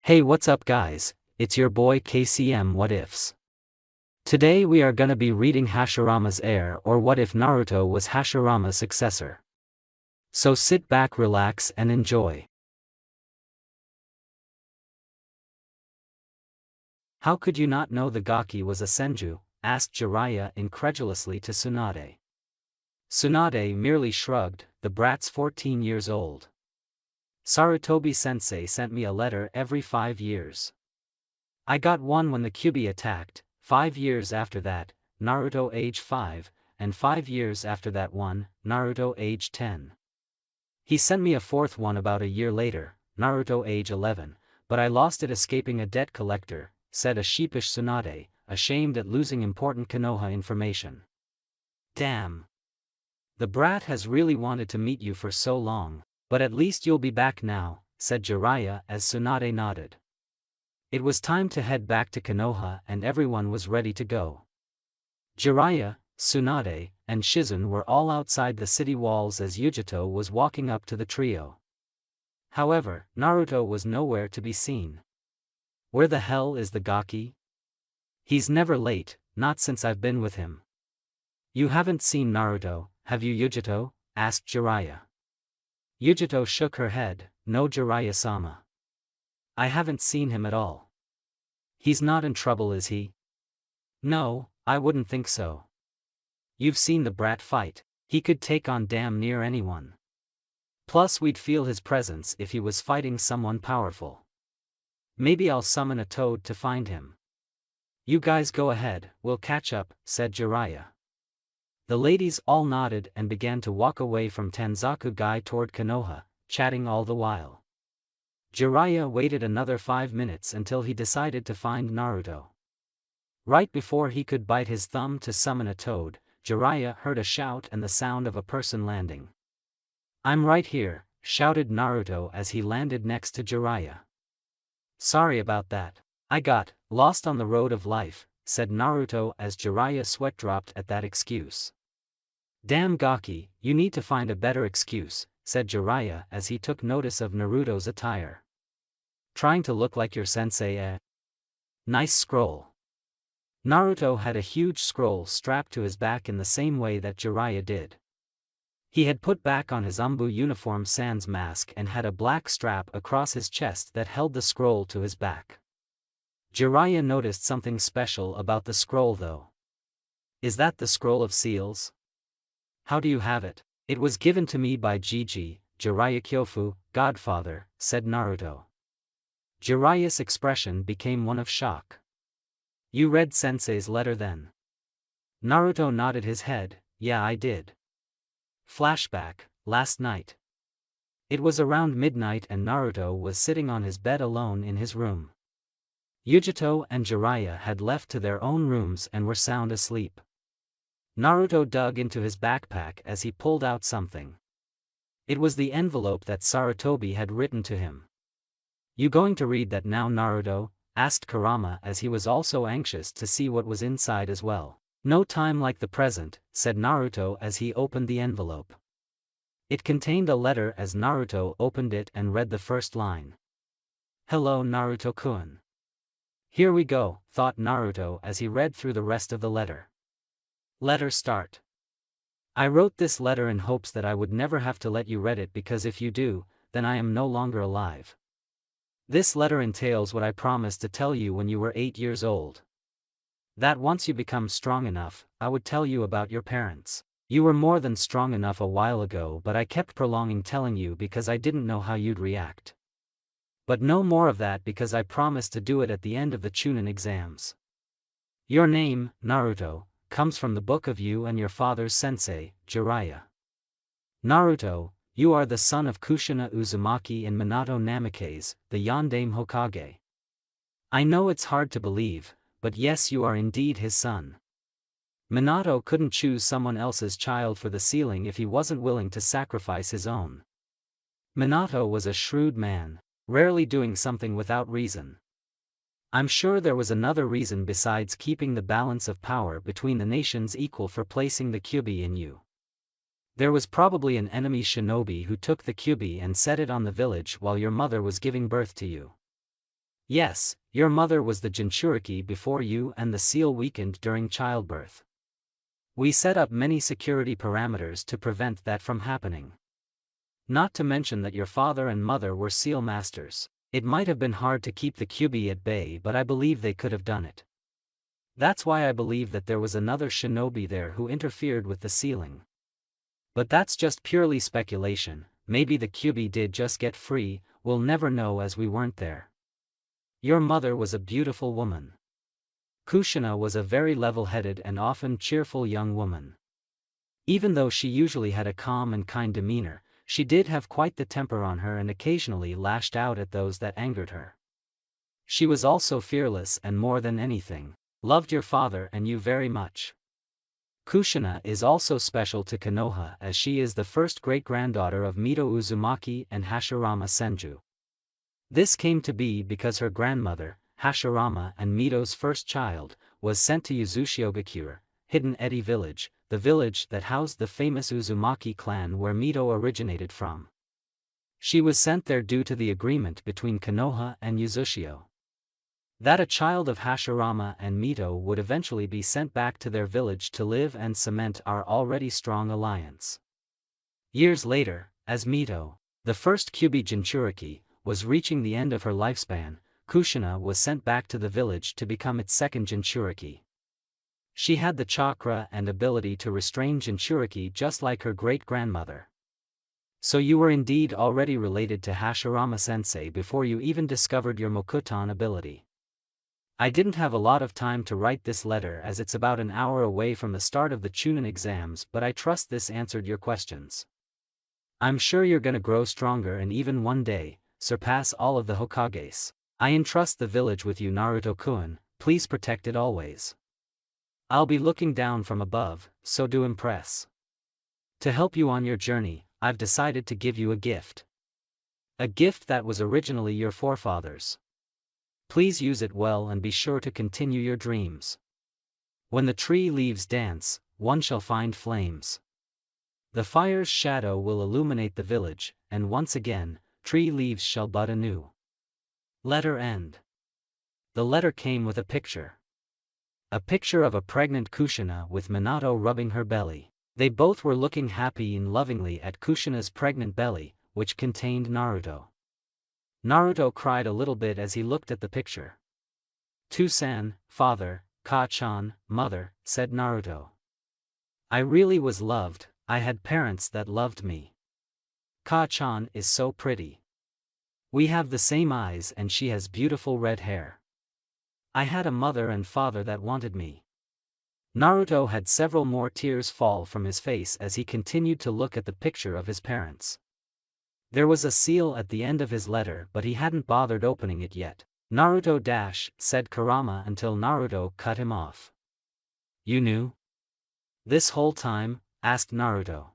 Hey, what's up guys, it's your boy KCM What Ifs. Today we are gonna be reading Hashirama's Heir, or What If Naruto Was Hashirama's Successor. So sit back, relax and enjoy. How could you not know the Gaki was a senju? Asked Jiraiya incredulously to Tsunade. Tsunade merely shrugged, the brat's 14 years old. Sarutobi-sensei sent me a letter every 5 years. I got one when the Kyuubi attacked, 5 years after that, Naruto age 5, and 5 years after that one, Naruto age 10. He sent me a fourth one about a year later, Naruto age 11, but I lost it escaping a debt collector, said a sheepish Tsunade, ashamed at losing important Konoha information. Damn. The brat has really wanted to meet you for so long, but at least you'll be back now, said Jiraiya as Tsunade nodded. It was time to head back to Konoha and everyone was ready to go. Jiraiya, Tsunade, and Shizune were all outside the city walls as Yujito was walking up to the trio. However, Naruto was nowhere to be seen. Where the hell is the Gaki? He's never late, not since I've been with him. You haven't seen Naruto, have you, Yujito? Asked Jiraiya. Yujito shook her head, no, Jiraiya-sama. I haven't seen him at all. He's not in trouble, is he? No, I wouldn't think so. You've seen the brat fight, he could take on damn near anyone. Plus we'd feel his presence if he was fighting someone powerful. Maybe I'll summon a toad to find him. You guys go ahead, we'll catch up, said Jiraiya. The ladies all nodded and began to walk away from Tanzaku-gai toward Konoha, chatting all the while. Jiraiya waited another 5 minutes until he decided to find Naruto. Right before he could bite his thumb to summon a toad, Jiraiya heard a shout and the sound of a person landing. I'm right here, shouted Naruto as he landed next to Jiraiya. Sorry about that. I got lost on the road of life, said Naruto as Jiraiya sweat dropped at that excuse. Damn Gaki, you need to find a better excuse, said Jiraiya as he took notice of Naruto's attire. Trying to look like your sensei, eh? Nice scroll. Naruto had a huge scroll strapped to his back in the same way that Jiraiya did. He had put back on his Umbu uniform sans mask and had a black strap across his chest that held the scroll to his back. Jiraiya noticed something special about the scroll though. Is that the scroll of seals? How do you have it? It was given to me by Gigi, Jiraiya Kyofu, godfather, said Naruto. Jiraiya's expression became one of shock. You read Sensei's letter then? Naruto nodded his head, yeah, I did. Flashback, last night. It was around midnight and Naruto was sitting on his bed alone in his room. Yujito and Jiraiya had left to their own rooms and were sound asleep. Naruto dug into his backpack as he pulled out something. It was the envelope that Sarutobi had written to him. You going to read that now, Naruto? Asked Kurama as he was also anxious to see what was inside as well. No time like the present, said Naruto as he opened the envelope. It contained a letter as Naruto opened it and read the first line. Hello Naruto-kun. Here we go, thought Naruto as he read through the rest of the letter. Letter start. I wrote this letter in hopes that I would never have to let you read it because if you do, then I am no longer alive. This letter entails what I promised to tell you when you were 8 years old. That once you become strong enough, I would tell you about your parents. You were more than strong enough a while ago, but I kept prolonging telling you because I didn't know how you'd react. But no more of that because I promised to do it at the end of the Chunin exams. Your name, Naruto, comes from the book of you and your father's sensei, Jiraiya. Naruto, you are the son of Kushina Uzumaki and Minato Namikaze, the Yondaime Hokage. I know it's hard to believe, but yes, you are indeed his son. Minato couldn't choose someone else's child for the ceiling if he wasn't willing to sacrifice his own. Minato was a shrewd man, rarely doing something without reason. I'm sure there was another reason besides keeping the balance of power between the nations equal for placing the Kyuubi in you. There was probably an enemy shinobi who took the Kyuubi and set it on the village while your mother was giving birth to you. Yes, your mother was the Jinchuriki before you and the seal weakened during childbirth. We set up many security parameters to prevent that from happening. Not to mention that your father and mother were seal masters. It might have been hard to keep the Kyuubi at bay, but I believe they could have done it. That's why I believe that there was another shinobi there who interfered with the sealing. But that's just purely speculation. Maybe the Kyuubi did just get free, we'll never know as we weren't there. Your mother was a beautiful woman. Kushina was a very level-headed and often cheerful young woman. Even though she usually had a calm and kind demeanor, she did have quite the temper on her and occasionally lashed out at those that angered her. She was also fearless and more than anything, loved your father and you very much. Kushina is also special to Konoha as she is the first great-granddaughter of Mito Uzumaki and Hashirama Senju. This came to be because her grandmother, Hashirama and Mito's first child, was sent to Yuzushiogakure, Hidden Edi village, the village that housed the famous Uzumaki clan where Mito originated from. She was sent there due to the agreement between Konoha and Uzushio that a child of Hashirama and Mito would eventually be sent back to their village to live and cement our already strong alliance. Years later, as Mito, the first Kyuubi Jinchuriki, was reaching the end of her lifespan, Kushina was sent back to the village to become its second Jinchuriki. She had the chakra and ability to restrain Jinchuriki just like her great-grandmother. So you were indeed already related to Hashirama-sensei before you even discovered your Mokuton ability. I didn't have a lot of time to write this letter as it's about an hour away from the start of the Chunin exams, but I trust this answered your questions. I'm sure you're gonna grow stronger and even one day, surpass all of the Hokages. I entrust the village with you, Naruto-kun, please protect it always. I'll be looking down from above, so do impress. To help you on your journey, I've decided to give you a gift. A gift that was originally your forefathers'. Please use it well and be sure to continue your dreams. When the tree leaves dance, one shall find flames. The fire's shadow will illuminate the village, and once again, tree leaves shall bud anew. Letter end. The letter came with a picture. A picture of a pregnant Kushina with Minato rubbing her belly. They both were looking happy and lovingly at Kushina's pregnant belly, which contained Naruto. Naruto cried a little bit as he looked at the picture. "To-san, father, Ka-chan, mother," said Naruto. "I really was loved, I had parents that loved me. Ka-chan is so pretty. We have the same eyes and she has beautiful red hair. I had a mother and father that wanted me." Naruto had several more tears fall from his face as he continued to look at the picture of his parents. There was a seal at the end of his letter, but he hadn't bothered opening it yet. "Naruto said Kurama until Naruto cut him off. "You knew? This whole time?" asked Naruto.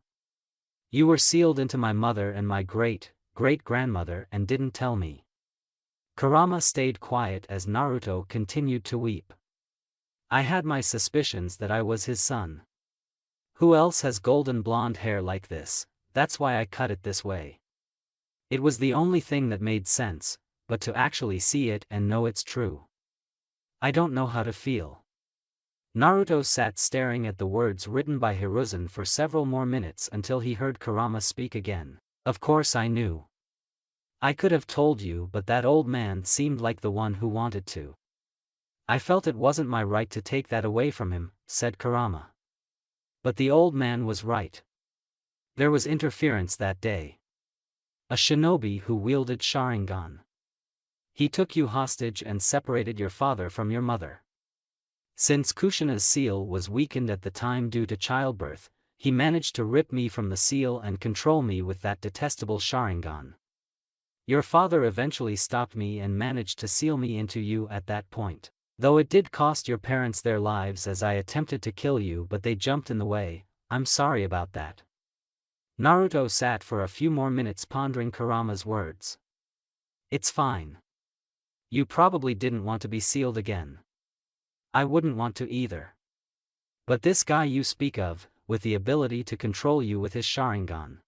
"You were sealed into my mother and my great-grandmother and didn't tell me." Kurama stayed quiet as Naruto continued to weep. "I had my suspicions that I was his son. Who else has golden blonde hair like this? That's why I cut it this way. It was the only thing that made sense, but to actually see it and know it's true. I don't know how to feel." Naruto sat staring at the words written by Hiruzen for several more minutes until he heard Kurama speak again. "Of course I knew. I could have told you, but that old man seemed like the one who wanted to. I felt it wasn't my right to take that away from him," said Kurama. But the old man was right. There was interference that day. A shinobi who wielded Sharingan. He took you hostage and separated your father from your mother. Since Kushina's seal was weakened at the time due to childbirth, he managed to rip me from the seal and control me with that detestable Sharingan. Your father eventually stopped me and managed to seal me into you at that point. Though it did cost your parents their lives as I attempted to kill you, but they jumped in the way. I'm sorry about that." Naruto sat for a few more minutes pondering Kurama's words. "It's fine. You probably didn't want to be sealed again. I wouldn't want to either. But this guy you speak of, with the ability to control you with his Sharingan.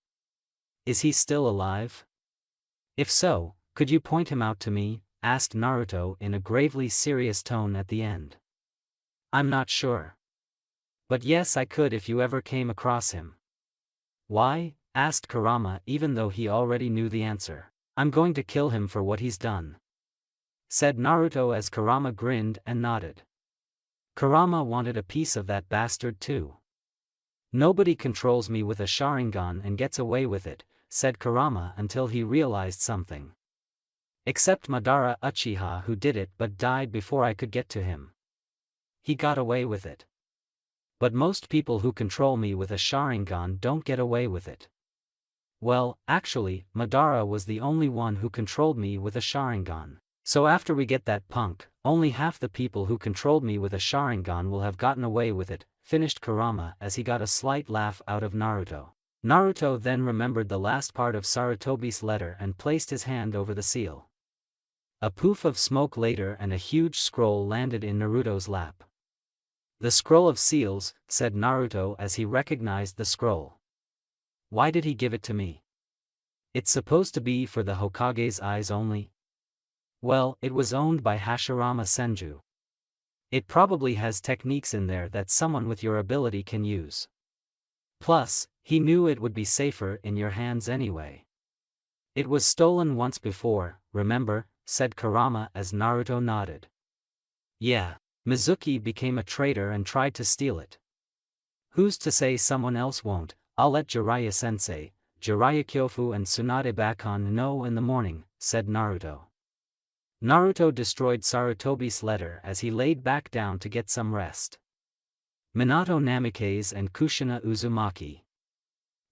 Is he still alive? If so, could you point him out to me?" asked Naruto in a gravely serious tone at the end. I'm not sure. But yes, I could if you ever came across him. Why? Asked Kurama, even though he already knew the answer. I'm going to kill him for what he's done, said Naruto as Kurama grinned and nodded. Kurama wanted a piece of that bastard too. Nobody controls me with a Sharingan and gets away with it, said Kurama until he realized something. Except Madara Uchiha, who did it but died before I could get to him. He got away with it. But most people who control me with a Sharingan don't get away with it. Well, actually, Madara was the only one who controlled me with a Sharingan. So after we get that punk, only half the people who controlled me with a Sharingan will have gotten away with it, finished Kurama as he got a slight laugh out of Naruto. Naruto then remembered the last part of Sarutobi's letter and placed his hand over the seal. A poof of smoke later and a huge scroll landed in Naruto's lap. The scroll of seals, said Naruto as he recognized the scroll. Why did he give it to me? It's supposed to be for the Hokage's eyes only? Well, it was owned by Hashirama Senju. It probably has techniques in there that someone with your ability can use. Plus, he knew it would be safer in your hands anyway. It was stolen once before, remember, said Kurama as Naruto nodded. Yeah, Mizuki became a traitor and tried to steal it. Who's to say someone else won't? I'll let Jiraiya-sensei, Jiraiya Kyofu and Tsunade Bakon know in the morning, said Naruto. Naruto destroyed Sarutobi's letter as he laid back down to get some rest. Minato Namikaze and Kushina Uzumaki.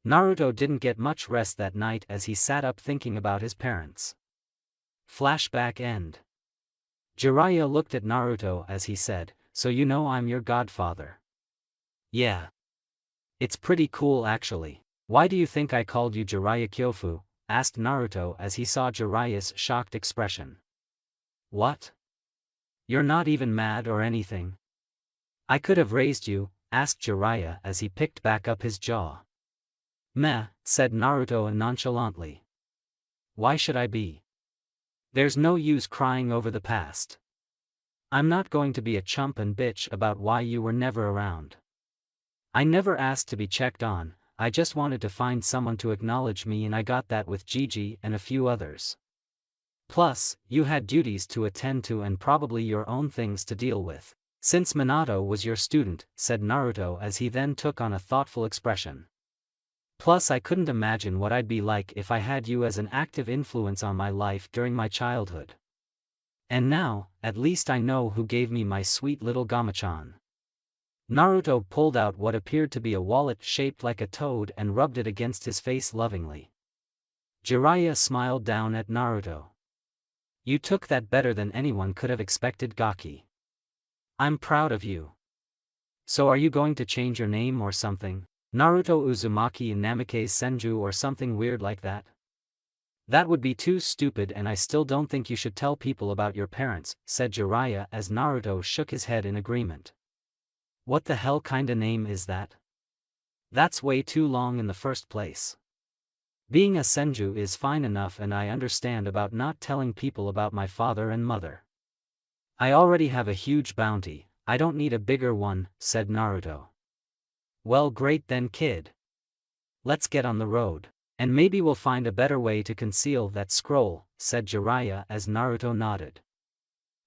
Naruto didn't get much rest that night as he sat up thinking about his parents. Flashback end. Jiraiya looked at Naruto as he said, "So you know I'm your godfather." Yeah. It's pretty cool actually. Why do you think I called you Jiraiya Kyofu? Asked Naruto as he saw Jiraiya's shocked expression. What? You're not even mad or anything? I could have raised you, asked Jiraiya as he picked back up his jaw. Meh, said Naruto nonchalantly. Why should I be? There's no use crying over the past. I'm not going to be a chump and bitch about why you were never around. I never asked to be checked on, I just wanted to find someone to acknowledge me and I got that with Gigi and a few others. Plus, you had duties to attend to and probably your own things to deal with. Since Minato was your student, said Naruto as he then took on a thoughtful expression. Plus I couldn't imagine what I'd be like if I had you as an active influence on my life during my childhood. And now, at least I know who gave me my sweet little Gamachan. Naruto pulled out what appeared to be a wallet shaped like a toad and rubbed it against his face lovingly. Jiraiya smiled down at Naruto. You took that better than anyone could have expected, Gaki. I'm proud of you. So are you going to change your name or something? Naruto Uzumaki Namikaze Senju or something weird like that? That would be too stupid and I still don't think you should tell people about your parents, said Jiraiya as Naruto shook his head in agreement. What the hell kinda name is that? That's way too long in the first place. Being a Senju is fine enough and I understand about not telling people about my father and mother. I already have a huge bounty, I don't need a bigger one, said Naruto. Well, great then, kid. Let's get on the road. And maybe we'll find a better way to conceal that scroll, said Jiraiya as Naruto nodded.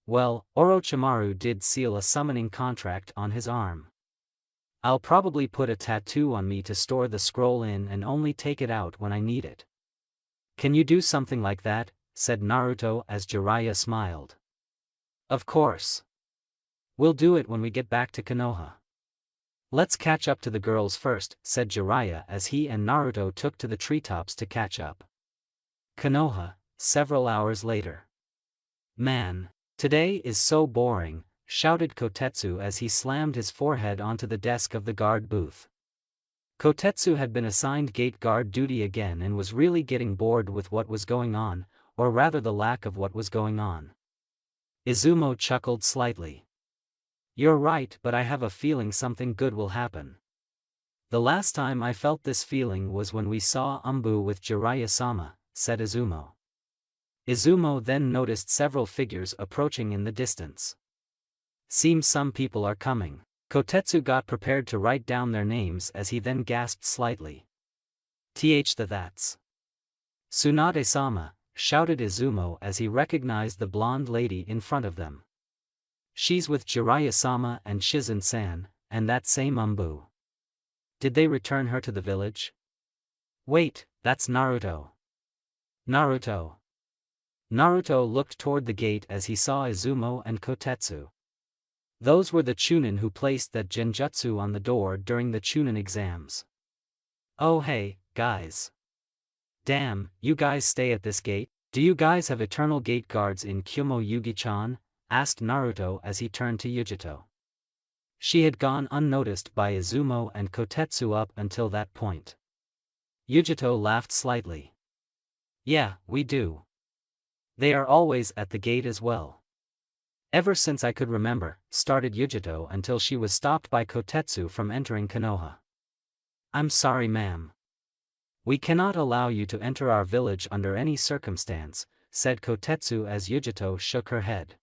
Well, Orochimaru did seal a summoning contract on his arm. I'll probably put a tattoo on me to store the scroll in and only take it out when I need it. Can you do something like that? Said Naruto as Jiraiya smiled. Of course. We'll do it when we get back to Konoha. Let's catch up to the girls first, said Jiraiya as he and Naruto took to the treetops to catch up. Konoha, several hours later. Man, today is so boring, shouted Kotetsu as he slammed his forehead onto the desk of the guard booth. Kotetsu had been assigned gate guard duty again and was really getting bored with what was going on, or rather the lack of what was going on. Izumo chuckled slightly. You're right, but I have a feeling something good will happen. The last time I felt this feeling was when we saw Umbu with Jiraiya-sama, said Izumo. Izumo then noticed several figures approaching in the distance. Seems some people are coming. Kotetsu got prepared to write down their names as he then gasped slightly. That's Tsunade-sama, shouted Izumo as he recognized the blonde lady in front of them. She's with Jiraiya-sama and Shizun-san, and that same Umbu. Did they return her to the village? Wait, that's Naruto. Naruto. Naruto looked toward the gate as he saw Izumo and Kotetsu. Those were the Chunin who placed that genjutsu on the door during the Chunin exams. Oh hey, guys. Damn, you guys stay at this gate? Do you guys have eternal gate guards in Kyumo Yugi-chan? Asked Naruto as he turned to Yujito. She had gone unnoticed by Izumo and Kotetsu up until that point. Yujito laughed slightly. Yeah, we do. They are always at the gate as well. Ever since I could remember, started Yujito until she was stopped by Kotetsu from entering Konoha. I'm sorry ma'am. We cannot allow you to enter our village under any circumstance, said Kotetsu as Yujito shook her head.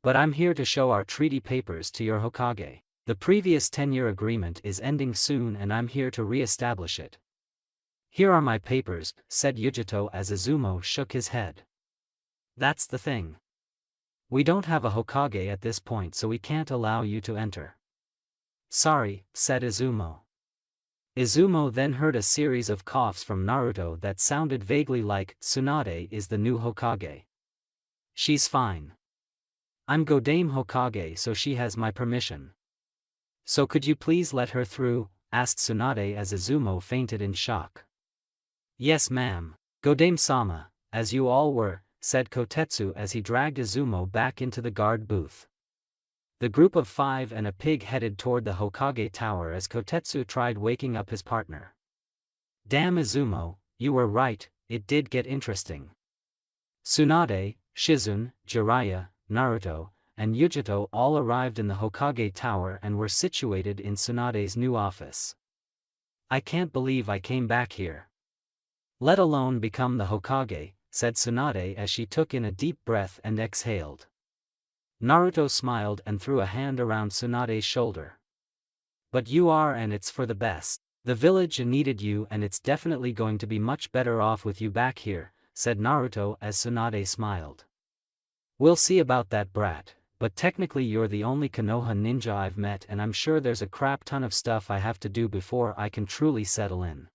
But I'm here to show our treaty papers to your Hokage. The previous 10-year agreement is ending soon and I'm here to re-establish it. Here are my papers, said Yujito as Izumo shook his head. That's the thing. We don't have a Hokage at this point so we can't allow you to enter. Sorry, said Izumo. Izumo then heard a series of coughs from Naruto that sounded vaguely like, Tsunade is the new Hokage. She's fine. I'm Godame Hokage so she has my permission. So could you please let her through, asked Tsunade as Izumo fainted in shock. Yes ma'am, Godame-sama, as you all were, said Kotetsu as he dragged Izumo back into the guard booth. The group of 5 and a pig headed toward the Hokage tower as Kotetsu tried waking up his partner. Damn Izumo, you were right, it did get interesting. Tsunade, Shizun, Jiraiya, Naruto, and Yujito all arrived in the Hokage tower and were situated in Tsunade's new office. I can't believe I came back here. Let alone become the Hokage, said Tsunade as she took in a deep breath and exhaled. Naruto smiled and threw a hand around Tsunade's shoulder. But you are and it's for the best. The village needed you and it's definitely going to be much better off with you back here, said Naruto as Tsunade smiled. We'll see about that brat, but technically you're the only Konoha ninja I've met and I'm sure there's a crap ton of stuff I have to do before I can truly settle in.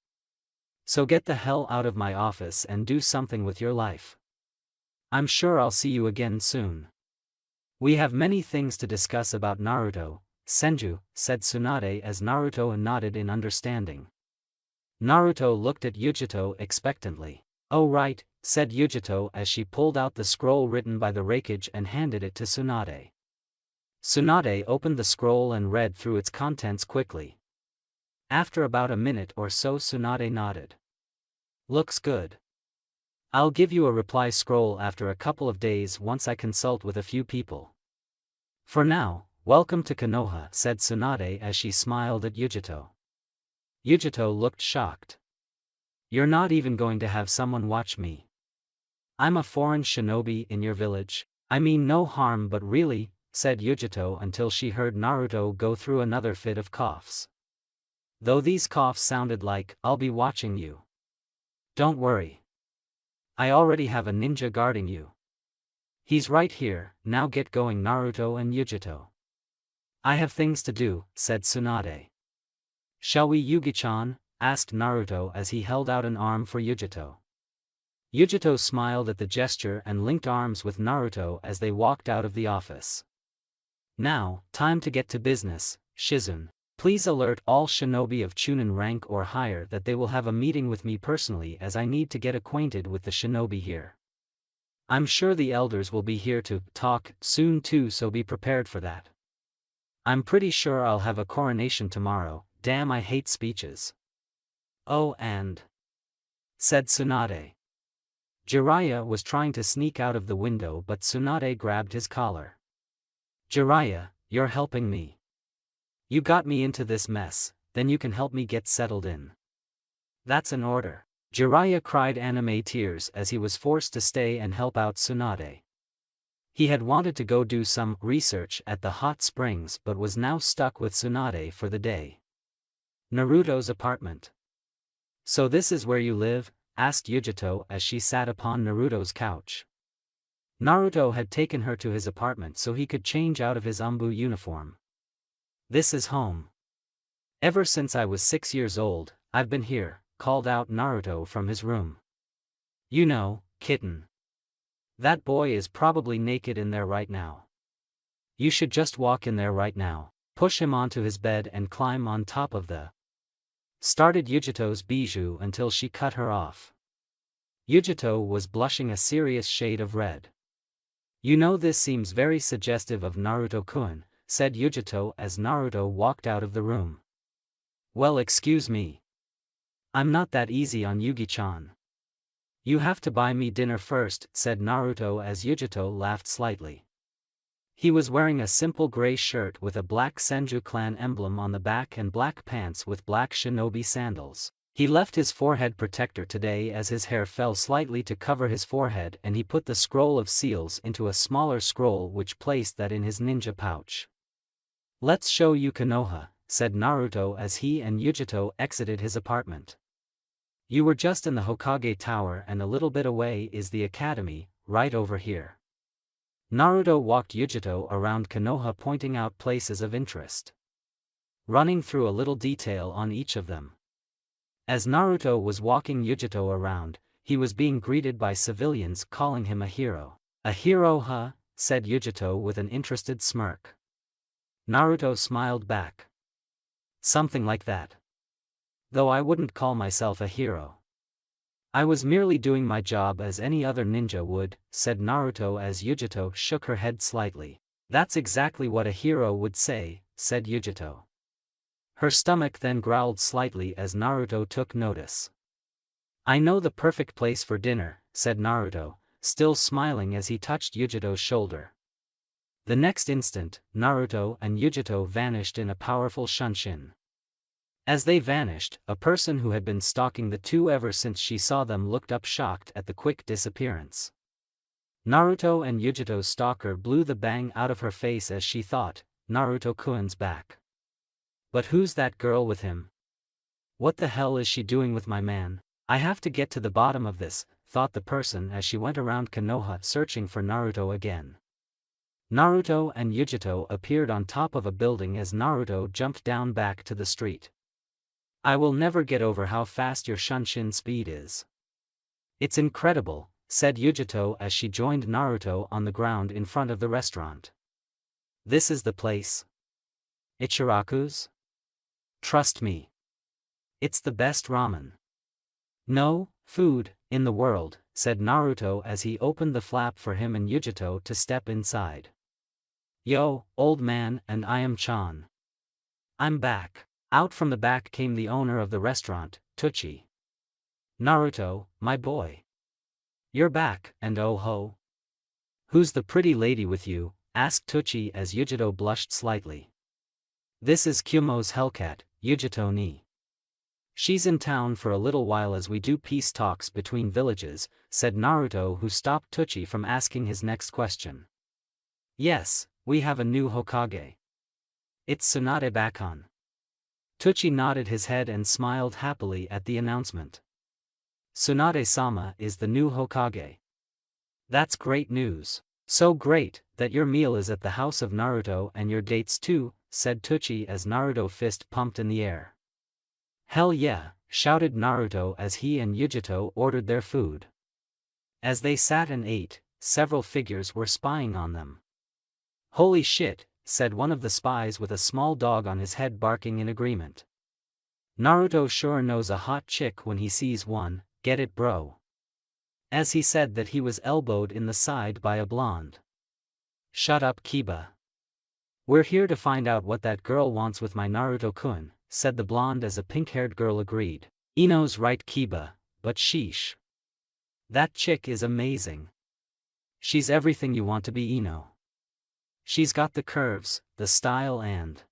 So get the hell out of my office and do something with your life. I'm sure I'll see you again soon. We have many things to discuss about Naruto, Senju, said Tsunade as Naruto nodded in understanding. Naruto looked at Yujito expectantly. Oh right, said Yujito as she pulled out the scroll written by the Raikage and handed it to Tsunade. Tsunade opened the scroll and read through its contents quickly. After about a minute or so Tsunade nodded. Looks good. I'll give you a reply scroll after a couple of days once I consult with a few people. For now, welcome to Konoha, said Tsunade as she smiled at Yujito. Yujito looked shocked. You're not even going to have someone watch me. I'm a foreign shinobi in your village. I mean no harm but really, said Yujito until she heard Naruto go through another fit of coughs. Though these coughs sounded like, I'll be watching you. Don't worry. I already have a ninja guarding you. He's right here, now get going Naruto and Yujito. I have things to do, said Tsunade. Shall we Yugi-chan? Asked Naruto as he held out an arm for Yujito. Yujito smiled at the gesture and linked arms with Naruto as they walked out of the office. Now, time to get to business, Shizun. Please alert all shinobi of Chunin rank or higher that they will have a meeting with me personally as I need to get acquainted with the shinobi here. I'm sure the elders will be here to talk soon too, so be prepared for that. I'm pretty sure I'll have a coronation tomorrow. Damn, I hate speeches. Oh, and said Tsunade. Jiraiya was trying to sneak out of the window but Tsunade grabbed his collar. Jiraiya, you're helping me. You got me into this mess, then you can help me get settled in. That's an order. Jiraiya cried anime tears as he was forced to stay and help out Tsunade. He had wanted to go do some research at the hot springs but was now stuck with Tsunade for the day. Naruto's apartment. "So this is where you live?" asked Yujito as she sat upon Naruto's couch. Naruto had taken her to his apartment so he could change out of his Umbu uniform. "This is home. Ever since I was 6 years old, I've been here," called out Naruto from his room. "You know, kitten. That boy is probably naked in there right now. You should just walk in there right now, push him onto his bed and climb on top of the..." started Yujito's bijou until she cut her off. Yujito was blushing a serious shade of red. "You know, this seems very suggestive of Naruto-kun," said Yujito as Naruto walked out of the room. "Well, excuse me. I'm not that easy on Yugi-chan. You have to buy me dinner first," said Naruto as Yujito laughed slightly. He was wearing a simple gray shirt with a black Senju clan emblem on the back and black pants with black shinobi sandals. He left his forehead protector today as his hair fell slightly to cover his forehead, and he put the scroll of seals into a smaller scroll which placed that in his ninja pouch. "Let's show you Konoha," said Naruto as he and Yujito exited his apartment. "You were just in the Hokage Tower and a little bit away is the academy, right over here." Naruto walked Yujito around Konoha, pointing out places of interest, running through a little detail on each of them. As Naruto was walking Yujito around, he was being greeted by civilians calling him a hero. "A hero, huh?" said Yujito with an interested smirk. Naruto smiled back. "Something like that. Though I wouldn't call myself a hero. I was merely doing my job as any other ninja would," said Naruto as Yujito shook her head slightly. "That's exactly what a hero would say," said Yujito. Her stomach then growled slightly as Naruto took notice. "I know the perfect place for dinner," said Naruto, still smiling as he touched Yujito's shoulder. The next instant, Naruto and Yujito vanished in a powerful shunshin. As they vanished, a person who had been stalking the two ever since she saw them looked up shocked at the quick disappearance. Naruto and Yujito's stalker blew the bang out of her face as she thought, "Naruto-kun's back. But who's that girl with him? What the hell is she doing with my man? I have to get to the bottom of this," thought the person as she went around Konoha searching for Naruto again. Naruto and Yujito appeared on top of a building as Naruto jumped down back to the street. "I will never get over how fast your shunshin speed is. It's incredible," said Yujito as she joined Naruto on the ground in front of the restaurant. "This is the place. Ichiraku's? Trust me. It's the best ramen. No, food, in the world," said Naruto as he opened the flap for him and Yujito to step inside. "Yo, old man, and I am Chan. I'm back." Out from the back came the owner of the restaurant, Tucci. "Naruto, my boy. You're back, and oh ho. Who's the pretty lady with you?" asked Tucci as Yujito blushed slightly. "This is Kyumo's Hellcat, Yujito ni. She's in town for a little while as we do peace talks between villages," said Naruto, who stopped Tucci from asking his next question. "Yes, we have a new Hokage. It's Tsunade Bakon." Tucci nodded his head and smiled happily at the announcement. "Tsunade-sama is the new Hokage. That's great news. So great, that your meal is at the house of Naruto and your dates too," said Tucci as Naruto fist pumped in the air. "Hell yeah," shouted Naruto as he and Yujito ordered their food. As they sat and ate, several figures were spying on them. "Holy shit," said one of the spies with a small dog on his head barking in agreement. "Naruto sure knows a hot chick when he sees one, get it bro?" As he said that, he was elbowed in the side by a blonde. "Shut up, Kiba. We're here to find out what that girl wants with my Naruto-kun," said the blonde as a pink-haired girl agreed. "Ino's right, Kiba, but sheesh. That chick is amazing. She's everything you want to be, Ino. She's got the curves, the style and..."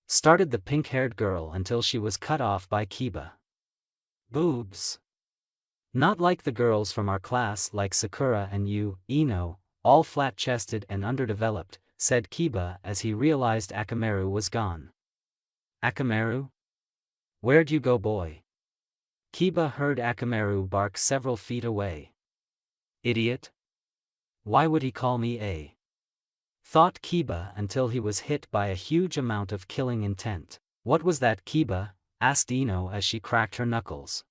started the pink-haired girl until she was cut off by Kiba. "Boobs. Not like the girls from our class like Sakura and you, Ino, all flat-chested and underdeveloped, said Kiba as he realized Akamaru was gone. Akamaru? Where'd you go, boy? Kiba heard Akamaru bark several feet away. Idiot. Why would he call me a? Thought Kiba until he was hit by a huge amount of killing intent. What was that, Kiba? Asked Ino as she cracked her knuckles.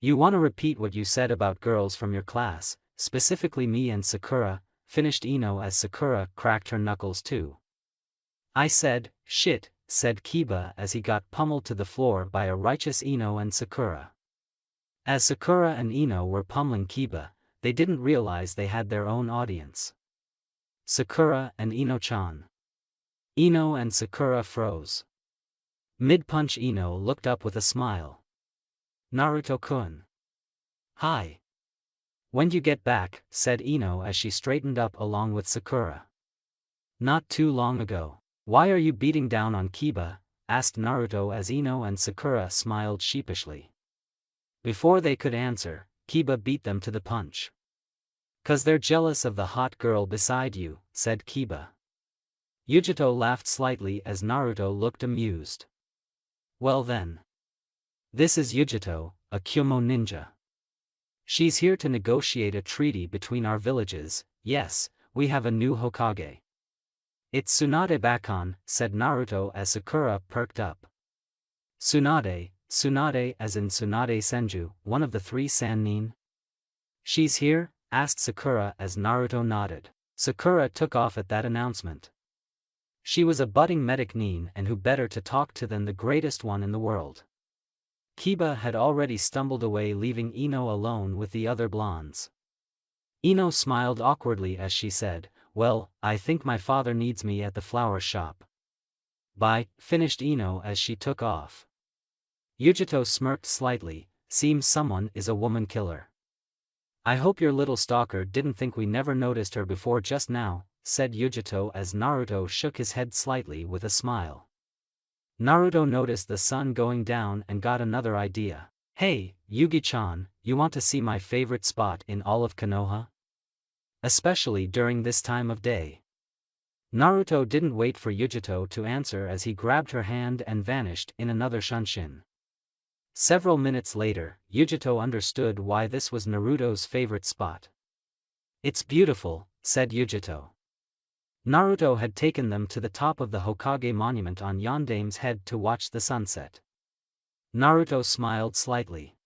You want to repeat what you said about girls from your class, specifically me and Sakura, finished Ino as Sakura cracked her knuckles too. I said, shit, said Kiba as he got pummeled to the floor by a righteous Ino and Sakura. As Sakura and Ino were pummeling Kiba, they didn't realize they had their own audience. Sakura and Ino-chan. Ino and Sakura froze. Mid-punch Ino looked up with a smile. Naruto-kun. Hi. When'd you get back, said Ino as she straightened up along with Sakura. Not too long ago. Why are you beating down on Kiba? Asked Naruto as Ino and Sakura smiled sheepishly. Before they could answer, Kiba beat them to the punch. "'Cause they're jealous of the hot girl beside you," said Kiba. Yujito laughed slightly as Naruto looked amused. Well then. This is Yujito, a Kyomo ninja. She's here to negotiate a treaty between our villages. Yes, we have a new Hokage. It's Tsunade Bakon, said Naruto as Sakura perked up. Tsunade as in Tsunade Senju, one of the 3 Sannin? She's here? Asked Sakura as Naruto nodded. Sakura took off at that announcement. She was a budding medic nin and who better to talk to than the greatest one in the world. Kiba had already stumbled away leaving Ino alone with the other blondes. Ino smiled awkwardly as she said, "Well, I think my father needs me at the flower shop." Bye, finished Ino as she took off. Yujito smirked slightly, seems someone is a woman killer. I hope your little stalker didn't think we never noticed her before just now, said Yujito as Naruto shook his head slightly with a smile. Naruto noticed the sun going down and got another idea. Hey, Yugi-chan, you want to see my favorite spot in all of Konoha? Especially during this time of day. Naruto didn't wait for Yujito to answer as he grabbed her hand and vanished in another shunshin. Several minutes later, Yujito understood why this was Naruto's favorite spot. It's beautiful, said Yujito. Naruto had taken them to the top of the Hokage monument on Yondame's head to watch the sunset. Naruto smiled slightly.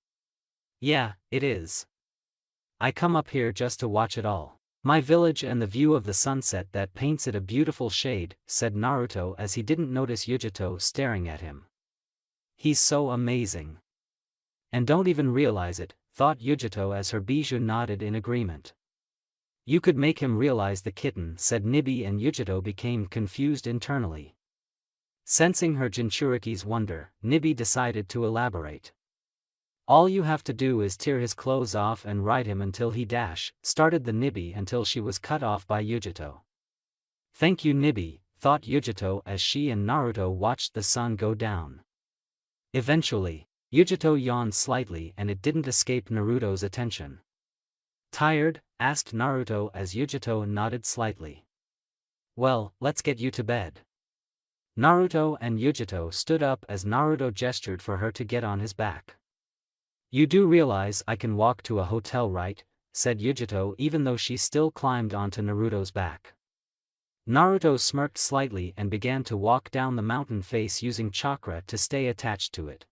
Yeah, it is. I come up here just to watch it all. My village and the view of the sunset that paints it a beautiful shade, said Naruto as he didn't notice Yujito staring at him. He's so amazing. And don't even realize it, thought Yujito as her bijou nodded in agreement. You could make him realize the kitten, said Nibi, and Yujito became confused internally. Sensing her Jinchuriki's wonder, Nibi decided to elaborate. All you have to do is tear his clothes off and ride him until he started the Nibi until she was cut off by Yujito. Thank you, Nibi, thought Yujito as she and Naruto watched the sun go down. Eventually, Yujito yawned slightly and it didn't escape Naruto's attention. Tired? Asked Naruto as Yujito nodded slightly. Well, let's get you to bed. Naruto and Yujito stood up as Naruto gestured for her to get on his back. You do realize I can walk to a hotel, right? Said Yujito even though she still climbed onto Naruto's back. Naruto smirked slightly and began to walk down the mountain face using chakra to stay attached to it.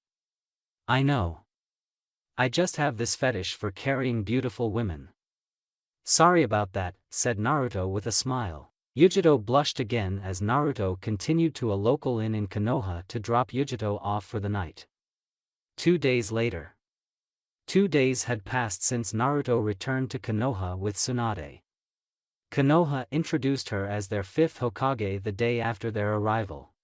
I know. I just have this fetish for carrying beautiful women. Sorry about that, said Naruto with a smile. Yujito blushed again as Naruto continued to a local inn in Konoha to drop Yujito off for the night. 2 days later. 2 days had passed since Naruto returned to Konoha with Tsunade. Konoha introduced her as their 5th Hokage the day after their arrival.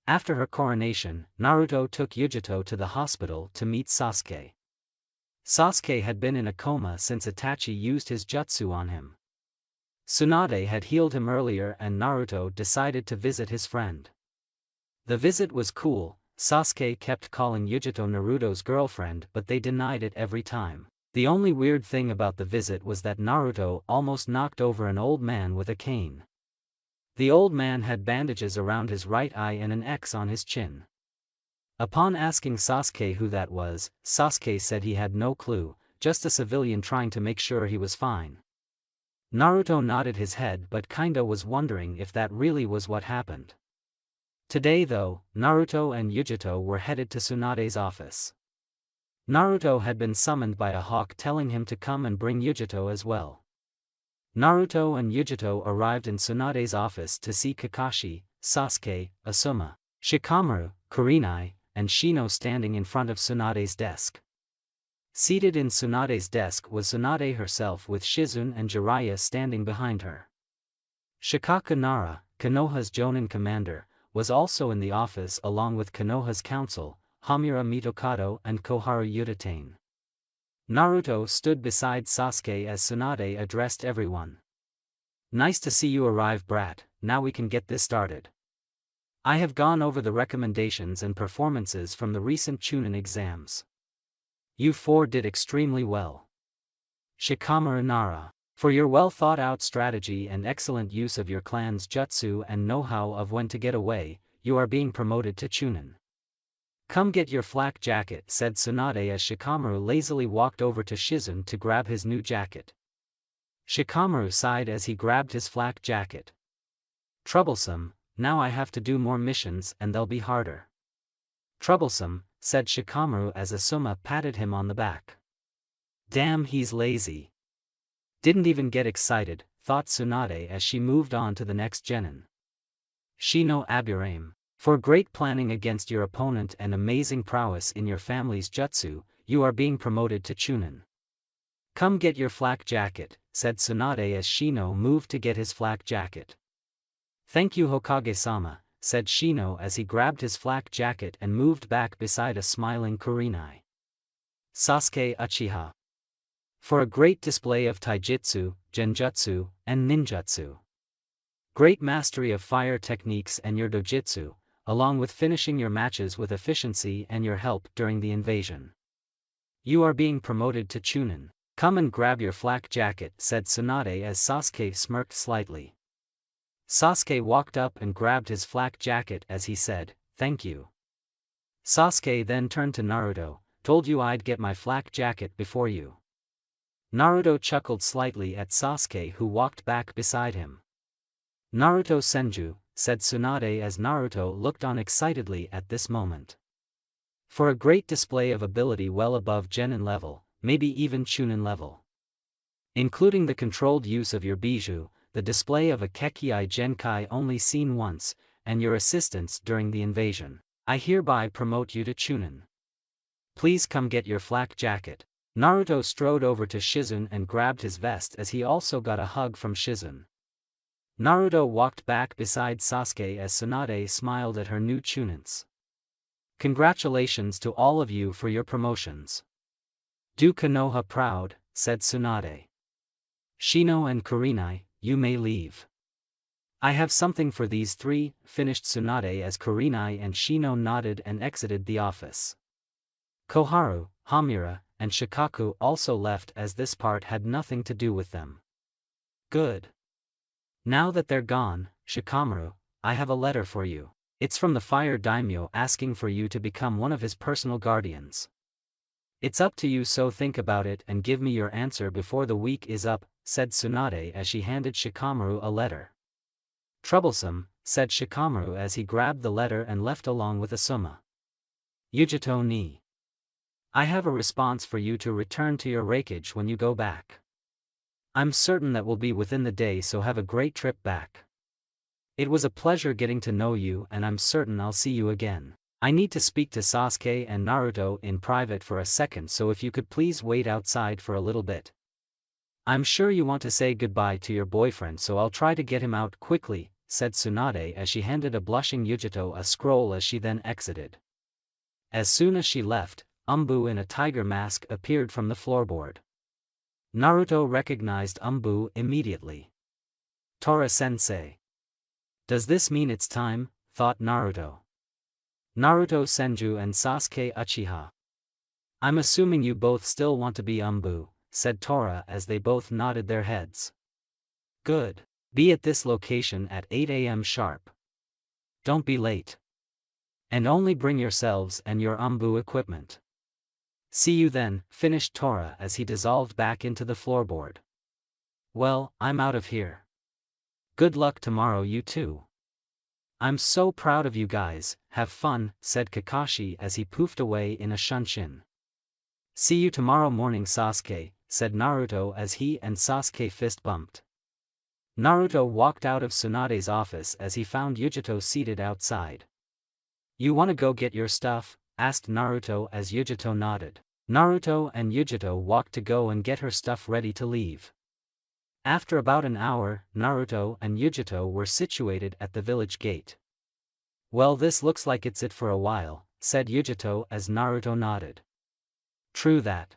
After her coronation, Naruto took Yujito to the hospital to meet Sasuke. Sasuke had been in a coma since Itachi used his jutsu on him. Tsunade had healed him earlier and Naruto decided to visit his friend. The visit was cool. Sasuke kept calling Yujito Naruto's girlfriend but they denied it every time. The only weird thing about the visit was that Naruto almost knocked over an old man with a cane. The old man had bandages around his right eye and an X on his chin. Upon asking Sasuke who that was, Sasuke said he had no clue, just a civilian trying to make sure he was fine. Naruto nodded his head but kinda was wondering if that really was what happened. Today though, Naruto and Yujito were headed to Tsunade's office. Naruto had been summoned by a hawk telling him to come and bring Yujito as well. Naruto and Yujito arrived in Tsunade's office to see Kakashi, Sasuke, Asuma, Shikamaru, Kurenai, and Shino standing in front of Tsunade's desk. Seated in Tsunade's desk was Tsunade herself with Shizune and Jiraiya standing behind her. Shikaka Nara, Konoha's Jonin commander, was also in the office along with Konoha's council, Hamura Mitokado and Koharu Utatane. Naruto stood beside Sasuke as Tsunade addressed everyone. "Nice to see you arrive, brat, now we can get this started. I have gone over the recommendations and performances from the recent Chunin exams. You four did extremely well. Shikamaru Nara, for your well-thought-out strategy and excellent use of your clan's jutsu and know-how of when to get away, you are being promoted to Chunin. Come get your flak jacket," said Tsunade as Shikamaru lazily walked over to Shizune to grab his new jacket. Shikamaru sighed as he grabbed his flak jacket. "Troublesome, now I have to do more missions and they'll be harder." "Troublesome," said Shikamaru as Asuma patted him on the back. "Damn, he's lazy. Didn't even get excited," thought Tsunade as she moved on to the next genin. Shino Aburame. For great planning against your opponent and amazing prowess in your family's jutsu, you are being promoted to Chunin. Come get your flak jacket, said Tsunade as Shino moved to get his flak jacket. Thank you, Hokage-sama, said Shino as he grabbed his flak jacket and moved back beside a smiling Kurenai. Sasuke Uchiha. For a great display of taijutsu, genjutsu, and ninjutsu. Great mastery of fire techniques and your dojutsu, along with finishing your matches with efficiency and your help during the invasion. You are being promoted to Chunin. Come and grab your flak jacket, said Tsunade as Sasuke smirked slightly. Sasuke walked up and grabbed his flak jacket as he said, "Thank you." Sasuke then turned to Naruto, "Told you I'd get my flak jacket before you." Naruto chuckled slightly at Sasuke, who walked back beside him. "Naruto Senju," said Tsunade as Naruto looked on excitedly at this moment. For a great display of ability well above Genin level, maybe even Chunin level. Including the controlled use of your Bijou, the display of a Kekkei Genkai only seen once, and your assistance during the invasion, I hereby promote you to Chunin. Please come get your flak jacket. Naruto strode over to Shizune and grabbed his vest as he also got a hug from Shizune. Naruto walked back beside Sasuke as Tsunade smiled at her new Chunins. Congratulations to all of you for your promotions. Do Konoha proud, said Tsunade. Shino and Kurenai, you may leave. I have something for these three, finished Tsunade as Kurenai and Shino nodded and exited the office. Koharu, Hamura, and Shikaku also left as this part had nothing to do with them. Good. Now that they're gone, Shikamaru, I have a letter for you. It's from the Fire Daimyo asking for you to become one of his personal guardians. It's up to you, so think about it and give me your answer before the week is up, said Tsunade as she handed Shikamaru a letter. Troublesome, said Shikamaru as he grabbed the letter and left along with Asuma. Yujito ni. I have a response for you to return to your raikage when you go back. I'm certain that will be within the day, so have a great trip back. It was a pleasure getting to know you and I'm certain I'll see you again. I need to speak to Sasuke and Naruto in private for a second, so if you could please wait outside for a little bit. I'm sure you want to say goodbye to your boyfriend, so I'll try to get him out quickly, said Tsunade as she handed a blushing Yujito a scroll as she then exited. As soon as she left, Umbu in a tiger mask appeared from the floorboard. Naruto recognized Umbu immediately. Tora-sensei. Does this mean it's time? Thought Naruto. Naruto Senju and Sasuke Uchiha. I'm assuming you both still want to be Umbu, said Tora as they both nodded their heads. Good. Be at this location at 8 a.m. sharp. Don't be late. And only bring yourselves and your Umbu equipment. See you then, finished Tora as he dissolved back into the floorboard. Well, I'm out of here. Good luck tomorrow, you two. I'm so proud of you guys, have fun, said Kakashi as he poofed away in a shunshin. See you tomorrow morning, Sasuke, said Naruto as he and Sasuke fist bumped. Naruto walked out of Tsunade's office as he found Yujito seated outside. You wanna go get your stuff? Asked Naruto as Yujito nodded. Naruto and Yujito walked to go and get her stuff ready to leave. After about an hour, Naruto and Yujito were situated at the village gate. Well, this looks like it's it for a while, said Yujito as Naruto nodded. True that.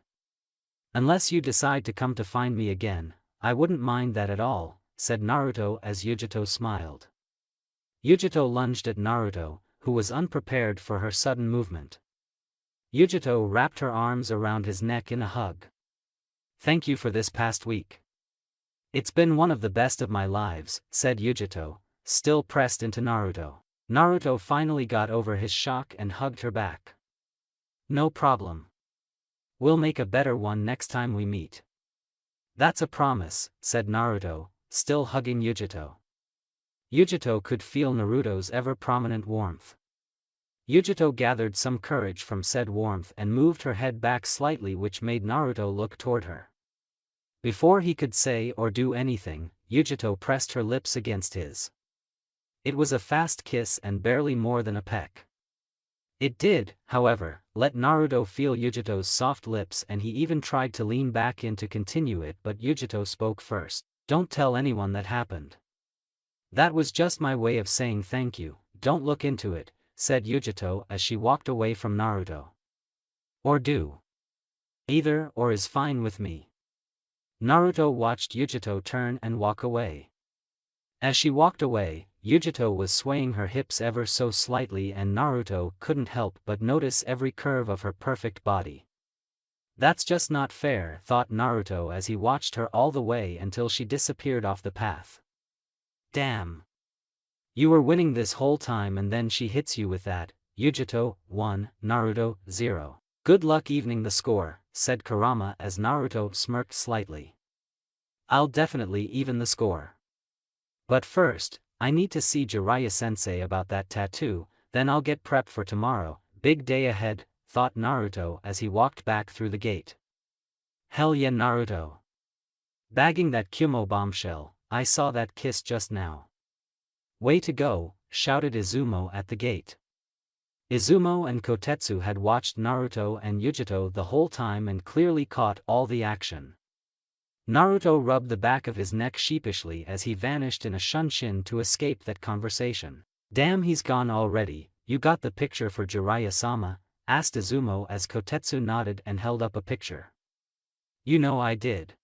Unless you decide to come to find me again, I wouldn't mind that at all, said Naruto as Yujito smiled. Yujito lunged at Naruto, who was unprepared for her sudden movement. Yujito wrapped her arms around his neck in a hug. Thank you for this past week. It's been one of the best of my lives, said Yujito, still pressed into Naruto. Naruto finally got over his shock and hugged her back. No problem. We'll make a better one next time we meet. That's a promise, said Naruto, still hugging Yujito. Yujito could feel Naruto's ever-prominent warmth. Yujito gathered some courage from said warmth and moved her head back slightly, which made Naruto look toward her. Before he could say or do anything, Yujito pressed her lips against his. It was a fast kiss and barely more than a peck. It did, however, let Naruto feel Yujito's soft lips, and he even tried to lean back in to continue it, but Yujito spoke first. Don't tell anyone that happened. That was just my way of saying thank you, don't look into it, said Yujito as she walked away from Naruto. Or do. Either or is fine with me. Naruto watched Yujito turn and walk away. As she walked away, Yujito was swaying her hips ever so slightly, and Naruto couldn't help but notice every curve of her perfect body. That's just not fair, thought Naruto as he watched her all the way until she disappeared off the path. Damn. You were winning this whole time and then she hits you with that. Yujito, 1, Naruto, 0. Good luck evening the score, said Kurama as Naruto smirked slightly. I'll definitely even the score. But first, I need to see Jiraiya-sensei about that tattoo, then I'll get prepped for tomorrow. Big day ahead, thought Naruto as he walked back through the gate. Hell yeah, Naruto. Bagging that Kumo bombshell, I saw that kiss just now. Way to go, shouted Izumo at the gate. Izumo and Kotetsu had watched Naruto and Yujito the whole time and clearly caught all the action. Naruto rubbed the back of his neck sheepishly as he vanished in a shunshin to escape that conversation. Damn, he's gone already. You got the picture for Jiraiya-sama? Asked Izumo as Kotetsu nodded and held up a picture. You know I did.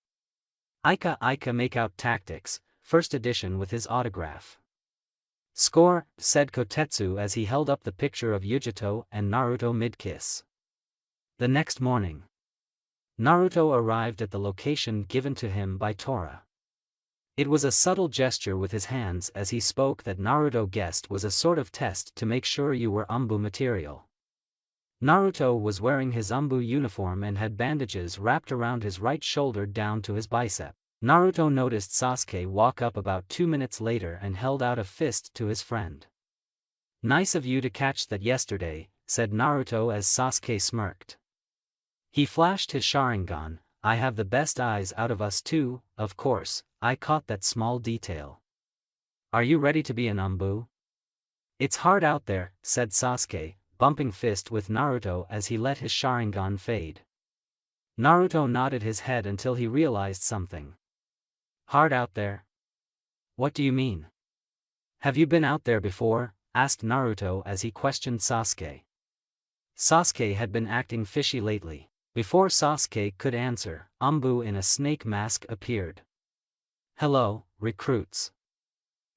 Ika Makeout Tactics, first edition with his autograph. Score, said Kotetsu as he held up the picture of Yujito and Naruto mid-kiss. The next morning, Naruto arrived at the location given to him by Tora. It was a subtle gesture with his hands as he spoke that Naruto guessed was a sort of test to make sure you were Umbu material. Naruto was wearing his Umbu uniform and had bandages wrapped around his right shoulder down to his bicep. Naruto noticed Sasuke walk up about 2 minutes later and held out a fist to his friend. Nice of you to catch that yesterday, said Naruto as Sasuke smirked. He flashed his Sharingan. I have the best eyes out of us two, of course, I caught that small detail. Are you ready to be an Umbu? It's hard out there, said Sasuke, bumping fist with Naruto as he let his Sharingan fade. Naruto nodded his head until he realized something. Hard out there? What do you mean? Have you been out there before? Asked Naruto as he questioned Sasuke. Sasuke had been acting fishy lately. Before Sasuke could answer, Umbu in a snake mask appeared. Hello, recruits.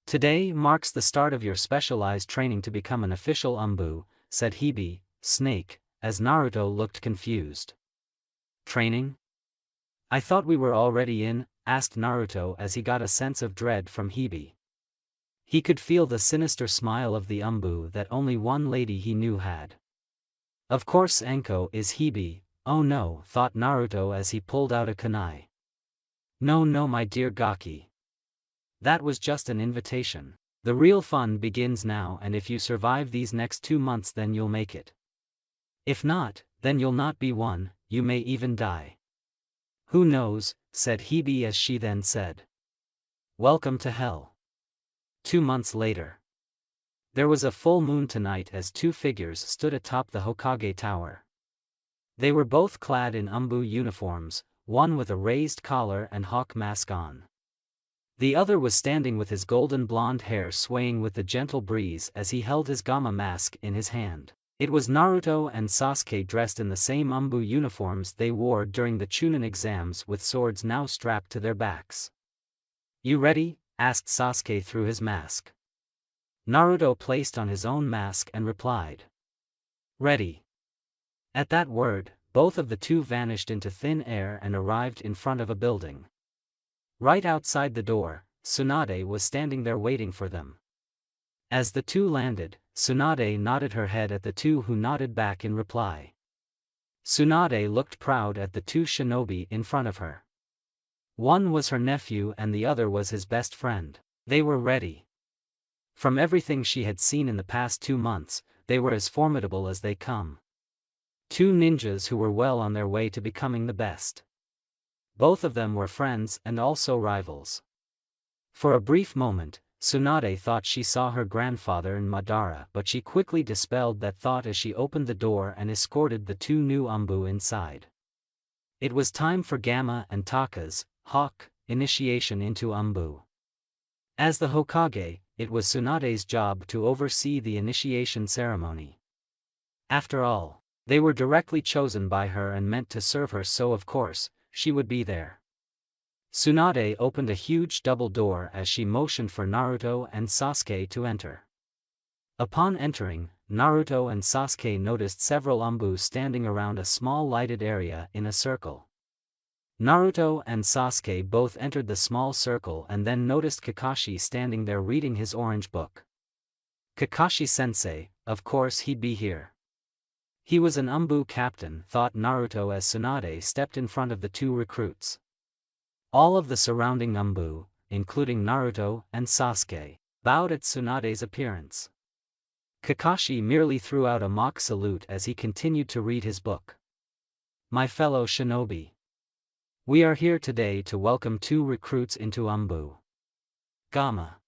Today marks the start of your specialized training to become an official Umbu, said Hebe, Snake, as Naruto looked confused. Training? I thought we were already in, asked Naruto as he got a sense of dread from Hebe. He could feel the sinister smile of the Umbu that only one lady he knew had. Of course Enko is Hebe. Oh no, thought Naruto as he pulled out a kunai. No, my dear Gaki. That was just an invitation. The real fun begins now, and if you survive these next 2 months then you'll make it. If not, then you'll not be one, you may even die. Who knows, said Hebe as she then said. Welcome to hell. 2 months later. There was a full moon tonight as 2 figures stood atop the Hokage tower. They were both clad in Umbu uniforms, one with a raised collar and hawk mask on. The other was standing with his golden blonde hair swaying with the gentle breeze as he held his Gamma mask in his hand. It was Naruto and Sasuke dressed in the same Umbu uniforms they wore during the Chunin exams with swords now strapped to their backs. You ready? Asked Sasuke through his mask. Naruto placed on his own mask and replied. Ready. At that word, both of the two vanished into thin air and arrived in front of a building. Right outside the door, Tsunade was standing there waiting for them. As the two landed, Tsunade nodded her head at the two who nodded back in reply. Tsunade looked proud at the 2 shinobi in front of her. One was her nephew and the other was his best friend. They were ready. From everything she had seen in the past 2 months, they were as formidable as they come. 2 ninjas who were well on their way to becoming the best. Both of them were friends and also rivals. For a brief moment, Tsunade thought she saw her grandfather in Madara, but she quickly dispelled that thought as she opened the door and escorted the 2 new Umbu inside. It was time for Gamma and Taka's, Hawk, initiation into Umbu. As the Hokage, it was Tsunade's job to oversee the initiation ceremony. After all, they were directly chosen by her and meant to serve her, so of course, she would be there. Tsunade opened a huge double door as she motioned for Naruto and Sasuke to enter. Upon entering, Naruto and Sasuke noticed several Umbu standing around a small lighted area in a circle. Naruto and Sasuke both entered the small circle and then noticed Kakashi standing there reading his orange book. Kakashi-sensei, of course he'd be here. He was an Umbu captain, thought Naruto as Tsunade stepped in front of the 2 recruits. All of the surrounding Umbu, including Naruto and Sasuke, bowed at Tsunade's appearance. Kakashi merely threw out a mock salute as he continued to read his book. My fellow shinobi. We are here today to welcome 2 recruits into Umbu. Gamma.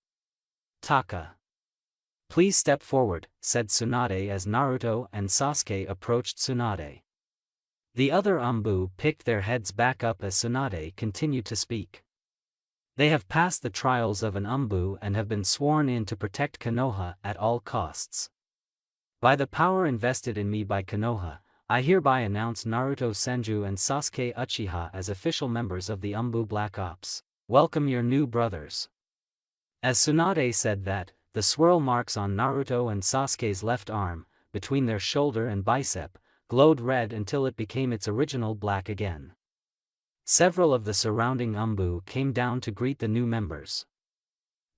Taka. Please step forward, said Tsunade as Naruto and Sasuke approached Tsunade. The other Umbu picked their heads back up as Tsunade continued to speak. They have passed the trials of an Umbu and have been sworn in to protect Konoha at all costs. By the power invested in me by Konoha, I hereby announce Naruto Senju and Sasuke Uchiha as official members of the Umbu Black Ops. Welcome your new brothers. As Tsunade said that, the swirl marks on Naruto and Sasuke's left arm, between their shoulder and bicep, glowed red until it became its original black again. Several of the surrounding Umbu came down to greet the new members.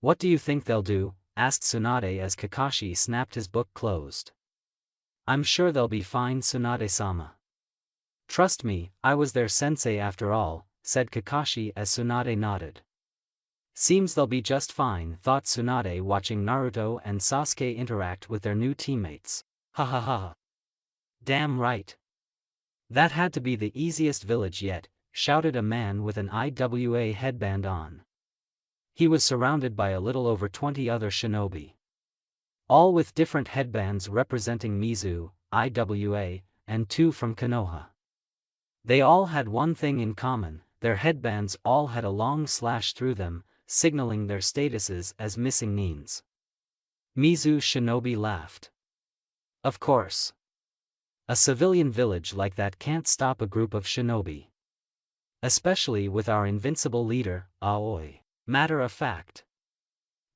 What do you think they'll do? Asked Tsunade as Kakashi snapped his book closed. I'm sure they'll be fine, Tsunade-sama. Trust me, I was their sensei after all, said Kakashi as Tsunade nodded. Seems they'll be just fine, thought Tsunade watching Naruto and Sasuke interact with their new teammates. Ha ha ha. Damn right. That had to be the easiest village yet, shouted a man with an IWA headband on. He was surrounded by a little over 20 other shinobi. All with different headbands representing Mizu, IWA, and 2 from Konoha. They all had one thing in common, their headbands all had a long slash through them, signaling their statuses as missing nins. Mizu shinobi laughed. Of course. A civilian village like that can't stop a group of shinobi. Especially with our invincible leader, Aoi. Matter of fact.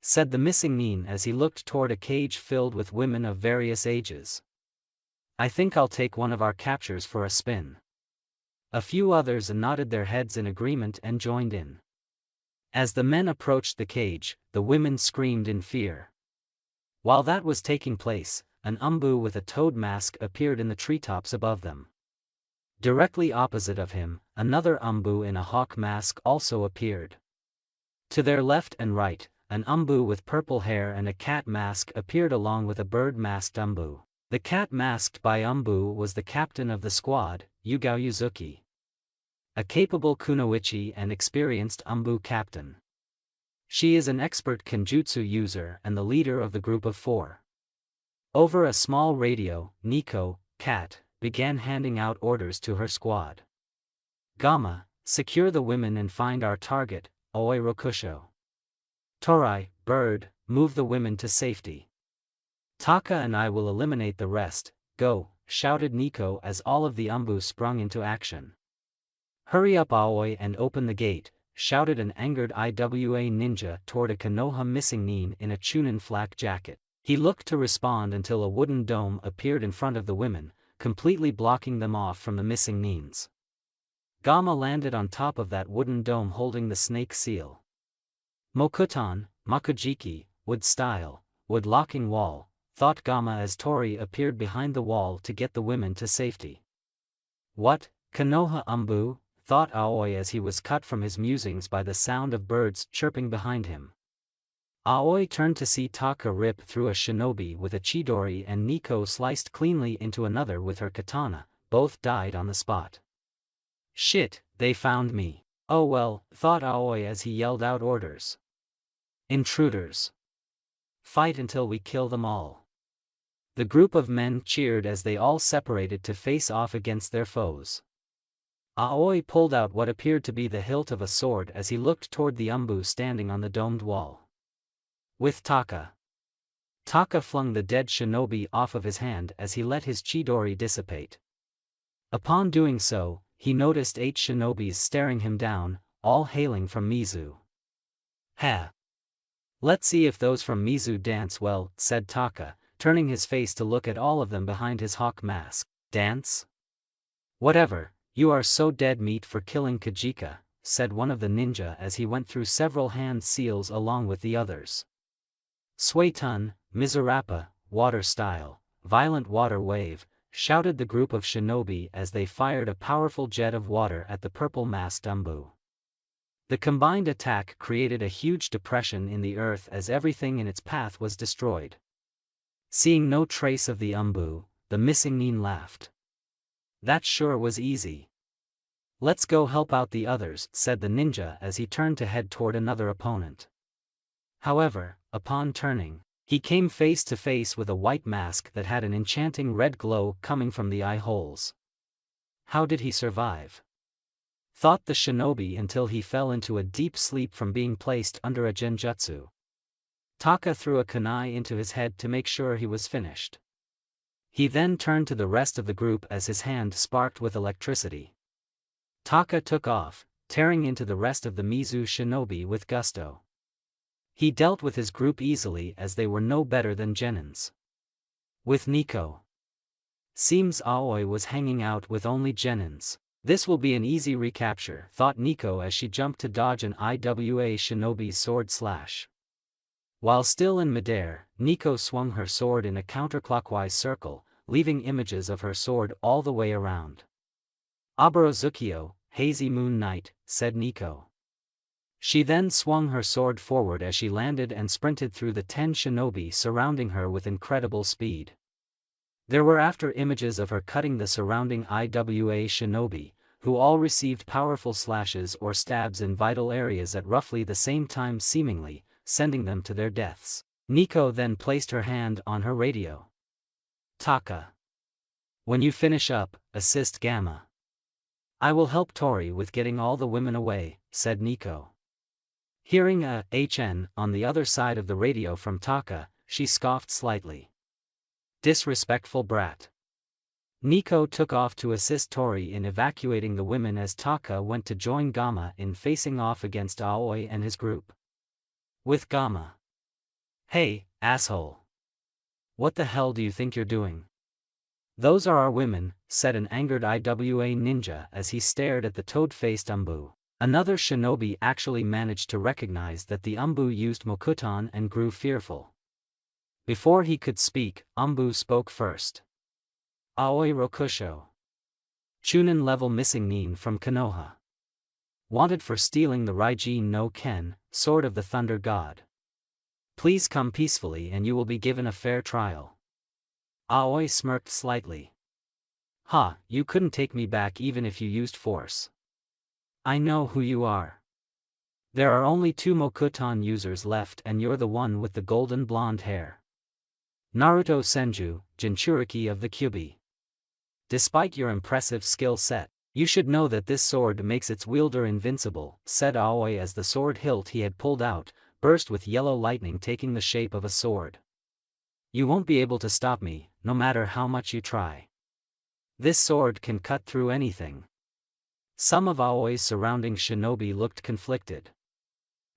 Said the missing nin as he looked toward a cage filled with women of various ages. I think I'll take one of our captures for a spin. A few others nodded their heads in agreement and joined in. As the men approached the cage, the women screamed in fear. While that was taking place, an umbu with a toad mask appeared in the treetops above them. Directly opposite of him, another umbu in a hawk mask also appeared. To their left and right, an umbu with purple hair and a cat mask appeared along with a bird-masked umbu. The cat-masked by umbu was the captain of the squad, Yugao Yuzuki. A capable kunoichi and experienced umbu captain. She is an expert kenjutsu user and the leader of the group of 4. Over a small radio, Nico, cat, began handing out orders to her squad. Gamma, secure the women and find our target, Aoi Rokusho. Torai, bird, move the women to safety. Taka and I will eliminate the rest, go, shouted Nico as all of the umbu sprung into action. Hurry up Aoi and open the gate, shouted an angered IWA ninja toward a Konoha missing nin in a Chunin flak jacket. He looked to respond until a wooden dome appeared in front of the women, completely blocking them off from the missing nins. Gamma landed on top of that wooden dome holding the snake seal. Mokutan, Makujiki, wood style, wood locking wall, thought Gamma as Tori appeared behind the wall to get the women to safety. What, Konoha umbu, thought Aoi as he was cut from his musings by the sound of birds chirping behind him. Aoi turned to see Taka rip through a shinobi with a chidori and Nico sliced cleanly into another with her katana, both died on the spot. Shit, they found me. Oh well, thought Aoi as he yelled out orders. Intruders. Fight until we kill them all. The group of men cheered as they all separated to face off against their foes. Aoi pulled out what appeared to be the hilt of a sword as he looked toward the umbu standing on the domed wall. With Taka. Taka flung the dead shinobi off of his hand as he let his chidori dissipate. Upon doing so, he noticed 8 shinobis staring him down, all hailing from Mizu. Ha! Let's see if those from Mizu dance well, said Taka, turning his face to look at all of them behind his hawk mask. Dance? Whatever, you are so dead meat for killing Kajika, said one of the ninja as he went through several hand seals along with the others. Suetun, Mizurappa, water style, violent water wave, shouted the group of shinobi as they fired a powerful jet of water at the purple-masked umbu. The combined attack created a huge depression in the earth as everything in its path was destroyed. Seeing no trace of the umbu, the missing nin laughed. That sure was easy. Let's go help out the others, said the ninja as he turned to head toward another opponent. However, upon turning, he came face to face with a white mask that had an enchanting red glow coming from the eye holes. How did he survive? Thought the shinobi until he fell into a deep sleep from being placed under a genjutsu. Taka threw a kunai into his head to make sure he was finished. He then turned to the rest of the group as his hand sparked with electricity. Taka took off, tearing into the rest of the Mizu shinobi with gusto. He dealt with his group easily as they were no better than genins. With Nico. Seems Aoi was hanging out with only genins. This will be an easy recapture, thought Nico as she jumped to dodge an IWA shinobi's sword slash. While still in midair, Nico swung her sword in a counterclockwise circle, leaving images of her sword all the way around. Abarozukyo, hazy moon night, said Nico. She then swung her sword forward as she landed and sprinted through the 10 shinobi surrounding her with incredible speed. There were after images of her cutting the surrounding IWA shinobi, who all received powerful slashes or stabs in vital areas at roughly the same time seemingly, sending them to their deaths. Nico then placed her hand on her radio. Taka. When you finish up, assist Gamma. I will help Tori with getting all the women away, said Nico. Hearing a HN on the other side of the radio from Taka, she scoffed slightly. Disrespectful brat. Nico took off to assist Tori in evacuating the women as Taka went to join Gamma in facing off against Aoi and his group. With Gamma. Hey, asshole. What the hell do you think you're doing? "Those are our women," said an angered IWA ninja as he stared at the toad-faced Umbu. Another shinobi actually managed to recognize that the Umbu used Mokuton and grew fearful. Before he could speak, Umbu spoke first. "Aoi Rokusho. Chunin level missing nin from Konoha. Wanted for stealing the Raijin no Ken, Sword of the Thunder God. Please come peacefully and you will be given a fair trial." Aoi smirked slightly. "Ha, you couldn't take me back even if you used force. I know who you are. There are only 2 Mokuton users left and you're the one with the golden blonde hair. Naruto Senju, Jinchuriki of the Kyuubi. Despite your impressive skill set, you should know that this sword makes its wielder invincible," said Aoi as the sword hilt he had pulled out burst with yellow lightning taking the shape of a sword. "You won't be able to stop me, no matter how much you try. This sword can cut through anything." Some of Aoi's surrounding shinobi looked conflicted.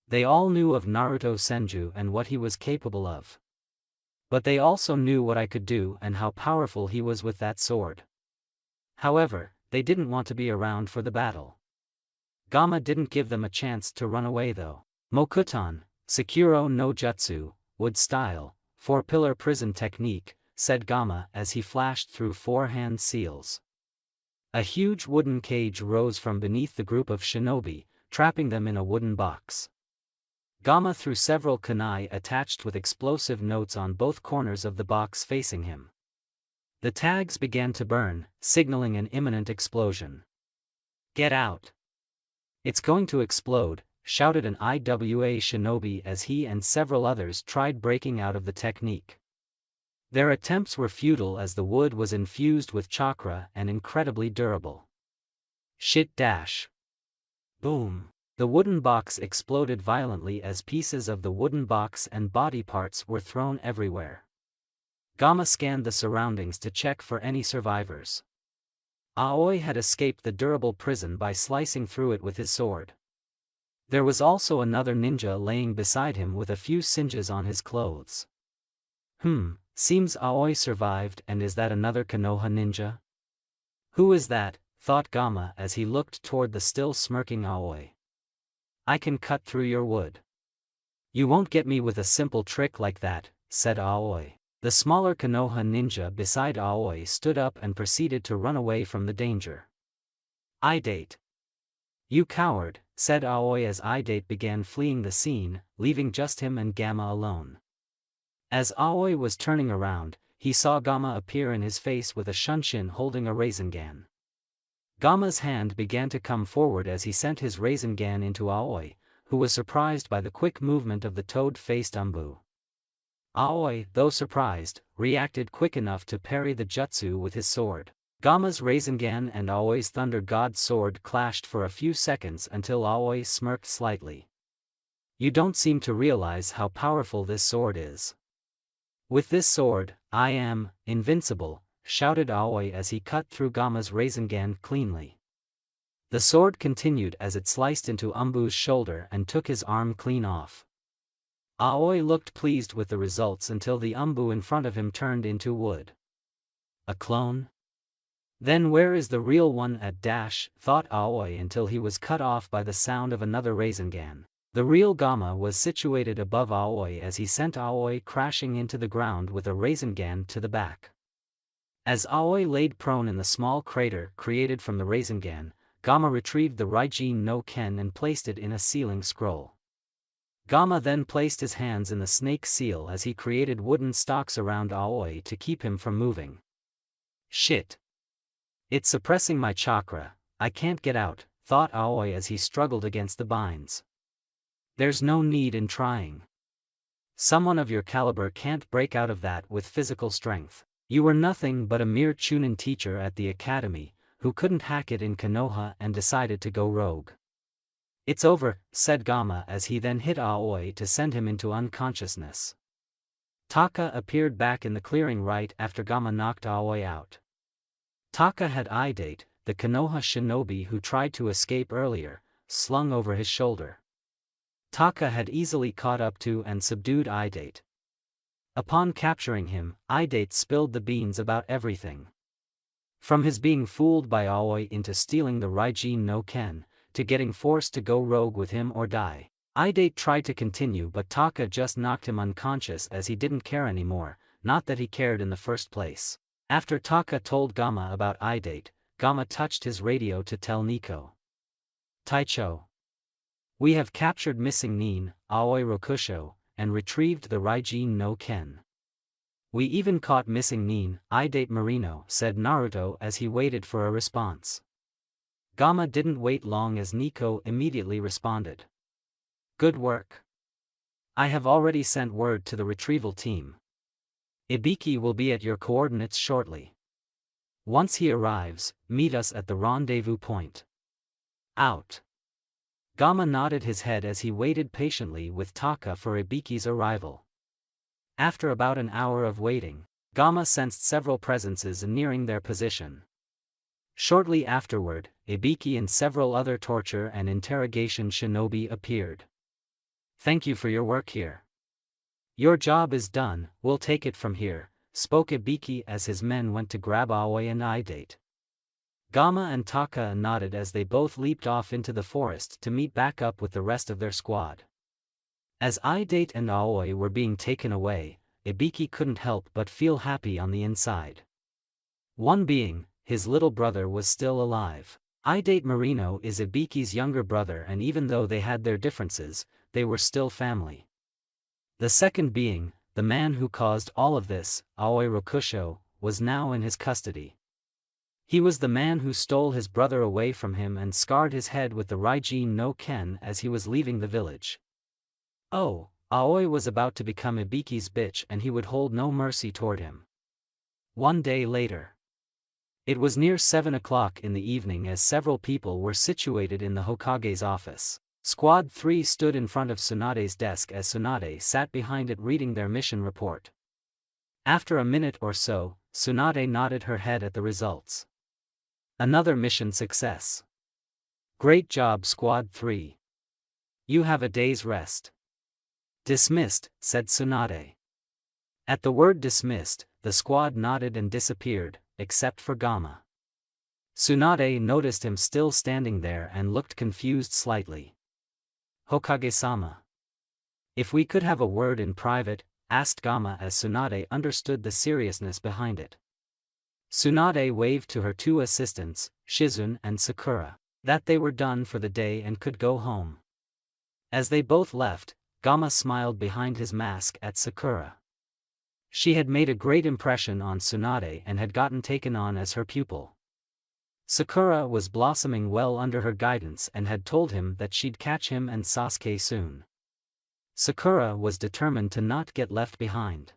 They all knew of Naruto Senju and what he was capable of. But they also knew what I could do and how powerful he was with that sword. However, they didn't want to be around for the battle. Gamma didn't give them a chance to run away though. "Mokuton, Sekiro no Jutsu, wood style, 4-pillar prison technique," said Gamma as he flashed through 4 hand seals. A huge wooden cage rose from beneath the group of shinobi, trapping them in a wooden box. Gamma threw several kunai attached with explosive notes on both corners of the box facing him. The tags began to burn, signaling an imminent explosion. "Get out! It's going to explode," shouted an IWA shinobi as he and several others tried breaking out of the technique. Their attempts were futile as the wood was infused with chakra and incredibly durable. "Shit dash! Boom!" The wooden box exploded violently as pieces of the wooden box and body parts were thrown everywhere. Gamma scanned the surroundings to check for any survivors. Aoi had escaped the durable prison by slicing through it with his sword. There was also another ninja laying beside him with a few singes on his clothes. Seems Aoi survived, and is that another Konoha ninja? "Who is that?" thought Gamma as he looked toward the still smirking Aoi. "I can cut through your wood." "You won't get me with a simple trick like that," said Aoi. The smaller Konoha ninja beside Aoi stood up and proceeded to run away from the danger. "Idate! You coward," said Aoi as Idate began fleeing the scene, leaving just him and Gamma alone. As Aoi was turning around, he saw Gamma appear in his face with a shunshin holding a Rasengan. Gamma's hand began to come forward as he sent his Rasengan into Aoi, who was surprised by the quick movement of the toad-faced Umbu. Aoi, though surprised, reacted quick enough to parry the jutsu with his sword. Gamma's Rasengan and Aoi's Thunder God sword clashed for a few seconds until Aoi smirked slightly. "You don't seem to realize how powerful this sword is. With this sword, I am invincible," shouted Aoi as he cut through Gamma's Rasengan cleanly. The sword continued as it sliced into Umbu's shoulder and took his arm clean off. Aoi looked pleased with the results until the Umbu in front of him turned into wood. A clone? Then where is the real one at dash, thought Aoi until he was cut off by the sound of another Rasengan. The real Gamma was situated above Aoi as he sent Aoi crashing into the ground with a Rasengan to the back. As Aoi laid prone in the small crater created from the Rasengan, Gamma retrieved the Raijin no Ken and placed it in a sealing scroll. Gamma then placed his hands in the snake seal as he created wooden stalks around Aoi to keep him from moving. "Shit! It's suppressing my chakra, I can't get out," thought Aoi as he struggled against the binds. "There's no need in trying. Someone of your caliber can't break out of that with physical strength. You were nothing but a mere Chunin teacher at the academy, who couldn't hack it in Konoha and decided to go rogue." "It's over," said Gamma as he then hit Aoi to send him into unconsciousness. Taka appeared back in the clearing right after Gamma knocked Aoi out. Taka had Idate, the Konoha shinobi who tried to escape earlier, slung over his shoulder. Taka had easily caught up to and subdued Idate. Upon capturing him, Idate spilled the beans about everything. From his being fooled by Aoi into stealing the Raijin no Ken, to getting forced to go rogue with him or die. Idate tried to continue, but Taka just knocked him unconscious as he didn't care anymore, not that he cared in the first place. After Taka told Gamma about Idate, Gamma touched his radio to tell Nico. Taicho. We have captured missing Nin, Aoi Rokusho, and retrieved the Raijin no Ken. We even caught missing Nin, Idate Marino, said Naruto as he waited for a response. Gamma didn't wait long as Nico immediately responded. Good work. I have already sent word to the retrieval team. Ibiki will be at your coordinates shortly. Once he arrives, meet us at the rendezvous point. Out. Gamma nodded his head as he waited patiently with Taka for Ibiki's arrival. After about an hour of waiting, Gamma sensed several presences nearing their position. Shortly afterward, Ibiki and several other torture and interrogation shinobi appeared. Thank you for your work here. Your job is done, we'll take it from here, spoke Ibiki as his men went to grab Aoi and Idate. Gamma and Taka nodded as they both leaped off into the forest to meet back up with the rest of their squad. As Idate and Aoi were being taken away, Ibiki couldn't help but feel happy on the inside. One being, his little brother was still alive. Idate Marino is Ibiki's younger brother, and even though they had their differences, they were still family. The second being, the man who caused all of this, Aoi Rokusho, was now in his custody. He was the man who stole his brother away from him and scarred his head with the Raijin no Ken as he was leaving the village. Oh, Aoi was about to become Ibiki's bitch and he would hold no mercy toward him. One day later. It was near 7 o'clock in the evening as several people were situated in the Hokage's office. Squad 3 stood in front of Tsunade's desk as Tsunade sat behind it reading their mission report. After a minute or so, Tsunade nodded her head at the results. Another mission success. Great job, Squad 3. You have a day's rest. Dismissed, said Tsunade. At the word dismissed, the squad nodded and disappeared, except for Gamma. Tsunade noticed him still standing there and looked confused slightly. Hokage-sama. If we could have a word in private, asked Gamma as Tsunade understood the seriousness behind it. Tsunade waved to her two assistants, Shizune and Sakura, that they were done for the day and could go home. As they both left, Gamma smiled behind his mask at Sakura. She had made a great impression on Tsunade and had gotten taken on as her pupil. Sakura was blossoming well under her guidance and had told him that she'd catch him and Sasuke soon. Sakura was determined to not get left behind.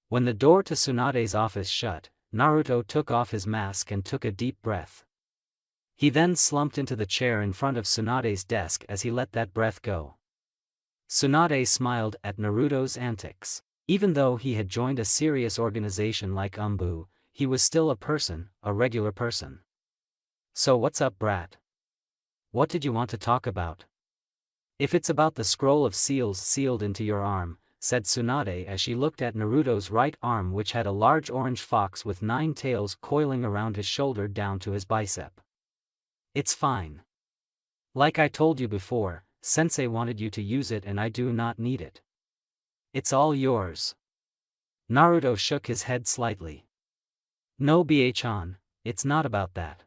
When the door to Tsunade's office shut, Naruto took off his mask and took a deep breath. He then slumped into the chair in front of Tsunade's desk as he let that breath go. Tsunade smiled at Naruto's antics. Even though he had joined a serious organization like Umbu, he was still a person, a regular person. So what's up, brat? What did you want to talk about? If it's about the scroll of seals sealed into your arm, said Tsunade as she looked at Naruto's right arm, which had a large orange fox with 9 tails coiling around his shoulder down to his bicep. It's fine. Like I told you before, Sensei wanted you to use it and I do not need it. It's all yours. Naruto shook his head slightly. No, BA-chan, it's not about that.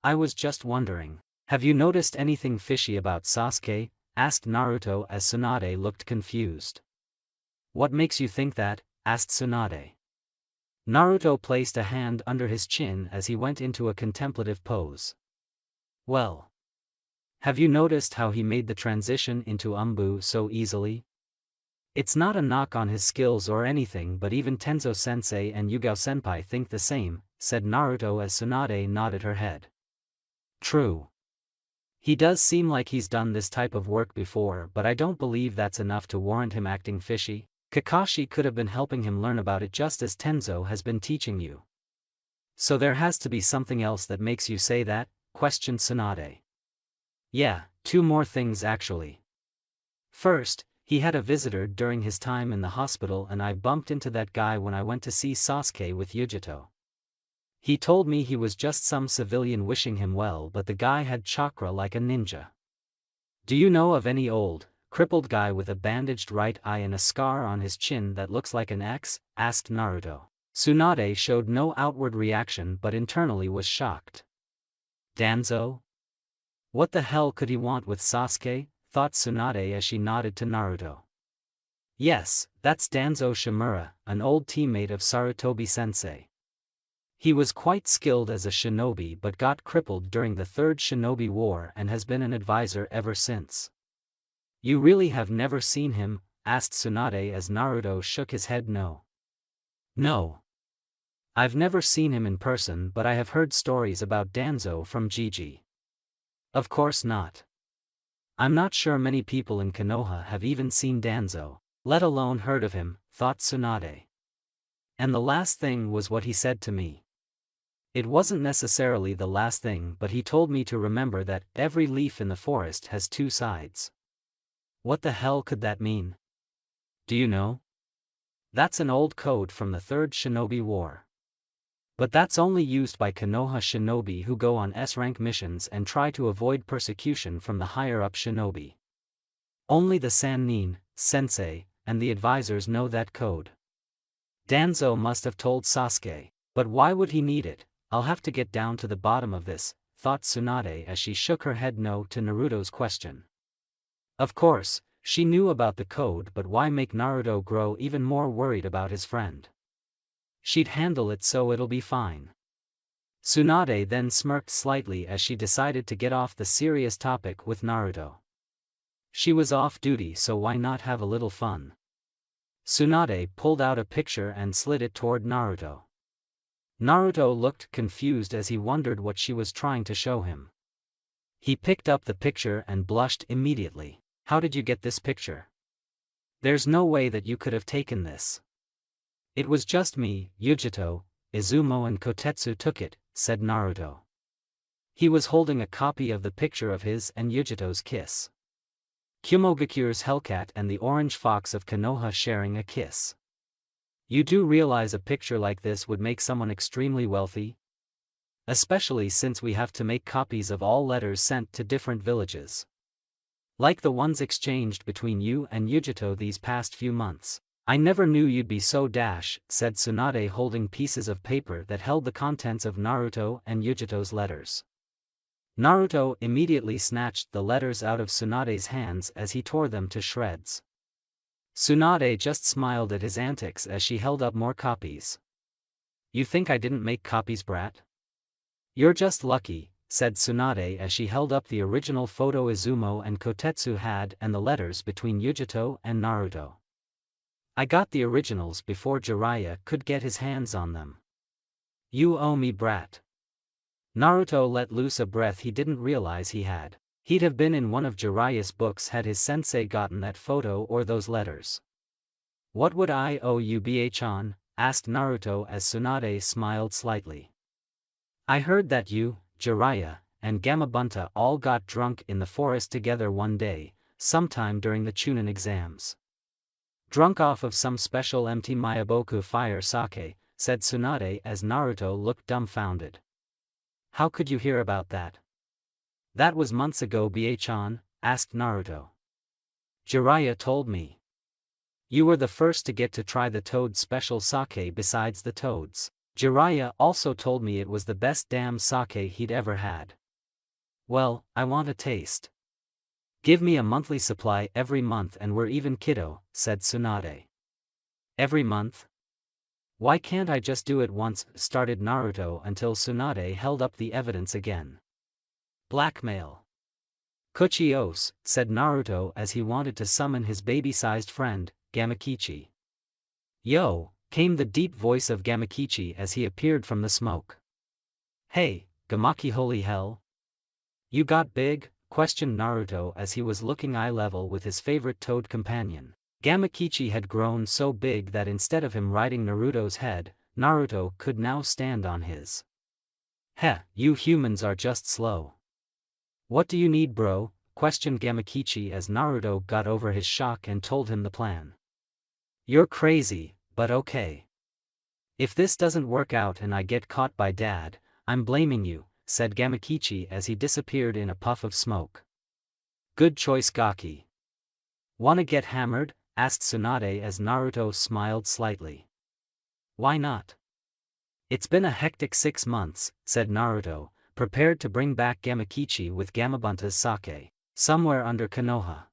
I was just wondering, have you noticed anything fishy about Sasuke? Asked Naruto as Tsunade looked confused. What makes you think that? Asked Tsunade. Naruto placed a hand under his chin as he went into a contemplative pose. Well. Have you noticed how he made the transition into Umbu so easily? It's not a knock on his skills or anything, but even Tenzo-sensei and Yugao-senpai think the same, said Naruto as Tsunade nodded her head. True. He does seem like he's done this type of work before, but I don't believe that's enough to warrant him acting fishy. Kakashi could have been helping him learn about it just as Tenzo has been teaching you. So there has to be something else that makes you say that? Questioned Tsunade. Yeah, 2 more things actually. First, he had a visitor during his time in the hospital and I bumped into that guy when I went to see Sasuke with Yujito. He told me he was just some civilian wishing him well, but the guy had chakra like a ninja. Do you know of any old, crippled guy with a bandaged right eye and a scar on his chin that looks like an X? Asked Naruto. Tsunade showed no outward reaction but internally was shocked. Danzo? What the hell could he want with Sasuke? Thought Tsunade as she nodded to Naruto. Yes, that's Danzo Shimura, an old teammate of Sarutobi-sensei. He was quite skilled as a shinobi but got crippled during the Third Shinobi War and has been an advisor ever since. You really have never seen him? Asked Tsunade as Naruto shook his head no. No. I've never seen him in person, but I have heard stories about Danzo from Gigi. Of course not. I'm not sure many people in Konoha have even seen Danzo, let alone heard of him, thought Tsunade. And the last thing was what he said to me. It wasn't necessarily the last thing, but he told me to remember that every leaf in the forest has two sides. What the hell could that mean? Do you know? That's an old code from the Third Shinobi War. But that's only used by Konoha shinobi who go on S-rank missions and try to avoid persecution from the higher-up shinobi. Only the Sannin, sensei, and the advisors know that code. Danzo must have told Sasuke, but why would he need it? I'll have to get down to the bottom of this, thought Tsunade as she shook her head no to Naruto's question. Of course, she knew about the code, but why make Naruto grow even more worried about his friend? She'd handle it so it'll be fine. Tsunade then smirked slightly as she decided to get off the serious topic with Naruto. She was off duty, so why not have a little fun? Tsunade pulled out a picture and slid it toward Naruto. Naruto looked confused as he wondered what she was trying to show him. He picked up the picture and blushed immediately. How did you get this picture? There's no way that you could have taken this. It was just me, Yujito, Izumo and Kotetsu took it, said Naruto. He was holding a copy of the picture of his and Yujito's kiss. Kumogakure's Hellcat and the Orange Fox of Konoha sharing a kiss. You do realize a picture like this would make someone extremely wealthy? Especially since we have to make copies of all letters sent to different villages. Like the ones exchanged between you and Yujito these past few months. I never knew you'd be so dash, said Tsunade holding pieces of paper that held the contents of Naruto and Yujito's letters. Naruto immediately snatched the letters out of Tsunade's hands as he tore them to shreds. Tsunade just smiled at his antics as she held up more copies. You think I didn't make copies, brat? You're just lucky, said Tsunade as she held up the original photo Izumo and Kotetsu had and the letters between Yujito and Naruto. I got the originals before Jiraiya could get his hands on them. You owe me, brat. Naruto let loose a breath he didn't realize he had. He'd have been in one of Jiraiya's books had his sensei gotten that photo or those letters. What would I owe you, Ba-chan? Asked Naruto as Tsunade smiled slightly. I heard that you, Jiraiya, and Gamabunta all got drunk in the forest together one day, sometime during the Chunin exams. Drunk off of some special empty Mayaboku fire sake, said Tsunade as Naruto looked dumbfounded. How could you hear about that? That was months ago, Ba-chan, asked Naruto. Jiraiya told me. You were the first to get to try the Toad special sake besides the Toads. Jiraiya also told me it was the best damn sake he'd ever had. Well, I want a taste. Give me a monthly supply every month and we're even, kiddo, said Tsunade. Every month? Why can't I just do it once, started Naruto until Tsunade held up the evidence again. Blackmail. Kuchi-ose, said Naruto as he wanted to summon his baby-sized friend, Gamakichi. Yo, came the deep voice of Gamakichi as he appeared from the smoke. Hey, Gamaki, holy hell. You got big? Questioned Naruto as he was looking eye level with his favorite toad companion. Gamakichi had grown so big that instead of him riding Naruto's head, Naruto could now stand on his. Heh, you humans are just slow. What do you need, bro? Questioned Gamakichi as Naruto got over his shock and told him the plan. You're crazy, but okay. If this doesn't work out and I get caught by Dad, I'm blaming you, said Gamakichi as he disappeared in a puff of smoke. Good choice, Gaki. Wanna get hammered? Asked Tsunade as Naruto smiled slightly. Why not? It's been a hectic 6 months, said Naruto, prepared to bring back Gamakichi with Gamabunta's sake, somewhere under Konoha.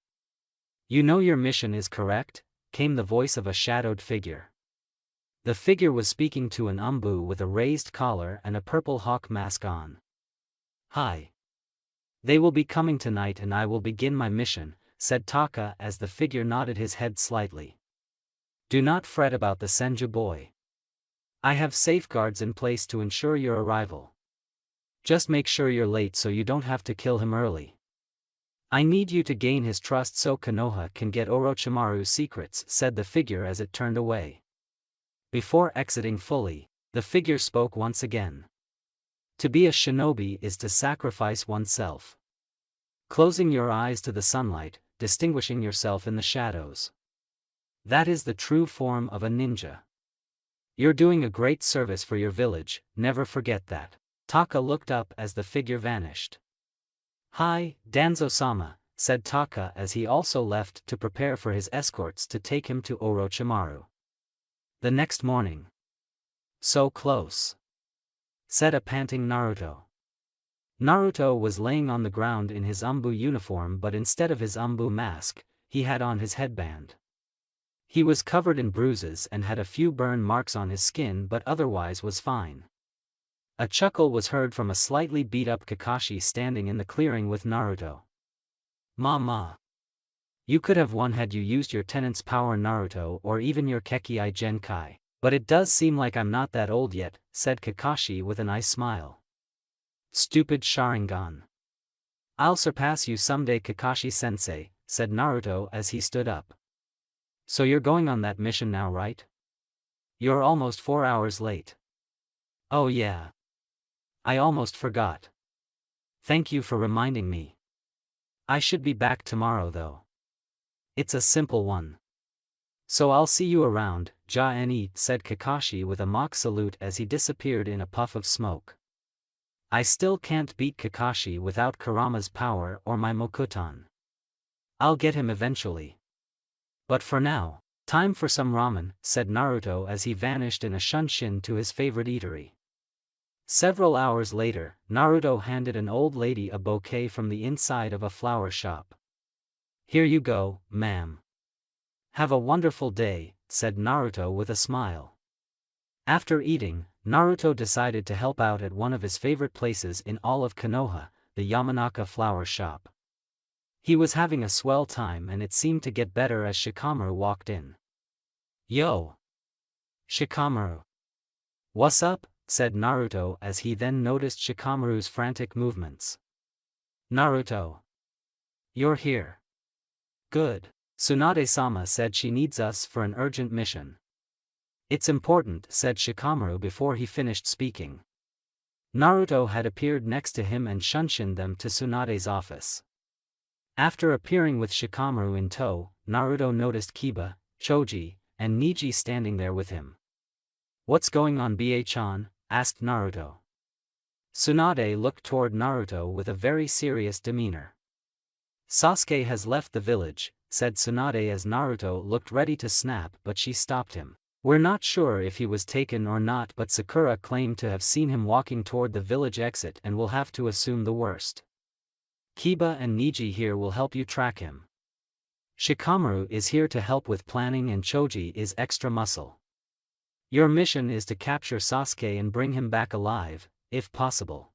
You know your mission is correct, came the voice of a shadowed figure. The figure was speaking to an umbu with a raised collar and a purple hawk mask on. Hi. They will be coming tonight and I will begin my mission, said Taka as the figure nodded his head slightly. Do not fret about the Senju boy. I have safeguards in place to ensure your arrival. Just make sure you're late so you don't have to kill him early. I need you to gain his trust so Konoha can get Orochimaru's secrets, said the figure as it turned away. Before exiting fully, the figure spoke once again. To be a shinobi is to sacrifice oneself. Closing your eyes to the sunlight, distinguishing yourself in the shadows. That is the true form of a ninja. You're doing a great service for your village, never forget that. Taka looked up as the figure vanished. Hi, Danzo-sama, said Taka as he also left to prepare for his escorts to take him to Orochimaru. The next morning. So close, said a panting Naruto. Naruto was laying on the ground in his umbu uniform, but instead of his umbu mask, he had on his headband. He was covered in bruises and had a few burn marks on his skin, but otherwise was fine. A chuckle was heard from a slightly beat-up Kakashi standing in the clearing with Naruto. Ma. You could have won had you used your tenant's power, Naruto, or even your Kekkei Genkai. But it does seem like I'm not that old yet, said Kakashi with a nice smile. Stupid Sharingan. I'll surpass you someday, Kakashi-sensei, said Naruto as he stood up. So you're going on that mission now, right? You're almost 4 hours late. Oh yeah. I almost forgot. Thank you for reminding me. I should be back tomorrow though. It's a simple one. So I'll see you around, Ja-ni, said Kakashi with a mock salute as he disappeared in a puff of smoke. I still can't beat Kakashi without Kurama's power or my Mokuton. I'll get him eventually. But for now, time for some ramen, said Naruto as he vanished in a shunshin to his favorite eatery. Several hours later, Naruto handed an old lady a bouquet from the inside of a flower shop. Here you go, ma'am. Have a wonderful day, said Naruto with a smile. After eating, Naruto decided to help out at one of his favorite places in all of Konoha, the Yamanaka flower shop. He was having a swell time and it seemed to get better as Shikamaru walked in. Yo! Shikamaru. What's up? Said Naruto as he then noticed Shikamaru's frantic movements. Naruto. You're here. Good. Tsunade-sama said she needs us for an urgent mission. It's important, said Shikamaru before he finished speaking. Naruto had appeared next to him and shunshined them to Tsunade's office. After appearing with Shikamaru in tow, Naruto noticed Kiba, Choji, and Niji standing there with him. What's going on, Ba-chan? Asked Naruto. Tsunade looked toward Naruto with a very serious demeanor. Sasuke has left the village, said Tsunade as Naruto looked ready to snap, but she stopped him. We're not sure if he was taken or not, but Sakura claimed to have seen him walking toward the village exit and will have to assume the worst. Kiba and Niji here will help you track him. Shikamaru is here to help with planning and Choji is extra muscle. Your mission is to capture Sasuke and bring him back alive, if possible.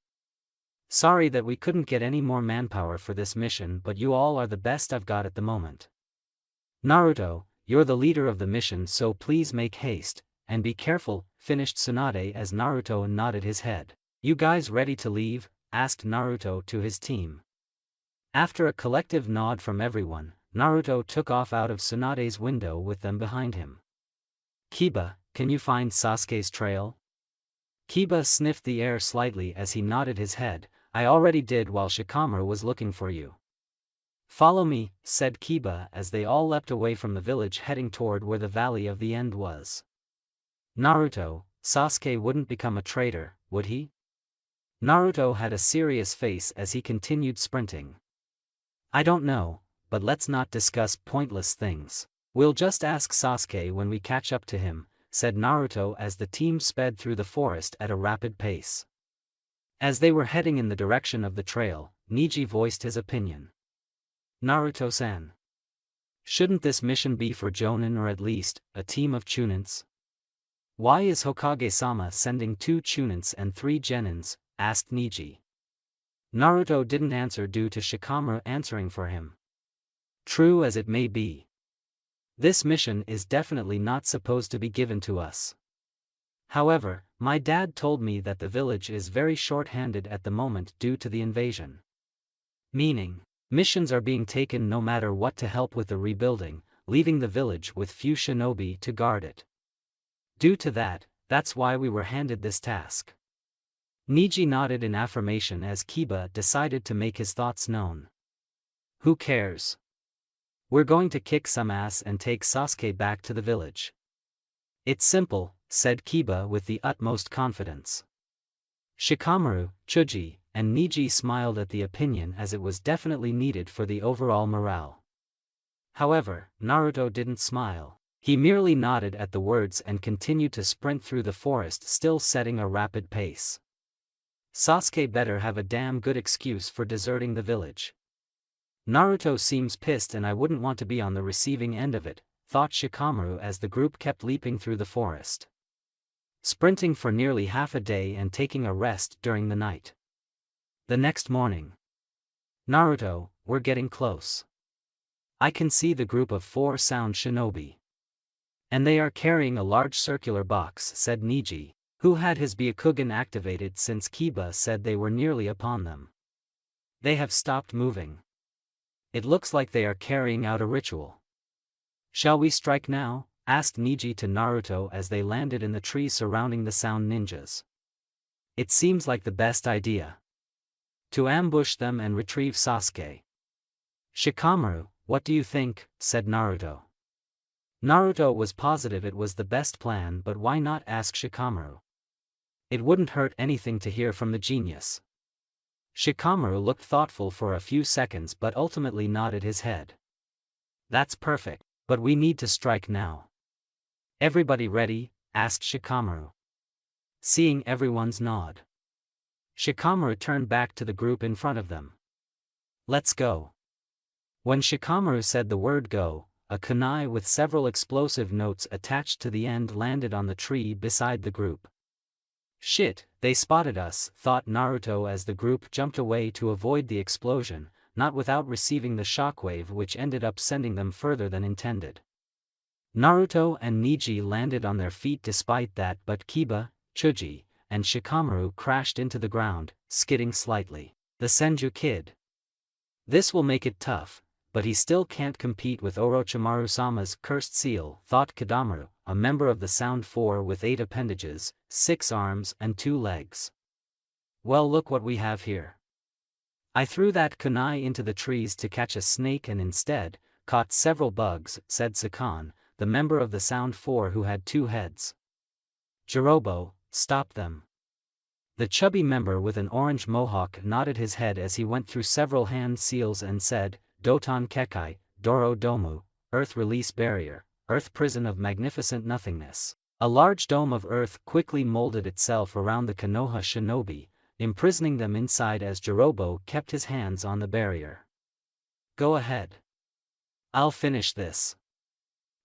Sorry that we couldn't get any more manpower for this mission, but you all are the best I've got at the moment. Naruto, you're the leader of the mission, so please make haste, and be careful, finished Tsunade as Naruto nodded his head. You guys ready to leave? Asked Naruto to his team. After a collective nod from everyone, Naruto took off out of Tsunade's window with them behind him. Kiba, can you find Sasuke's trail? Kiba sniffed the air slightly as he nodded his head. I already did while Shikamaru was looking for you. Follow me, said Kiba as they all leapt away from the village heading toward where the Valley of the End was. Naruto, Sasuke wouldn't become a traitor, would he? Naruto had a serious face as he continued sprinting. I don't know, but let's not discuss pointless things. We'll just ask Sasuke when we catch up to him, said Naruto as the team sped through the forest at a rapid pace. As they were heading in the direction of the trail, Neji voiced his opinion. Naruto-san. Shouldn't this mission be for Jonin or at least, a team of Chunins? Why is Hokage-sama sending 2 Chunins and 3 Genins? Asked Neji. Naruto didn't answer due to Shikamaru answering for him. True as it may be, this mission is definitely not supposed to be given to us. However, my dad told me that the village is very short-handed at the moment due to the invasion. Meaning, missions are being taken no matter what to help with the rebuilding, leaving the village with few shinobi to guard it. Due to that, that's why we were handed this task. Neji nodded in affirmation as Kiba decided to make his thoughts known. Who cares? We're going to kick some ass and take Sasuke back to the village. It's simple, said Kiba with the utmost confidence. Shikamaru, Chuji, and Neji smiled at the opinion as it was definitely needed for the overall morale. However, Naruto didn't smile. He merely nodded at the words and continued to sprint through the forest, still setting a rapid pace. Sasuke better have a damn good excuse for deserting the village. Naruto seems pissed and I wouldn't want to be on the receiving end of it, thought Shikamaru as the group kept leaping through the forest. Sprinting for nearly half a day and taking a rest during the night. The next morning. Naruto, we're getting close. I can see the group of 4 sound shinobi. And they are carrying a large circular box, said Neji, who had his Byakugan activated since Kiba said they were nearly upon them. They have stopped moving. It looks like they are carrying out a ritual. Shall we strike now? Asked Neji to Naruto as they landed in the trees surrounding the sound ninjas. It seems like the best idea. To ambush them and retrieve Sasuke. Shikamaru, what do you think? Said Naruto. Naruto was positive it was the best plan, but why not ask Shikamaru? It wouldn't hurt anything to hear from the genius. Shikamaru looked thoughtful for a few seconds but ultimately nodded his head. That's perfect, but we need to strike now. Everybody ready? Asked Shikamaru. Seeing everyone's nod, Shikamaru turned back to the group in front of them. Let's go. When Shikamaru said the word go, a kunai with several explosive notes attached to the end landed on the tree beside the group. Shit, they spotted us, thought Naruto as the group jumped away to avoid the explosion, not without receiving the shockwave which ended up sending them further than intended. Naruto and Neji landed on their feet despite that, but Kiba, Chuji, and Shikamaru crashed into the ground, skidding slightly. The Senju kid. This will make it tough, but he still can't compete with Orochimaru-sama's cursed seal, thought Kadamaru, a member of the Sound 4 with 8 appendages, 6 arms and 2 legs. Well, look what we have here. I threw that kunai into the trees to catch a snake and instead, caught several bugs, said Sakan, the member of the Sound 4 who had 2 heads. Jirobo, stop them. The chubby member with an orange mohawk nodded his head as he went through several hand seals and said, Doton Kekai, Doro Domu, Earth Release Barrier, Earth Prison of Magnificent Nothingness. A large dome of earth quickly molded itself around the Konoha shinobi, imprisoning them inside as Jirobo kept his hands on the barrier. Go ahead. I'll finish this.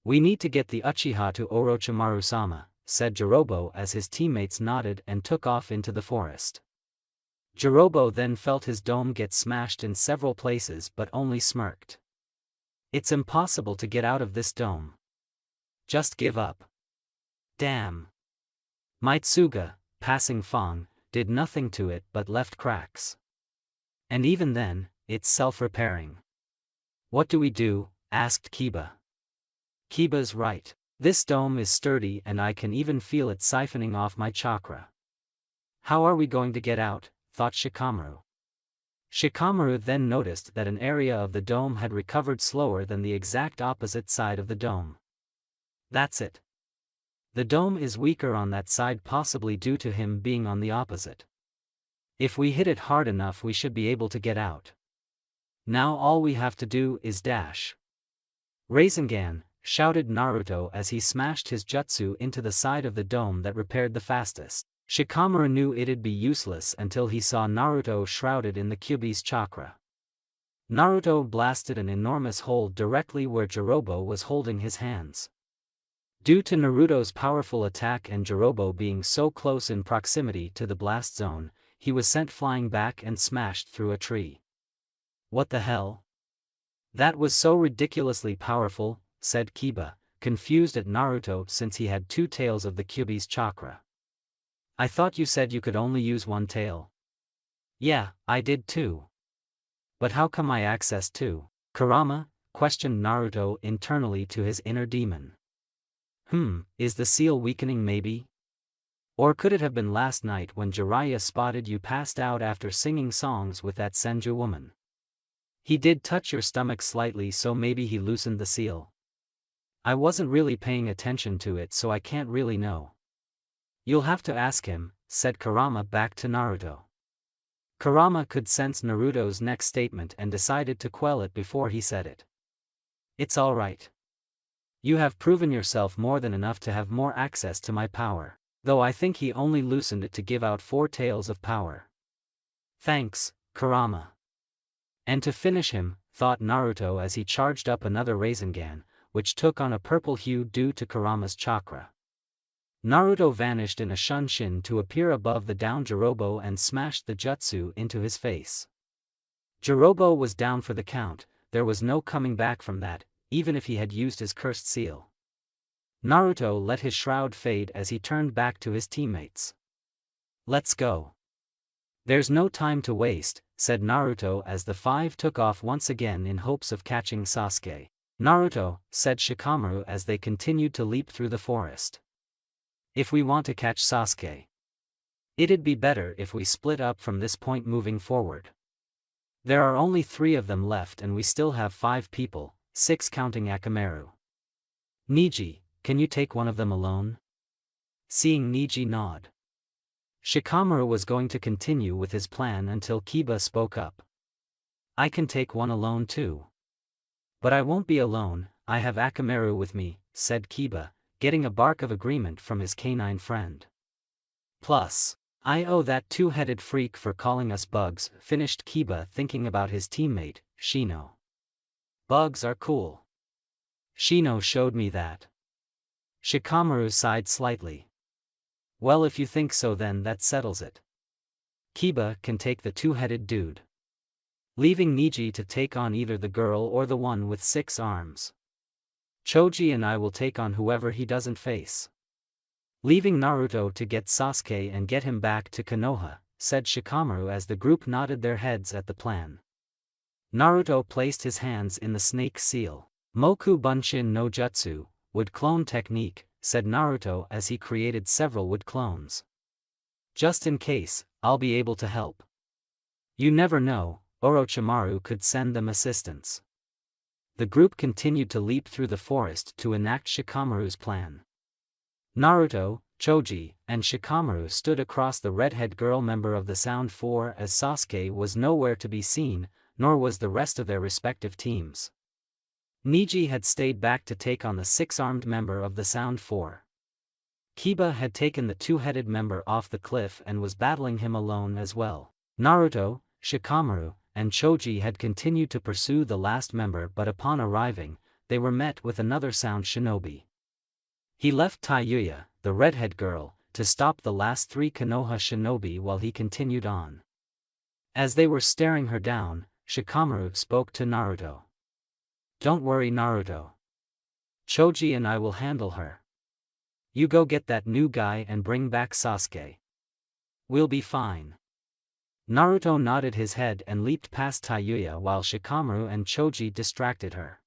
We need to get the Uchiha to Orochimaru-sama, said Jirobo as his teammates nodded and took off into the forest. Jirobo then felt his dome get smashed in several places but only smirked. It's impossible to get out of this dome. Just give up. Damn. Mitsuga, passing Fong, did nothing to it but left cracks. And even then, it's self-repairing. What do we do? Asked Kiba. Kiba's right. This dome is sturdy and I can even feel it siphoning off my chakra. How are we going to get out? Thought Shikamaru. Shikamaru then noticed that an area of the dome had recovered slower than the exact opposite side of the dome. That's it. The dome is weaker on that side, possibly due to him being on the opposite. If we hit it hard enough, we should be able to get out. Now all we have to do is dash. Rasengan, shouted Naruto as he smashed his jutsu into the side of the dome that repaired the fastest. Shikamaru knew it'd be useless until he saw Naruto shrouded in the Kyuubi's chakra. Naruto blasted an enormous hole directly where Jirobo was holding his hands. Due to Naruto's powerful attack and Jirobo being so close in proximity to the blast zone, he was sent flying back and smashed through a tree. What the hell? That was so ridiculously powerful, said Kiba, confused at Naruto since he had 2 tails of the Kyuubi's chakra. I thought you said you could only use 1 tail. Yeah, I did too. But how come I access 2? Kurama, questioned Naruto internally to his inner demon. Is the seal weakening maybe? Or could it have been last night when Jiraiya spotted you passed out after singing songs with that Senju woman? He did touch your stomach slightly, so maybe he loosened the seal. I wasn't really paying attention to it, so I can't really know. You'll have to ask him, said Kurama back to Naruto. Kurama could sense Naruto's next statement and decided to quell it before he said it. It's alright. You have proven yourself more than enough to have more access to my power, though I think he only loosened it to give out 4 tails of power. Thanks, Kurama. And to finish him, thought Naruto as he charged up another Rasengan, which took on a purple hue due to Kurama's chakra. Naruto vanished in a shunshin to appear above the down Jirobo and smashed the jutsu into his face. Jirobo was down for the count, there was no coming back from that, even if he had used his cursed seal. Naruto let his shroud fade as he turned back to his teammates. Let's go. There's no time to waste, said Naruto as the 5 took off once again in hopes of catching Sasuke. Naruto, said Shikamaru as they continued to leap through the forest. If we want to catch Sasuke, it'd be better if we split up from this point moving forward. There are only 3 of them left and we still have 5 people, 6 counting Akamaru. Niji, can you take one of them alone? Seeing Niji nod, Shikamaru was going to continue with his plan until Kiba spoke up. I can take one alone too. But I won't be alone, I have Akamaru with me, said Kiba, getting a bark of agreement from his canine friend. Plus, I owe that 2-headed freak for calling us bugs, finished Kiba thinking about his teammate, Shino. Bugs are cool. Shino showed me that. Shikamaru sighed slightly. Well, if you think so then that settles it. Kiba can take the 2-headed dude, leaving Niji to take on either the girl or the one with 6 arms. Choji and I will take on whoever he doesn't face, leaving Naruto to get Sasuke and get him back to Konoha, said Shikamaru as the group nodded their heads at the plan. Naruto placed his hands in the snake seal. Moku Bunshin no Jutsu, wood clone technique, said Naruto as he created several wood clones. Just in case, I'll be able to help. You never know, Orochimaru could send them assistance. The group continued to leap through the forest to enact Shikamaru's plan. Naruto, Choji, and Shikamaru stood across the redhead girl member of the Sound 4 as Sasuke was nowhere to be seen, nor was the rest of their respective teams. Niji had stayed back to take on the 6-armed member of the Sound 4. Kiba had taken the 2-headed member off the cliff and was battling him alone as well. Naruto, Shikamaru, and Choji had continued to pursue the last member, but upon arriving, they were met with another Sound shinobi. He left Taiyuya, the redhead girl, to stop the last 3 Konoha shinobi while he continued on. As they were staring her down, Shikamaru spoke to Naruto. Don't worry, Naruto. Choji and I will handle her. You go get that new guy and bring back Sasuke. We'll be fine. Naruto nodded his head and leaped past Taiyuya while Shikamaru and Choji distracted her.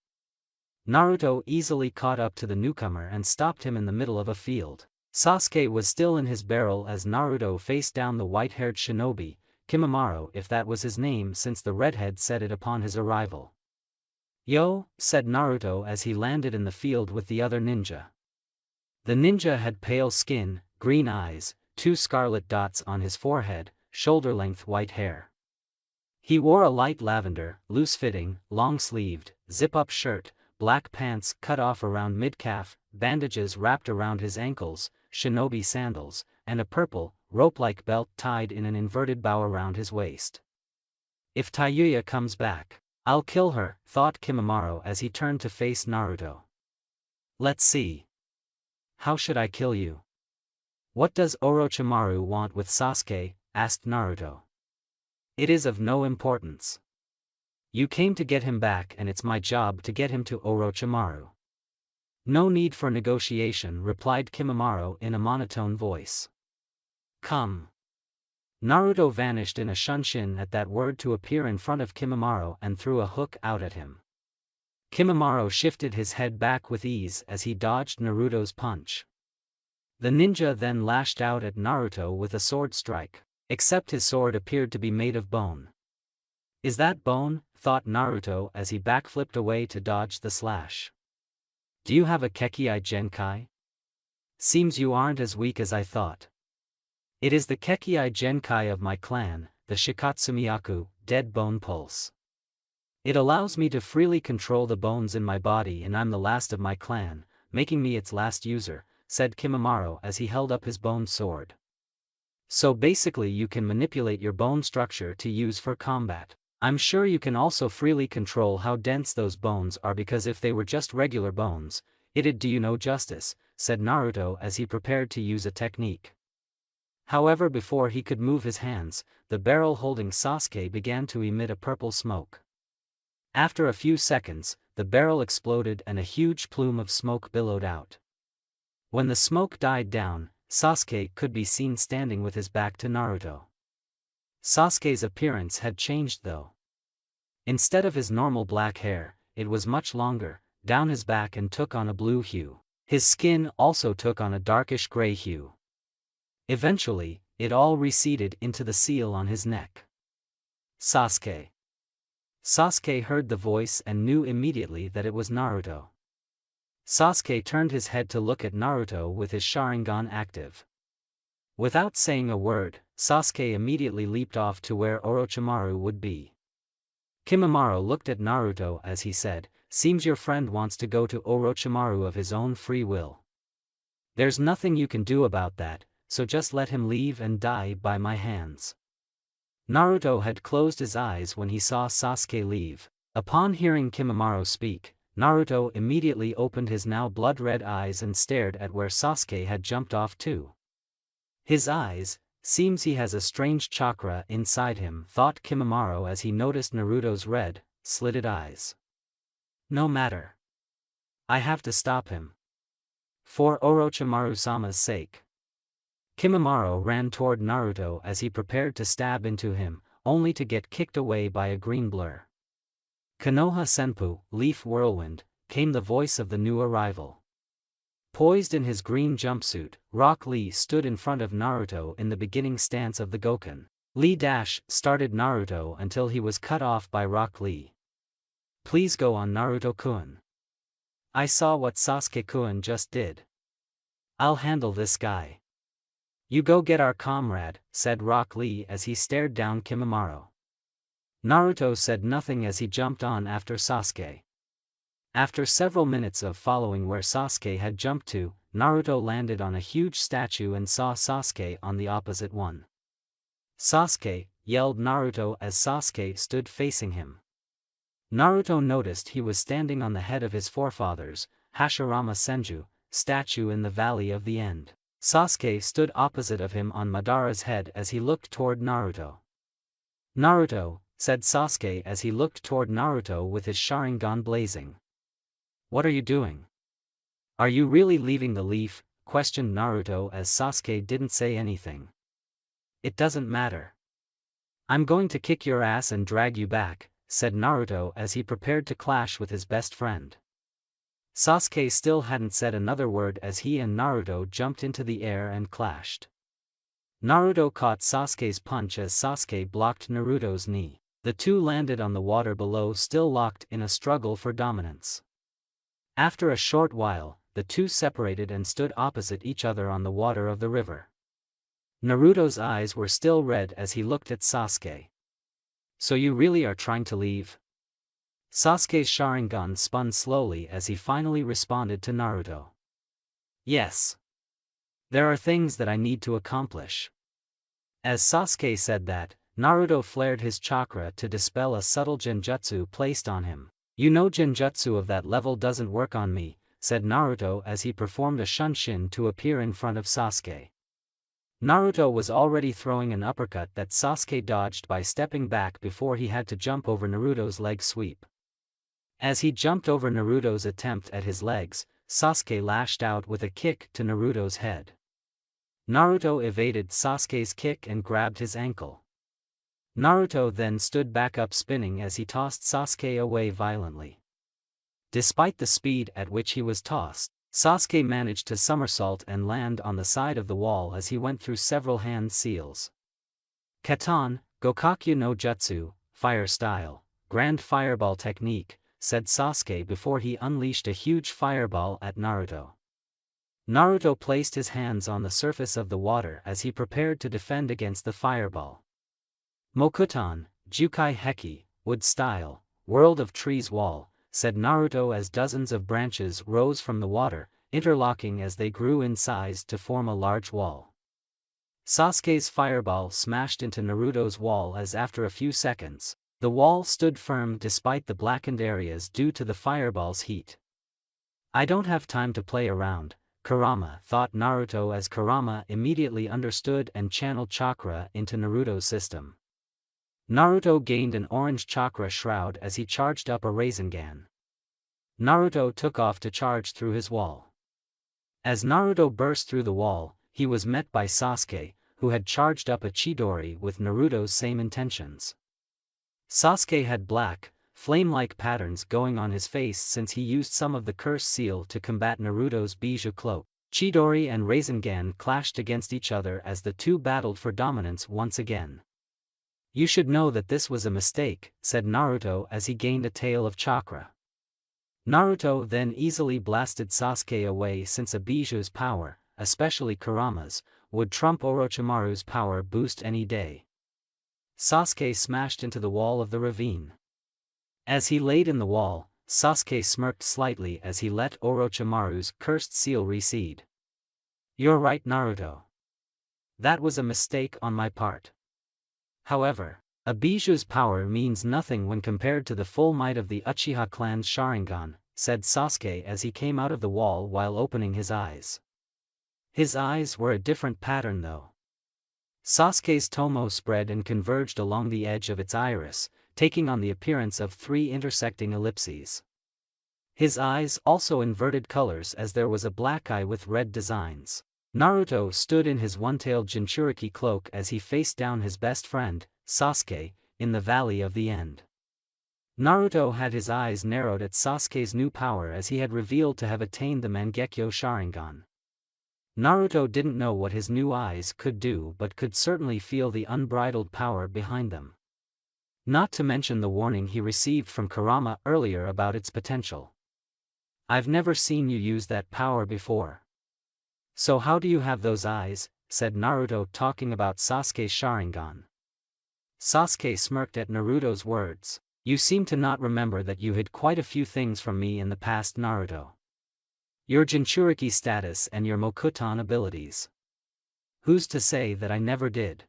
Naruto easily caught up to the newcomer and stopped him in the middle of a field. Sasuke was still in his barrel as Naruto faced down the white-haired shinobi, Kimimaro if that was his name since the redhead said it upon his arrival. Yo, said Naruto as he landed in the field with the other ninja. The ninja had pale skin, green eyes, 2 scarlet dots on his forehead, shoulder-length white hair. He wore a light lavender, loose-fitting, long-sleeved, zip-up shirt, black pants cut off around mid-calf, bandages wrapped around his ankles, shinobi sandals, and a purple, rope-like belt tied in an inverted bow around his waist. If Tayuya comes back, I'll kill her, thought Kimimaro as he turned to face Naruto. Let's see. How should I kill you? What does Orochimaru want with Sasuke? Asked Naruto. It is of no importance. You came to get him back and it's my job to get him to Orochimaru. No need for negotiation, replied Kimimaro in a monotone voice. Come. Naruto vanished in a shunshin at that word to appear in front of Kimimaro and threw a hook out at him. Kimimaro shifted his head back with ease as he dodged Naruto's punch. The ninja then lashed out at Naruto with a sword strike, except his sword appeared to be made of bone. Is that bone? Thought Naruto as he backflipped away to dodge the slash. Do you have a Kekkei Genkai? Seems you aren't as weak as I thought. It is the Kekkei Genkai of my clan, the Shikatsumiyaku, Dead Bone Pulse. It allows me to freely control the bones in my body and I'm the last of my clan, making me its last user, said Kimimaro as he held up his bone sword. So basically you can manipulate your bone structure to use for combat. I'm sure you can also freely control how dense those bones are because if they were just regular bones, it'd do you no justice, said Naruto as he prepared to use a technique. However, before he could move his hands, the barrel holding Sasuke began to emit a purple smoke. After a few seconds, the barrel exploded and a huge plume of smoke billowed out. When the smoke died down, Sasuke could be seen standing with his back to Naruto. Sasuke's appearance had changed though. Instead of his normal black hair, it was much longer, down his back and took on a blue hue. His skin also took on a darkish gray hue. Eventually, it all receded into the seal on his neck. Sasuke. Sasuke heard the voice and knew immediately that it was Naruto. Sasuke turned his head to look at Naruto with his Sharingan active. Without saying a word, Sasuke immediately leaped off to where Orochimaru would be. Kimimaro looked at Naruto as he said, "Seems your friend wants to go to Orochimaru of his own free will. There's nothing you can do about that, so just let him leave and die by my hands." Naruto had closed his eyes when he saw Sasuke leave. Upon hearing Kimimaro speak, Naruto immediately opened his now blood-red eyes and stared at where Sasuke had jumped off to. His eyes, seems he has a strange chakra inside him, thought Kimimaro as he noticed Naruto's red, slitted eyes. No matter. I have to stop him. For Orochimaru-sama's sake. Kimimaro ran toward Naruto as he prepared to stab into him, only to get kicked away by a green blur. Konoha Senpu, Leaf Whirlwind, came the voice of the new arrival. Poised in his green jumpsuit, Rock Lee stood in front of Naruto in the beginning stance of the Goken. Lee started Naruto until he was cut off by Rock Lee. Please go on, Naruto-kun. I saw what Sasuke-kun just did. I'll handle this guy. You go get our comrade, said Rock Lee as he stared down Kimimaro. Naruto said nothing as he jumped on after Sasuke. After several minutes of following where Sasuke had jumped to, Naruto landed on a huge statue and saw Sasuke on the opposite one. Sasuke, yelled Naruto as Sasuke stood facing him. Naruto noticed he was standing on the head of his forefathers, Hashirama Senju, statue in the Valley of the End. Sasuke stood opposite of him on Madara's head as he looked toward Naruto. Naruto, said Sasuke as he looked toward Naruto with his Sharingan blazing. What are you doing? Are you really leaving the leaf? Questioned Naruto as Sasuke didn't say anything. It doesn't matter. I'm going to kick your ass and drag you back, said Naruto as he prepared to clash with his best friend. Sasuke still hadn't said another word as he and Naruto jumped into the air and clashed. Naruto caught Sasuke's punch as Sasuke blocked Naruto's knee. The two landed on the water below, still locked in a struggle for dominance. After a short while, the two separated and stood opposite each other on the water of the river. Naruto's eyes were still red as he looked at Sasuke. So you really are trying to leave? Sasuke's Sharingan spun slowly as he finally responded to Naruto. Yes. There are things that I need to accomplish. As Sasuke said that, Naruto flared his chakra to dispel a subtle genjutsu placed on him. You know, genjutsu of that level doesn't work on me, said Naruto as he performed a shunshin to appear in front of Sasuke. Naruto was already throwing an uppercut that Sasuke dodged by stepping back before he had to jump over Naruto's leg sweep. As he jumped over Naruto's attempt at his legs, Sasuke lashed out with a kick to Naruto's head. Naruto evaded Sasuke's kick and grabbed his ankle. Naruto then stood back up spinning as he tossed Sasuke away violently. Despite the speed at which he was tossed, Sasuke managed to somersault and land on the side of the wall as he went through several hand seals. Katan, Gokakyu no Jutsu, Fire Style, Grand Fireball Technique, said Sasuke before he unleashed a huge fireball at Naruto. Naruto placed his hands on the surface of the water as he prepared to defend against the fireball. Mokuton, Jukai Heki, Wood Style, World of Trees Wall, said Naruto as dozens of branches rose from the water, interlocking as they grew in size to form a large wall. Sasuke's fireball smashed into Naruto's wall as after a few seconds, the wall stood firm despite the blackened areas due to the fireball's heat. I don't have time to play around, Kurama thought Naruto as Kurama immediately understood and channeled chakra into Naruto's system. Naruto gained an orange chakra shroud as he charged up a Rasengan. Naruto took off to charge through his wall. As Naruto burst through the wall, he was met by Sasuke, who had charged up a Chidori with Naruto's same intentions. Sasuke had black, flame-like patterns going on his face since he used some of the curse seal to combat Naruto's Bijou cloak. Chidori and Rasengan clashed against each other as the two battled for dominance once again. You should know that this was a mistake, said Naruto as he gained a tail of chakra. Naruto then easily blasted Sasuke away since a Bijou's power, especially Kurama's, would trump Orochimaru's power boost any day. Sasuke smashed into the wall of the ravine. As he laid in the wall, Sasuke smirked slightly as he let Orochimaru's cursed seal recede. You're right, Naruto. That was a mistake on my part. However, a Bijou's power means nothing when compared to the full might of the Uchiha clan's Sharingan, said Sasuke as he came out of the wall while opening his eyes. His eyes were a different pattern though. Sasuke's tomo spread and converged along the edge of its iris, taking on the appearance of three intersecting ellipses. His eyes also inverted colors as there was a black eye with red designs. Naruto stood in his one-tailed Jinchuriki cloak as he faced down his best friend, Sasuke, in the Valley of the End. Naruto had his eyes narrowed at Sasuke's new power as he had revealed to have attained the Mangekyo Sharingan. Naruto didn't know what his new eyes could do but could certainly feel the unbridled power behind them. Not to mention the warning he received from Kurama earlier about its potential. I've never seen you use that power before. So how do you have those eyes, said Naruto talking about Sasuke's Sharingan. Sasuke smirked at Naruto's words. You seem to not remember that you hid quite a few things from me in the past, Naruto. Your Jinchuriki status and your Mokuton abilities. Who's to say that I never did?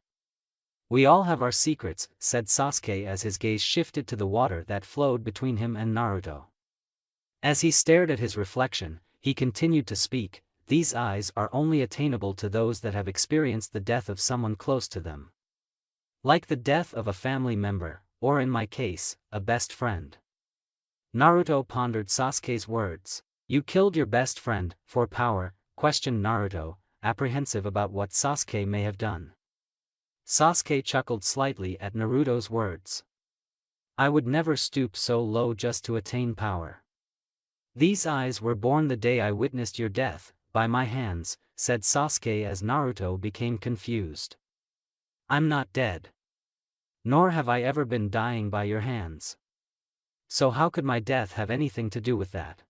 We all have our secrets, said Sasuke as his gaze shifted to the water that flowed between him and Naruto. As he stared at his reflection, he continued to speak. These eyes are only attainable to those that have experienced the death of someone close to them. Like the death of a family member, or in my case, a best friend. Naruto pondered Sasuke's words. You killed your best friend, for power, questioned Naruto, apprehensive about what Sasuke may have done. Sasuke chuckled slightly at Naruto's words. I would never stoop so low just to attain power. These eyes were born the day I witnessed your death, by my hands, said Sasuke as Naruto became confused. I'm not dead. Nor have I ever been dying by your hands. So how could my death have anything to do with that?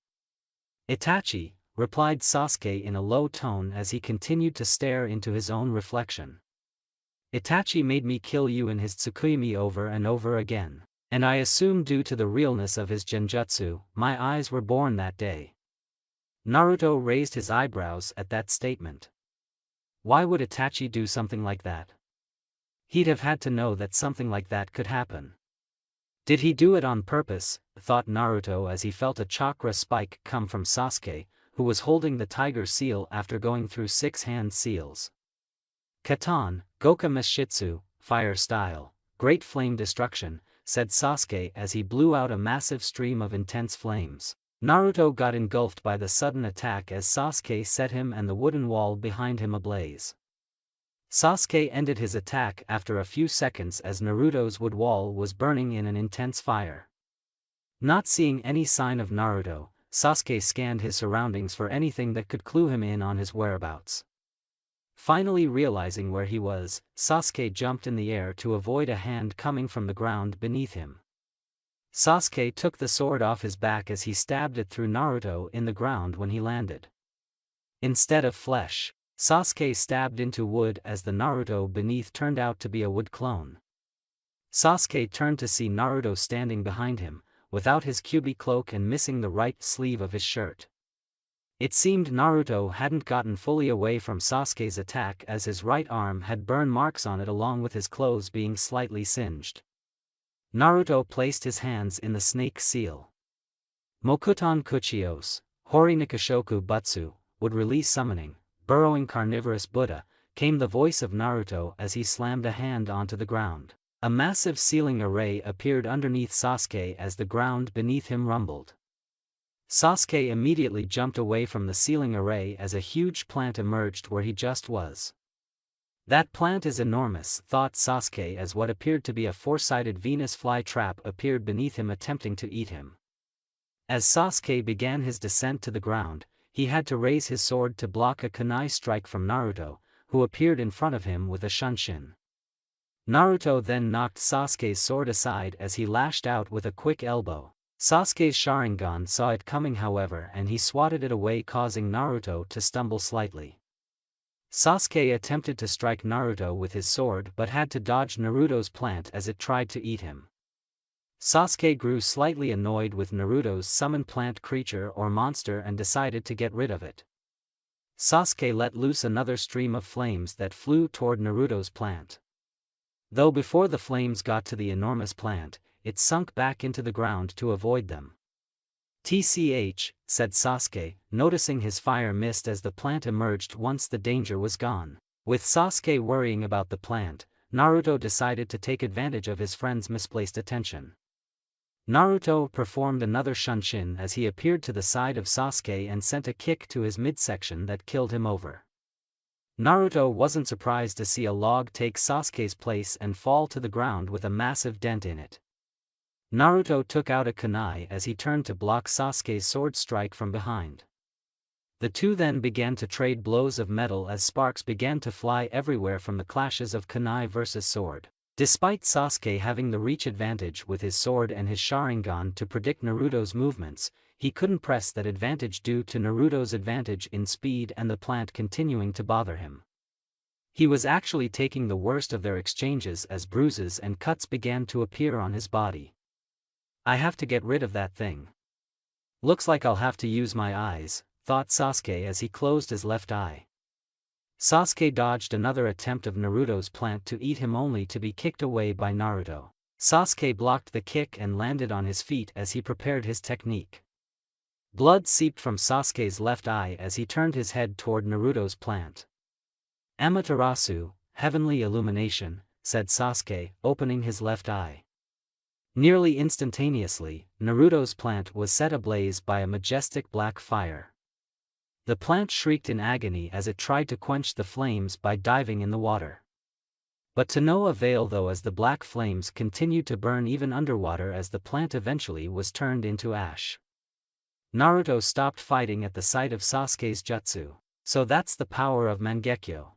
Itachi, replied Sasuke in a low tone as he continued to stare into his own reflection. Itachi made me kill you in his Tsukuyomi over and over again, and I assume due to the realness of his genjutsu, my eyes were born that day. Naruto raised his eyebrows at that statement. Why would Itachi do something like that? He'd have had to know that something like that could happen. Did he do it on purpose, thought Naruto as he felt a chakra spike come from Sasuke, who was holding the tiger seal after going through 6 hand seals. Katan, Goka Meshitsu, fire style, great flame destruction, said Sasuke as he blew out a massive stream of intense flames. Naruto got engulfed by the sudden attack as Sasuke set him and the wooden wall behind him ablaze. Sasuke ended his attack after a few seconds as Naruto's wood wall was burning in an intense fire. Not seeing any sign of Naruto, Sasuke scanned his surroundings for anything that could clue him in on his whereabouts. Finally realizing where he was, Sasuke jumped in the air to avoid a hand coming from the ground beneath him. Sasuke took the sword off his back as he stabbed it through Naruto in the ground when he landed. Instead of flesh, Sasuke stabbed into wood as the Naruto beneath turned out to be a wood clone. Sasuke turned to see Naruto standing behind him, without his Kyuubi cloak and missing the right sleeve of his shirt. It seemed Naruto hadn't gotten fully away from Sasuke's attack as his right arm had burn marks on it along with his clothes being slightly singed. Naruto placed his hands in the snake seal. Mokuton Kuchios, Hori Nikashoku Butsu, would release summoning, burrowing carnivorous Buddha, came the voice of Naruto as he slammed a hand onto the ground. A massive sealing array appeared underneath Sasuke as the ground beneath him rumbled. Sasuke immediately jumped away from the sealing array as a huge plant emerged where he just was. That plant is enormous, thought Sasuke as what appeared to be a 4-sided Venus flytrap appeared beneath him attempting to eat him. As Sasuke began his descent to the ground, he had to raise his sword to block a kunai strike from Naruto, who appeared in front of him with a shunshin. Naruto then knocked Sasuke's sword aside as he lashed out with a quick elbow. Sasuke's Sharingan saw it coming however and he swatted it away causing Naruto to stumble slightly. Sasuke attempted to strike Naruto with his sword but had to dodge Naruto's plant as it tried to eat him. Sasuke grew slightly annoyed with Naruto's summoned plant creature or monster and decided to get rid of it. Sasuke let loose another stream of flames that flew toward Naruto's plant. Though before the flames got to the enormous plant, it sunk back into the ground to avoid them. "TCH," said Sasuke, noticing his fire missed as the plant emerged once the danger was gone. With Sasuke worrying about the plant, Naruto decided to take advantage of his friend's misplaced attention. Naruto performed another shunshin as he appeared to the side of Sasuke and sent a kick to his midsection that killed him over. Naruto wasn't surprised to see a log take Sasuke's place and fall to the ground with a massive dent in it. Naruto took out a kunai as he turned to block Sasuke's sword strike from behind. The two then began to trade blows of metal as sparks began to fly everywhere from the clashes of kunai versus sword. Despite Sasuke having the reach advantage with his sword and his Sharingan to predict Naruto's movements, he couldn't press that advantage due to Naruto's advantage in speed and the plant continuing to bother him. He was actually taking the worst of their exchanges as bruises and cuts began to appear on his body. I have to get rid of that thing. Looks like I'll have to use my eyes, thought Sasuke as he closed his left eye. Sasuke dodged another attempt of Naruto's plant to eat him only to be kicked away by Naruto. Sasuke blocked the kick and landed on his feet as he prepared his technique. Blood seeped from Sasuke's left eye as he turned his head toward Naruto's plant. "Amaterasu, heavenly illumination," said Sasuke, opening his left eye. Nearly instantaneously, Naruto's plant was set ablaze by a majestic black fire. The plant shrieked in agony as it tried to quench the flames by diving in the water. But to no avail though as the black flames continued to burn even underwater as the plant eventually was turned into ash. Naruto stopped fighting at the sight of Sasuke's jutsu. So that's the power of Mangekyo.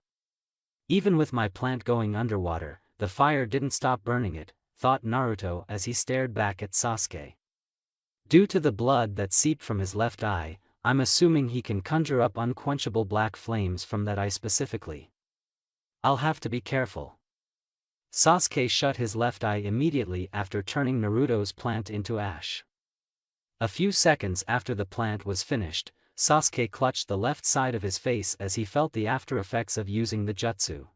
Even with my plant going underwater, the fire didn't stop burning it, thought Naruto as he stared back at Sasuke. Due to the blood that seeped from his left eye, I'm assuming he can conjure up unquenchable black flames from that eye specifically. I'll have to be careful. Sasuke shut his left eye immediately after turning Naruto's plant into ash. A few seconds after the plant was finished, Sasuke clutched the left side of his face as he felt the after effects of using the jutsu.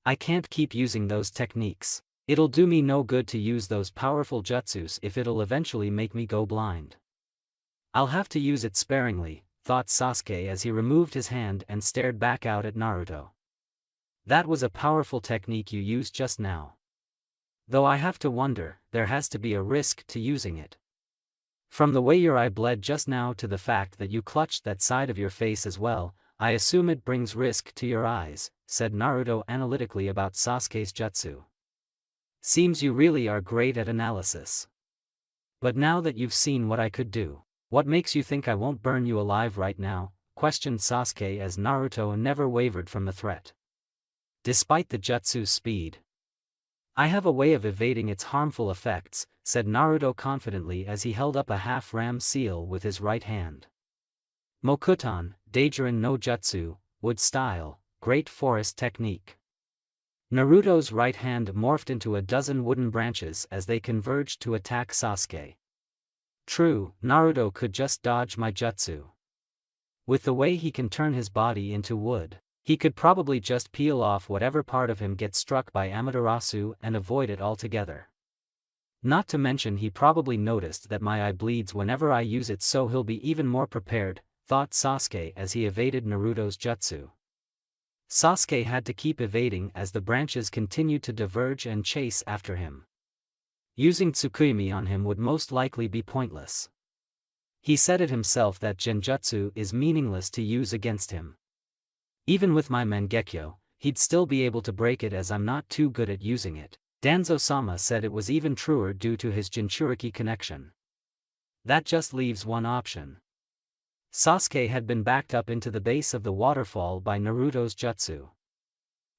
I can't keep using those techniques. It'll do me no good to use those powerful jutsus if it'll eventually make me go blind. I'll have to use it sparingly, thought Sasuke as he removed his hand and stared back out at Naruto. That was a powerful technique you used just now. Though I have to wonder, there has to be a risk to using it. From the way your eye bled just now to the fact that you clutched that side of your face as well, I assume it brings risk to your eyes, said Naruto analytically about Sasuke's jutsu. Seems you really are great at analysis. But now that you've seen what I could do, what makes you think I won't burn you alive right now? Questioned Sasuke as Naruto never wavered from the threat. Despite the jutsu's speed, I have a way of evading its harmful effects, said Naruto confidently as he held up a half-ram seal with his right hand. Mokuton, Daijirin no Jutsu, Wood Style, Great Forest Technique. Naruto's right hand morphed into a dozen wooden branches as they converged to attack Sasuke. True, Naruto could just dodge my jutsu. With the way he can turn his body into wood, he could probably just peel off whatever part of him gets struck by Amaterasu and avoid it altogether. Not to mention he probably noticed that my eye bleeds whenever I use it, so he'll be even more prepared, thought Sasuke as he evaded Naruto's jutsu. Sasuke had to keep evading as the branches continued to diverge and chase after him. Using Tsukuyomi on him would most likely be pointless. He said it himself that Genjutsu is meaningless to use against him. Even with my Mangekyo, he'd still be able to break it as I'm not too good at using it. Danzo-sama said it was even truer due to his Jinchuriki connection. That just leaves one option. Sasuke had been backed up into the base of the waterfall by Naruto's jutsu.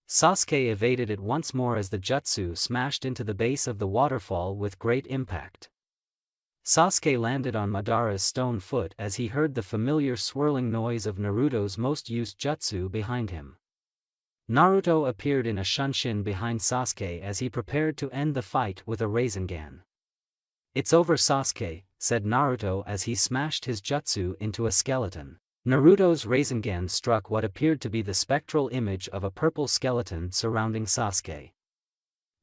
Sasuke evaded it once more as the jutsu smashed into the base of the waterfall with great impact. Sasuke landed on Madara's stone foot as he heard the familiar swirling noise of Naruto's most used jutsu behind him. Naruto appeared in a shunshin behind Sasuke as he prepared to end the fight with a Rasengan. It's over, Sasuke, said Naruto as he smashed his jutsu into a skeleton. Naruto's Rasengan struck what appeared to be the spectral image of a purple skeleton surrounding Sasuke.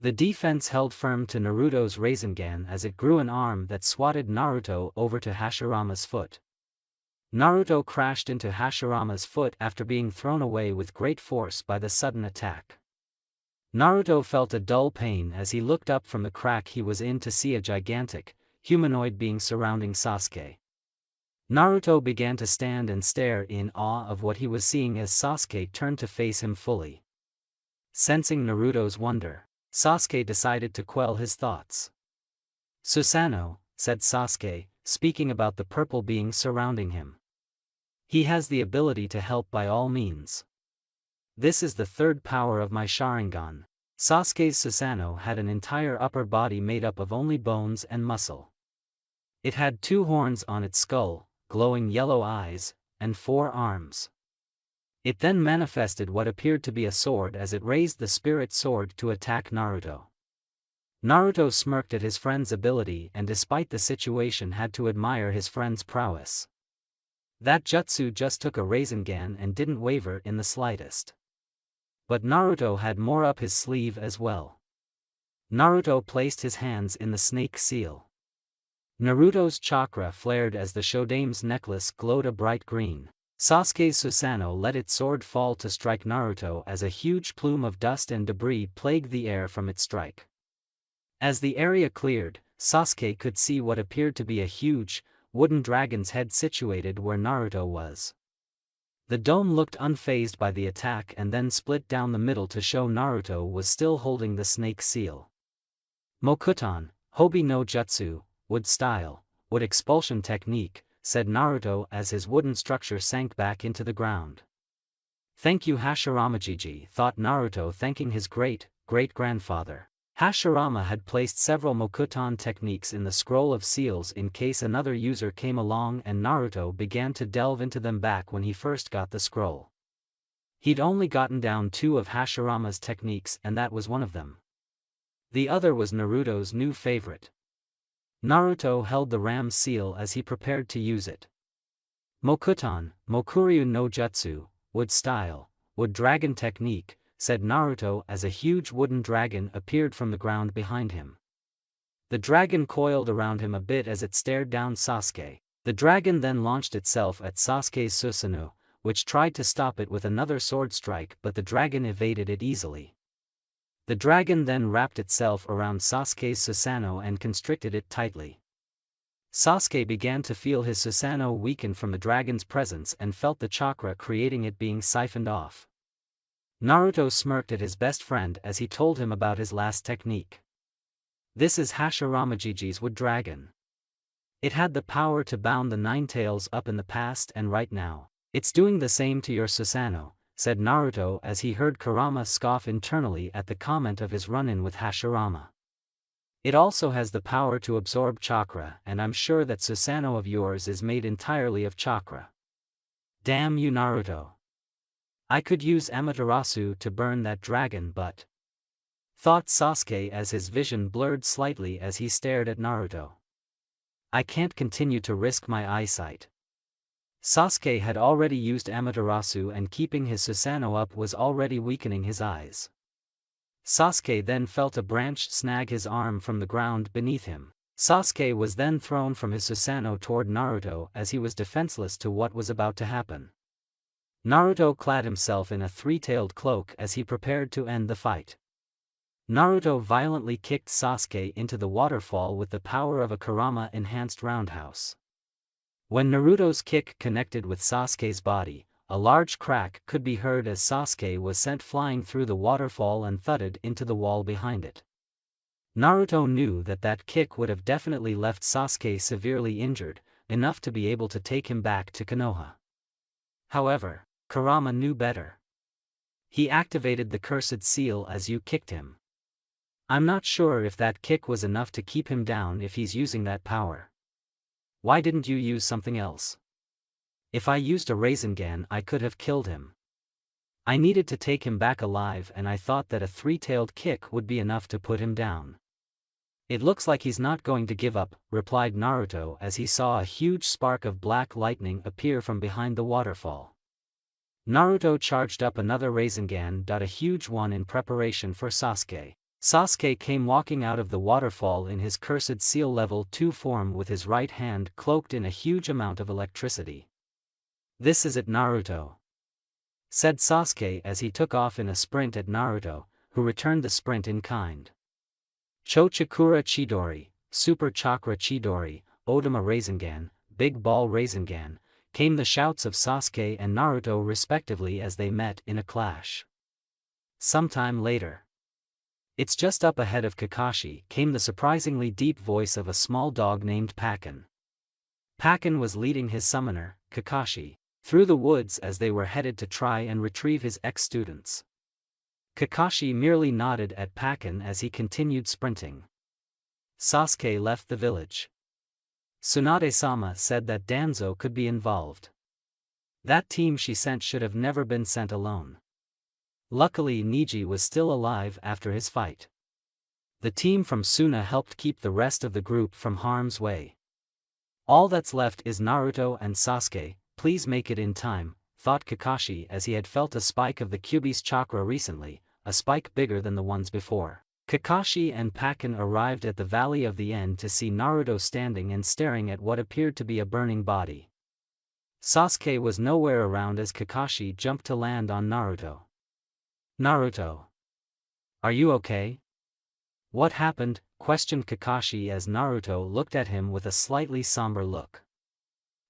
The defense held firm to Naruto's Rasengan as it grew an arm that swatted Naruto over to Hashirama's foot. Naruto crashed into Hashirama's foot after being thrown away with great force by the sudden attack. Naruto felt a dull pain as he looked up from the crack he was in to see a gigantic, humanoid being surrounding Sasuke. Naruto began to stand and stare in awe of what he was seeing as Sasuke turned to face him fully. Sensing Naruto's wonder, Sasuke decided to quell his thoughts. Susanoo, said Sasuke, speaking about the purple being surrounding him. He has the ability to help by all means. This is the third power of my Sharingan. Sasuke's Susanoo had an entire upper body made up of only bones and muscle. It had 2 horns on its skull, glowing yellow eyes, and 4 arms. It then manifested what appeared to be a sword as it raised the spirit sword to attack Naruto. Naruto smirked at his friend's ability and despite the situation had to admire his friend's prowess. That jutsu just took a Rasengan and didn't waver in the slightest. But Naruto had more up his sleeve as well. Naruto placed his hands in the snake seal. Naruto's chakra flared as the Shodame's necklace glowed a bright green. Sasuke's Susanoo let its sword fall to strike Naruto as a huge plume of dust and debris plagued the air from its strike. As the area cleared, Sasuke could see what appeared to be a huge, wooden dragon's head situated where Naruto was. The dome looked unfazed by the attack and then split down the middle to show Naruto was still holding the snake seal. Mokuton, Hobi no Jutsu, Wood Style, Wood Expulsion Technique, said Naruto as his wooden structure sank back into the ground. Thank you Hashirama-jiji, thought Naruto thanking his great-great-grandfather. Hashirama had placed several Mokuton techniques in the scroll of seals in case another user came along, and Naruto began to delve into them back when he first got the scroll. He'd only gotten down 2 of Hashirama's techniques, and that was one of them. The other was Naruto's new favorite. Naruto held the Ram seal as he prepared to use it. Mokuton, Mokuryu no Jutsu, wood style, wood dragon technique, said Naruto as a huge wooden dragon appeared from the ground behind him. The dragon coiled around him a bit as it stared down Sasuke. The dragon then launched itself at Sasuke's Susanoo, which tried to stop it with another sword strike, but the dragon evaded it easily. The dragon then wrapped itself around Sasuke's Susanoo and constricted it tightly. Sasuke began to feel his Susanoo weaken from the dragon's presence and felt the chakra creating it being siphoned off. Naruto smirked at his best friend as he told him about his last technique. This is Hashiramajiji's wood dragon. It had the power to bound the 9 tails up in the past, and right now, it's doing the same to your Susanoo, said Naruto as he heard Kurama scoff internally at the comment of his run-in with Hashirama. It also has the power to absorb chakra, and I'm sure that Susanoo of yours is made entirely of chakra. Damn you, Naruto. I could use Amaterasu to burn that dragon, but... thought Sasuke as his vision blurred slightly as he stared at Naruto. I can't continue to risk my eyesight. Sasuke had already used Amaterasu, and keeping his Susanoo up was already weakening his eyes. Sasuke then felt a branch snag his arm from the ground beneath him. Sasuke was then thrown from his Susanoo toward Naruto as he was defenseless to what was about to happen. Naruto clad himself in a 3-tailed cloak as he prepared to end the fight. Naruto violently kicked Sasuke into the waterfall with the power of a Kurama-enhanced roundhouse. When Naruto's kick connected with Sasuke's body, a large crack could be heard as Sasuke was sent flying through the waterfall and thudded into the wall behind it. Naruto knew that that kick would have definitely left Sasuke severely injured, enough to be able to take him back to Konoha. However, Kurama knew better. He activated the cursed seal as you kicked him. I'm not sure if that kick was enough to keep him down if he's using that power. Why didn't you use something else? If I used a Rasengan, I could have killed him. I needed to take him back alive, and I thought that a 3-tailed kick would be enough to put him down. It looks like he's not going to give up, replied Naruto as he saw a huge spark of black lightning appear from behind the waterfall. Naruto charged up another Rasengan, a huge one, in preparation for Sasuke. Sasuke came walking out of the waterfall in his cursed seal level 2 form with his right hand cloaked in a huge amount of electricity. This is it, Naruto, said Sasuke as he took off in a sprint at Naruto, who returned the sprint in kind. Chochikura Chidori, Super Chakra Chidori, Odama Rasengan, Big Ball Rasengan, came the shouts of Sasuke and Naruto respectively as they met in a clash. Sometime later, it's just up ahead of Kakashi, came the surprisingly deep voice of a small dog named Pakken. Pakken was leading his summoner, Kakashi, through the woods as they were headed to try and retrieve his ex-students. Kakashi merely nodded at Pakken as he continued sprinting. Sasuke left the village. Tsunade-sama said that Danzo could be involved. That team she sent should have never been sent alone. Luckily, Niji was still alive after his fight. The team from Suna helped keep the rest of the group from harm's way. All that's left is Naruto and Sasuke, please make it in time, thought Kakashi as he had felt a spike of the Kyuubi's chakra recently, a spike bigger than the ones before. Kakashi and Pakken arrived at the Valley of the End to see Naruto standing and staring at what appeared to be a burning body. Sasuke was nowhere around as Kakashi jumped to land on Naruto. Naruto, are you okay? What happened? Questioned Kakashi as Naruto looked at him with a slightly somber look.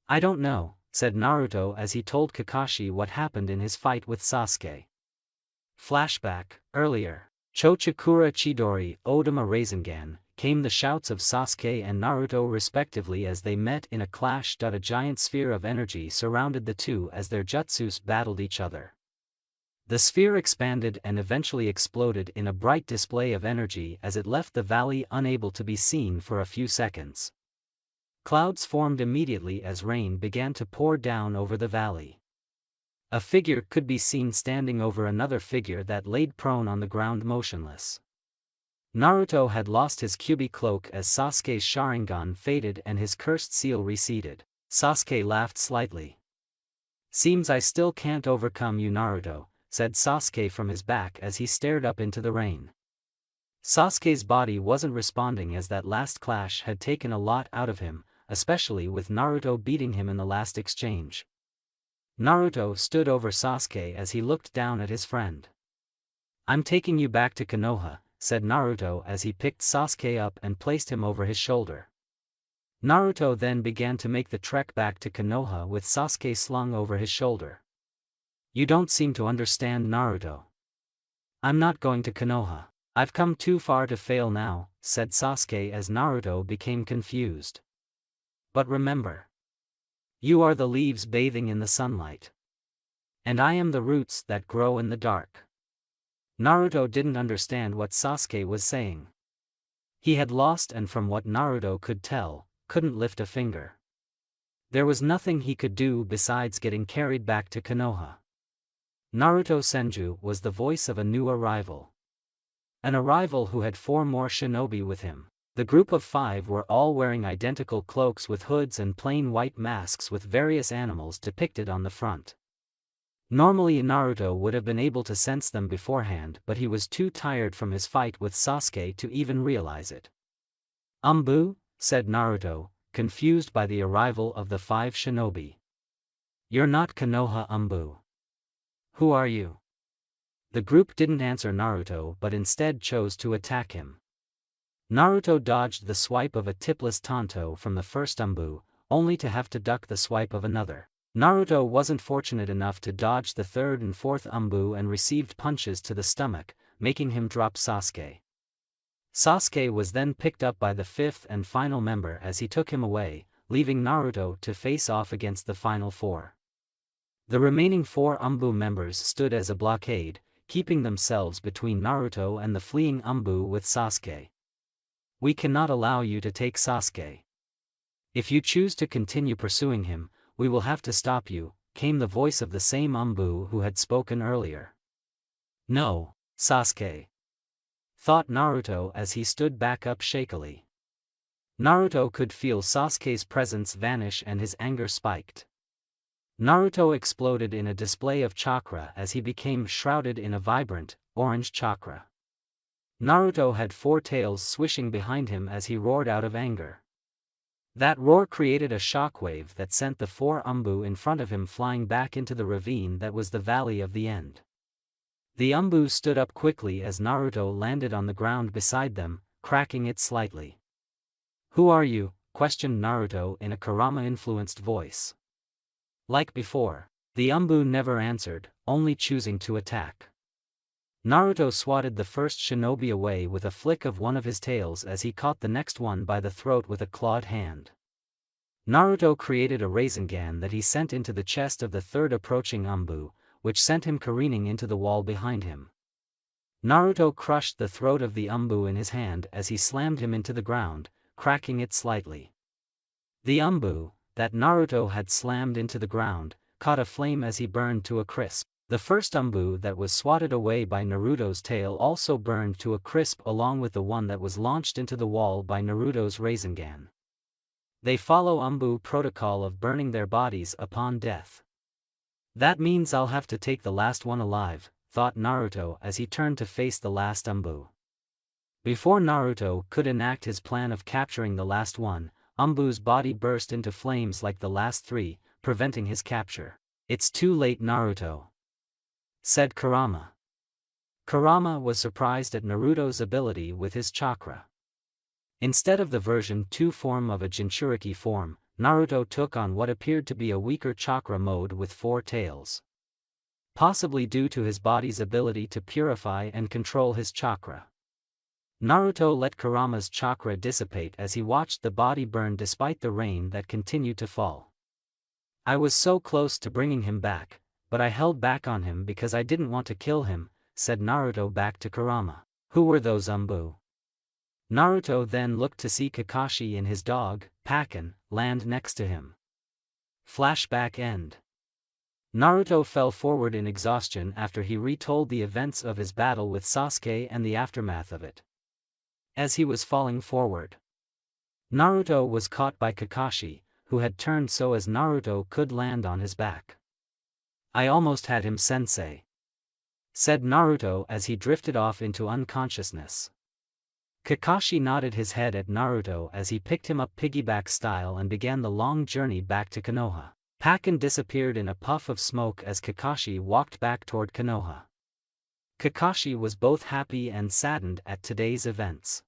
I don't know, said Naruto as he told Kakashi what happened in his fight with Sasuke. Flashback, earlier. Chochikura Chidori, Odama Rasengan, came the shouts of Sasuke and Naruto respectively as they met in a clash. A giant sphere of energy surrounded the two as their jutsus battled each other. The sphere expanded and eventually exploded in a bright display of energy as it left the valley unable to be seen for a few seconds. Clouds formed immediately as rain began to pour down over the valley. A figure could be seen standing over another figure that laid prone on the ground motionless. Naruto had lost his Kyuubi cloak as Sasuke's Sharingan faded and his cursed seal receded. Sasuke laughed slightly. "Seems I still can't overcome you, Naruto," said Sasuke from his back as he stared up into the rain. Sasuke's body wasn't responding as that last clash had taken a lot out of him, especially with Naruto beating him in the last exchange. Naruto stood over Sasuke as he looked down at his friend. "I'm taking you back to Konoha," said Naruto as he picked Sasuke up and placed him over his shoulder. Naruto then began to make the trek back to Konoha with Sasuke slung over his shoulder. "You don't seem to understand, Naruto. I'm not going to Konoha. I've come too far to fail now," said Sasuke as Naruto became confused. "But remember, you are the leaves bathing in the sunlight. And I am the roots that grow in the dark." Naruto didn't understand what Sasuke was saying. He had lost and from what Naruto could tell, couldn't lift a finger. There was nothing he could do besides getting carried back to Konoha. Naruto Senju was the voice of a new arrival. An arrival who had 4 more shinobi with him. The group of 5 were all wearing identical cloaks with hoods and plain white masks with various animals depicted on the front. Normally Naruto would have been able to sense them beforehand, but he was too tired from his fight with Sasuke to even realize it. "Umbu?" said Naruto, confused by the arrival of the 5 shinobi. "You're not Konoha Umbu. Who are you?" The group didn't answer Naruto but instead chose to attack him. Naruto dodged the swipe of a tipless Tanto from the first Umbu, only to have to duck the swipe of another. Naruto wasn't fortunate enough to dodge the 3rd and 4th Umbu and received punches to the stomach, making him drop Sasuke. Sasuke was then picked up by the 5th and final member as he took him away, leaving Naruto to face off against the final 4. The remaining 4 Umbu members stood as a blockade, keeping themselves between Naruto and the fleeing Umbu with Sasuke. "We cannot allow you to take Sasuke. If you choose to continue pursuing him, we will have to stop you," came the voice of the same Umbu who had spoken earlier. "No, Sasuke," thought Naruto as he stood back up shakily. Naruto could feel Sasuke's presence vanish and his anger spiked. Naruto exploded in a display of chakra as he became shrouded in a vibrant, orange chakra. Naruto had 4 tails swishing behind him as he roared out of anger. That roar created a shockwave that sent the 4 Umbu in front of him flying back into the ravine that was the Valley of the End. The Umbu stood up quickly as Naruto landed on the ground beside them, cracking it slightly. "Who are you?" questioned Naruto in a Kurama-influenced voice. Like before, the Umbu never answered, only choosing to attack. Naruto swatted the first shinobi away with a flick of one of his tails as he caught the next one by the throat with a clawed hand. Naruto created a Rasengan that he sent into the chest of the 3rd approaching Umbu, which sent him careening into the wall behind him. Naruto crushed the throat of the Umbu in his hand as he slammed him into the ground, cracking it slightly. The Umbu, that Naruto had slammed into the ground, caught a flame as he burned to a crisp. The first Umbu that was swatted away by Naruto's tail also burned to a crisp along with the one that was launched into the wall by Naruto's Rasengan. They follow Umbu protocol of burning their bodies upon death. "That means I'll have to take the last one alive," thought Naruto as he turned to face the last Umbu. Before Naruto could enact his plan of capturing the last one, Umbu's body burst into flames like the last 3, preventing his capture. "It's too late, Naruto," said Kurama. Kurama was surprised at Naruto's ability with his chakra. Instead of the version 2 form of a Jinchuriki form, Naruto took on what appeared to be a weaker chakra mode with 4 tails. Possibly due to his body's ability to purify and control his chakra. Naruto let Kurama's chakra dissipate as he watched the body burn despite the rain that continued to fall. "I was so close to bringing him back, but I held back on him because I didn't want to kill him, said Naruto back to Kurama. Who were those Umbu? Naruto then looked to see Kakashi and his dog, Pakken, land next to him. Flashback end. Naruto fell forward in exhaustion after he retold the events of his battle with Sasuke and the aftermath of it. As he was falling forward, Naruto was caught by Kakashi, who had turned so as Naruto could land on his back. I almost had him, sensei, said Naruto as he drifted off into unconsciousness. Kakashi nodded his head at Naruto as he picked him up piggyback style and began the long journey back to Konoha. Pakken disappeared in a puff of smoke as Kakashi walked back toward Konoha. Kakashi was both happy and saddened at today's events.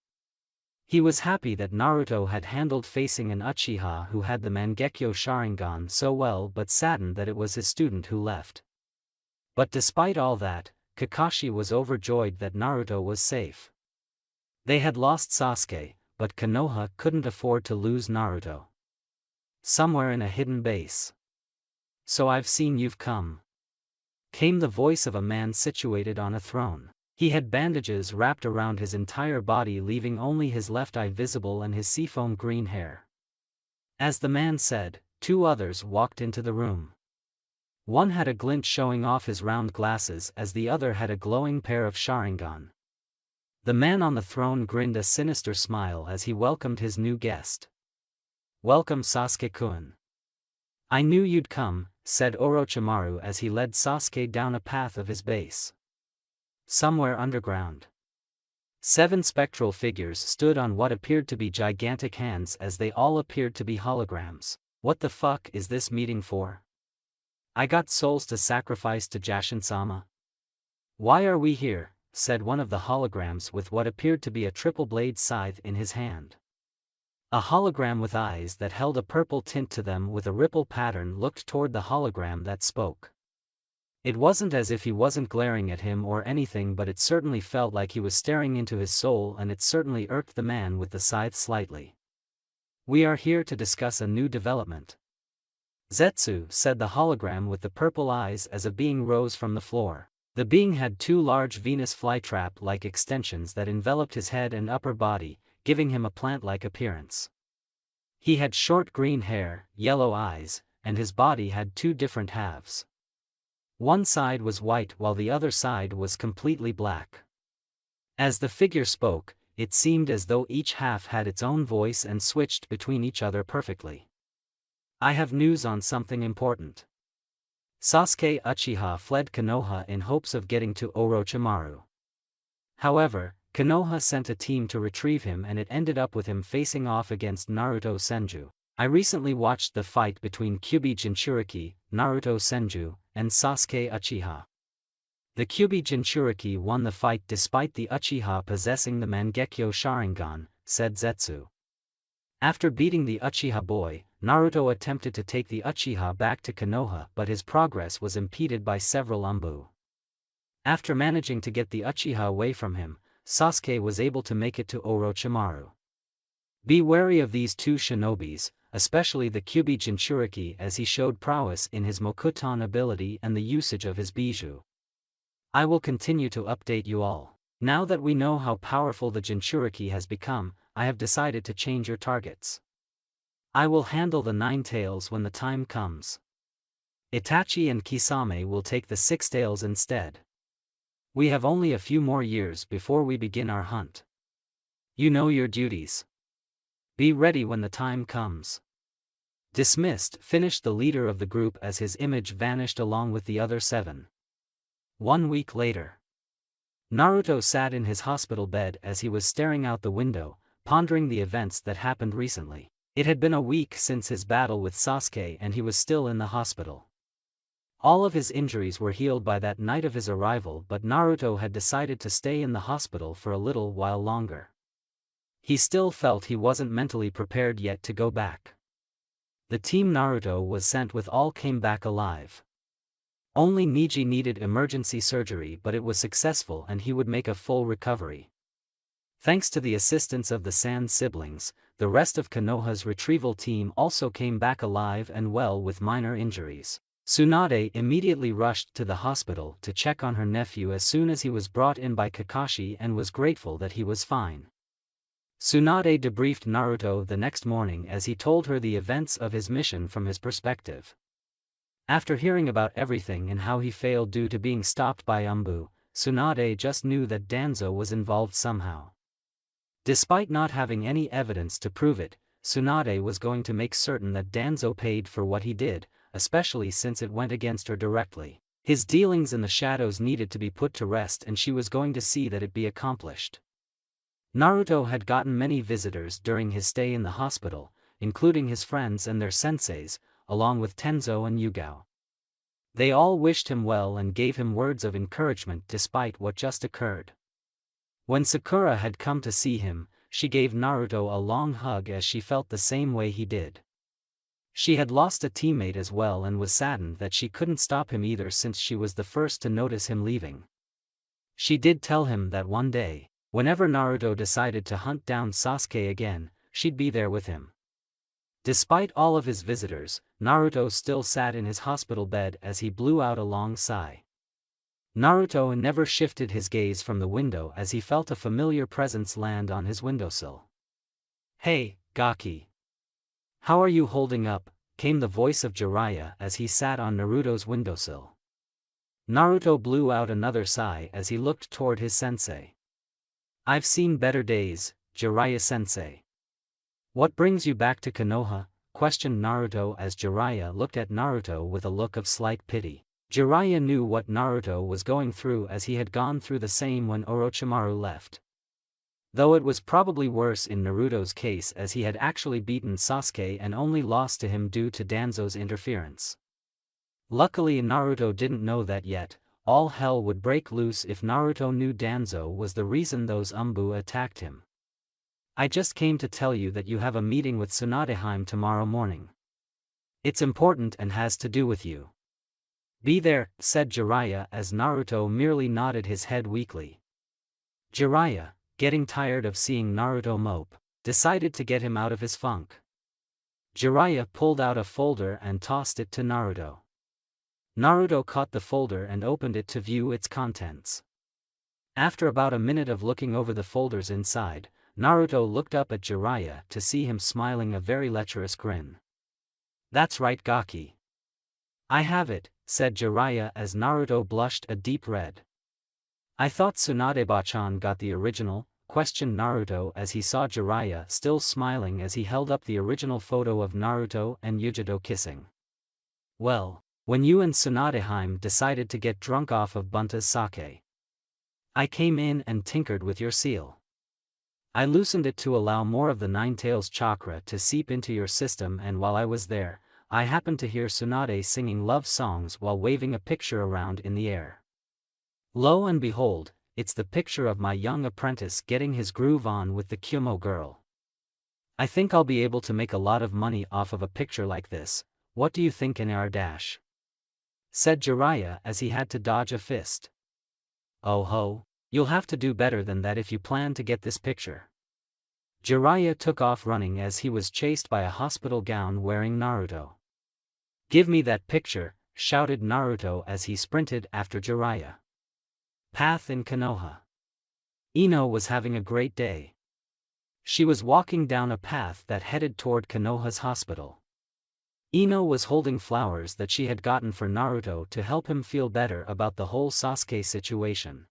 He was happy that Naruto had handled facing an Uchiha who had the Mangekyo Sharingan so well, but saddened that it was his student who left. But despite all that, Kakashi was overjoyed that Naruto was safe. They had lost Sasuke, but Konoha couldn't afford to lose Naruto. Somewhere in a hidden base. So I've seen you've come, came the voice of a man situated on a throne. He had bandages wrapped around his entire body, leaving only his left eye visible and his seafoam green hair. As the man said, two others walked into the room. One had a glint showing off his round glasses as the other had a glowing pair of Sharingan. The man on the throne grinned a sinister smile as he welcomed his new guest. Welcome, Sasuke-kun. I knew you'd come, said Orochimaru as he led Sasuke down a path of his base. Somewhere underground, 7 spectral figures stood on what appeared to be gigantic hands as they all appeared to be holograms. What the fuck is this meeting for? I got souls to sacrifice to Jashin-sama? Why are we here? Said one of the holograms with what appeared to be a triple-blade scythe in his hand. A hologram with eyes that held a purple tint to them with a ripple pattern looked toward the hologram that spoke. It wasn't as if he wasn't glaring at him or anything, but it certainly felt like he was staring into his soul, and it certainly irked the man with the scythe slightly. We are here to discuss a new development, Zetsu, said the hologram with the purple eyes as a being rose from the floor. The being had 2 large Venus flytrap-like extensions that enveloped his head and upper body, giving him a plant-like appearance. He had short green hair, yellow eyes, and his body had 2 different halves. One side was white while the other side was completely black. As the figure spoke, it seemed as though each half had its own voice and switched between each other perfectly. I have news on something important. Sasuke Uchiha fled Konoha in hopes of getting to Orochimaru. However, Konoha sent a team to retrieve him, and it ended up with him facing off against Naruto Senju. I recently watched the fight between Kyuubi Jinchuriki, Naruto Senju, and Sasuke Uchiha. The Kyuubi Jinchuriki won the fight despite the Uchiha possessing the Mangekyo Sharingan, said Zetsu. After beating the Uchiha boy, Naruto attempted to take the Uchiha back to Konoha, but his progress was impeded by several Umbu. After managing to get the Uchiha away from him, Sasuke was able to make it to Orochimaru. Be wary of these 2 shinobis, especially the Kyuubi Jinchuriki, as he showed prowess in his Mokuton ability and the usage of his Bijou. I will continue to update you all. Now that we know how powerful the Jinchuriki has become, I have decided to change your targets. I will handle the 9 tails when the time comes. Itachi and Kisame will take the 6 tails instead. We have only a few more years before we begin our hunt. You know your duties. Be ready when the time comes. Dismissed, finished the leader of the group as his image vanished along with the other 7. 1 week later, Naruto sat in his hospital bed as he was staring out the window, pondering the events that happened recently. It had been a week since his battle with Sasuke and he was still in the hospital. All of his injuries were healed by that night of his arrival, but Naruto had decided to stay in the hospital for a little while longer. He still felt he wasn't mentally prepared yet to go back. The team Naruto was sent with all came back alive. Only Neji needed emergency surgery, but it was successful and he would make a full recovery. Thanks to the assistance of the Sand siblings, the rest of Konoha's retrieval team also came back alive and well with minor injuries. Tsunade immediately rushed to the hospital to check on her nephew as soon as he was brought in by Kakashi and was grateful that he was fine. Tsunade debriefed Naruto the next morning as he told her the events of his mission from his perspective. After hearing about everything and how he failed due to being stopped by Umbu, Tsunade just knew that Danzo was involved somehow. Despite not having any evidence to prove it, Tsunade was going to make certain that Danzo paid for what he did, especially since it went against her directly. His dealings in the shadows needed to be put to rest and she was going to see that it be accomplished. Naruto had gotten many visitors during his stay in the hospital, including his friends and their senseis, along with Tenzo and Yugao. They all wished him well and gave him words of encouragement despite what just occurred. When Sakura had come to see him, she gave Naruto a long hug as she felt the same way he did. She had lost a teammate as well and was saddened that she couldn't stop him either since she was the first to notice him leaving. She did tell him that one day, whenever Naruto decided to hunt down Sasuke again, she'd be there with him. Despite all of his visitors, Naruto still sat in his hospital bed as he blew out a long sigh. Naruto never shifted his gaze from the window as he felt a familiar presence land on his windowsill. "Hey, Gaki. How are you holding up?" came the voice of Jiraiya as he sat on Naruto's windowsill. Naruto blew out another sigh as he looked toward his sensei. "I've seen better days, Jiraiya-sensei." "What brings you back to Konoha?" questioned Naruto as Jiraiya looked at Naruto with a look of slight pity. Jiraiya knew what Naruto was going through as he had gone through the same when Orochimaru left. Though it was probably worse in Naruto's case as he had actually beaten Sasuke and only lost to him due to Danzo's interference. Luckily Naruto didn't know that yet. All hell would break loose if Naruto knew Danzo was the reason those Umbu attacked him. "I just came to tell you that you have a meeting with Tsunadeheim tomorrow morning. It's important and has to do with you. Be there," said Jiraiya as Naruto merely nodded his head weakly. Jiraiya, getting tired of seeing Naruto mope, decided to get him out of his funk. Jiraiya pulled out a folder and tossed it to Naruto. Naruto caught the folder and opened it to view its contents. After about a minute of looking over the folders inside, Naruto looked up at Jiraiya to see him smiling a very lecherous grin. "That's right, Gaki. I have it," said Jiraiya as Naruto blushed a deep red. "I thought Tsunade-bachan got the original?" questioned Naruto as he saw Jiraiya still smiling as he held up the original photo of Naruto and Yujiro kissing. "Well, when you and Tsunadeheim decided to get drunk off of Bunta's sake, I came in and tinkered with your seal. I loosened it to allow more of the Nine-Tails chakra to seep into your system, and while I was there, I happened to hear Tsunade singing love songs while waving a picture around in the air. Lo and behold, it's the picture of my young apprentice getting his groove on with the Kyumo girl. I think I'll be able to make a lot of money off of a picture like this. What do you think, NR-?" said Jiraiya as he had to dodge a fist. "Oh ho, you'll have to do better than that if you plan to get this picture." Jiraiya took off running as he was chased by a hospital gown wearing Naruto. "Give me that picture," shouted Naruto as he sprinted after Jiraiya. Path in Konoha. Ino was having a great day. She was walking down a path that headed toward Konoha's hospital. Ino was holding flowers that she had gotten for Naruto to help him feel better about the whole Sasuke situation.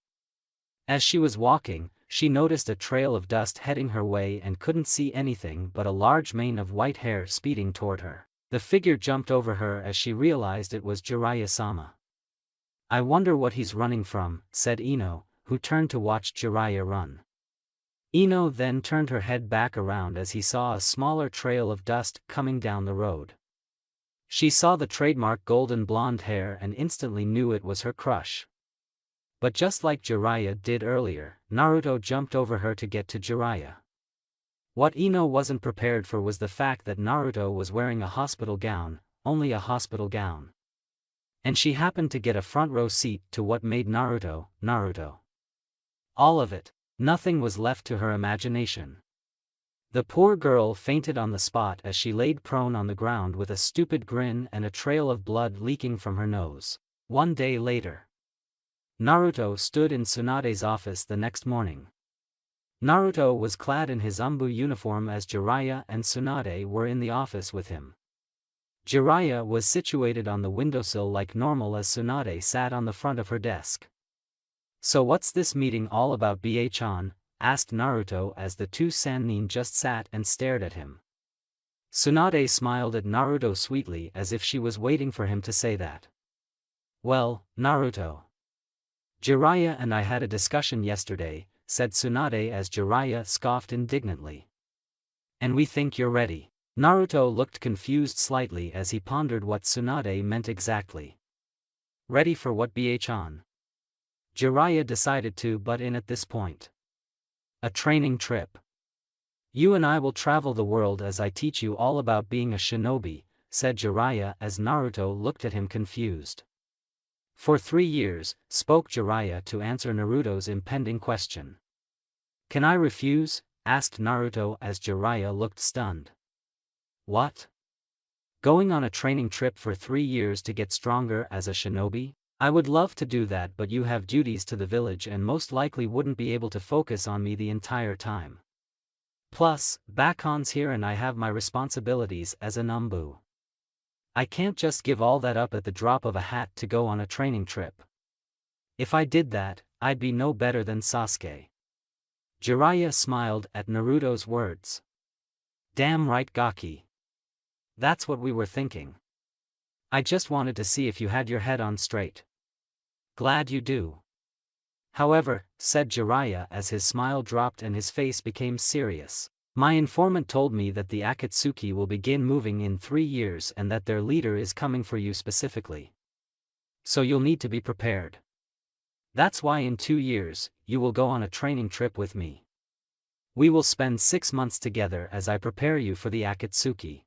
As she was walking, she noticed a trail of dust heading her way and couldn't see anything but a large mane of white hair speeding toward her. The figure jumped over her as she realized it was Jiraiya-sama. "I wonder what he's running from," said Ino, who turned to watch Jiraiya run. Ino then turned her head back around as he saw a smaller trail of dust coming down the road. She saw the trademark golden blonde hair and instantly knew it was her crush. But just like Jiraiya did earlier, Naruto jumped over her to get to Jiraiya. What Ino wasn't prepared for was the fact that Naruto was wearing a hospital gown, only a hospital gown. And she happened to get a front row seat to what made Naruto, Naruto. All of it. Nothing was left to her imagination. The poor girl fainted on the spot as she laid prone on the ground with a stupid grin and a trail of blood leaking from her nose. One day later, Naruto stood in Tsunade's office the next morning. Naruto was clad in his Umbu uniform as Jiraiya and Tsunade were in the office with him. Jiraiya was situated on the windowsill like normal as Tsunade sat on the front of her desk. "So what's this meeting all about, BA-chan?" asked Naruto as the two Sannin just sat and stared at him. Tsunade smiled at Naruto sweetly as if she was waiting for him to say that. "Well, Naruto, Jiraiya and I had a discussion yesterday," said Tsunade as Jiraiya scoffed indignantly. "And we think you're ready." Naruto looked confused slightly as he pondered what Tsunade meant exactly. "Ready for what, BA-chan?" Jiraiya decided to butt in at this point. "A training trip. You and I will travel the world as I teach you all about being a shinobi," said Jiraiya as Naruto looked at him confused. "For 3 years," spoke Jiraiya to answer Naruto's impending question. "Can I refuse?" asked Naruto as Jiraiya looked stunned. "What? Going on a training trip for 3 years to get stronger as a shinobi? I would love to do that, but you have duties to the village and most likely wouldn't be able to focus on me the entire time. Plus, Bakon's here and I have my responsibilities as an Umbu. I can't just give all that up at the drop of a hat to go on a training trip. If I did that, I'd be no better than Sasuke." Jiraiya smiled at Naruto's words. "Damn right, Gaki. That's what we were thinking. I just wanted to see if you had your head on straight. Glad you do. However," said Jiraiya as his smile dropped and his face became serious, "my informant told me that the Akatsuki will begin moving in 3 years and that their leader is coming for you specifically. So you'll need to be prepared. That's why in 2 years, you will go on a training trip with me. We will spend 6 months together as I prepare you for the Akatsuki.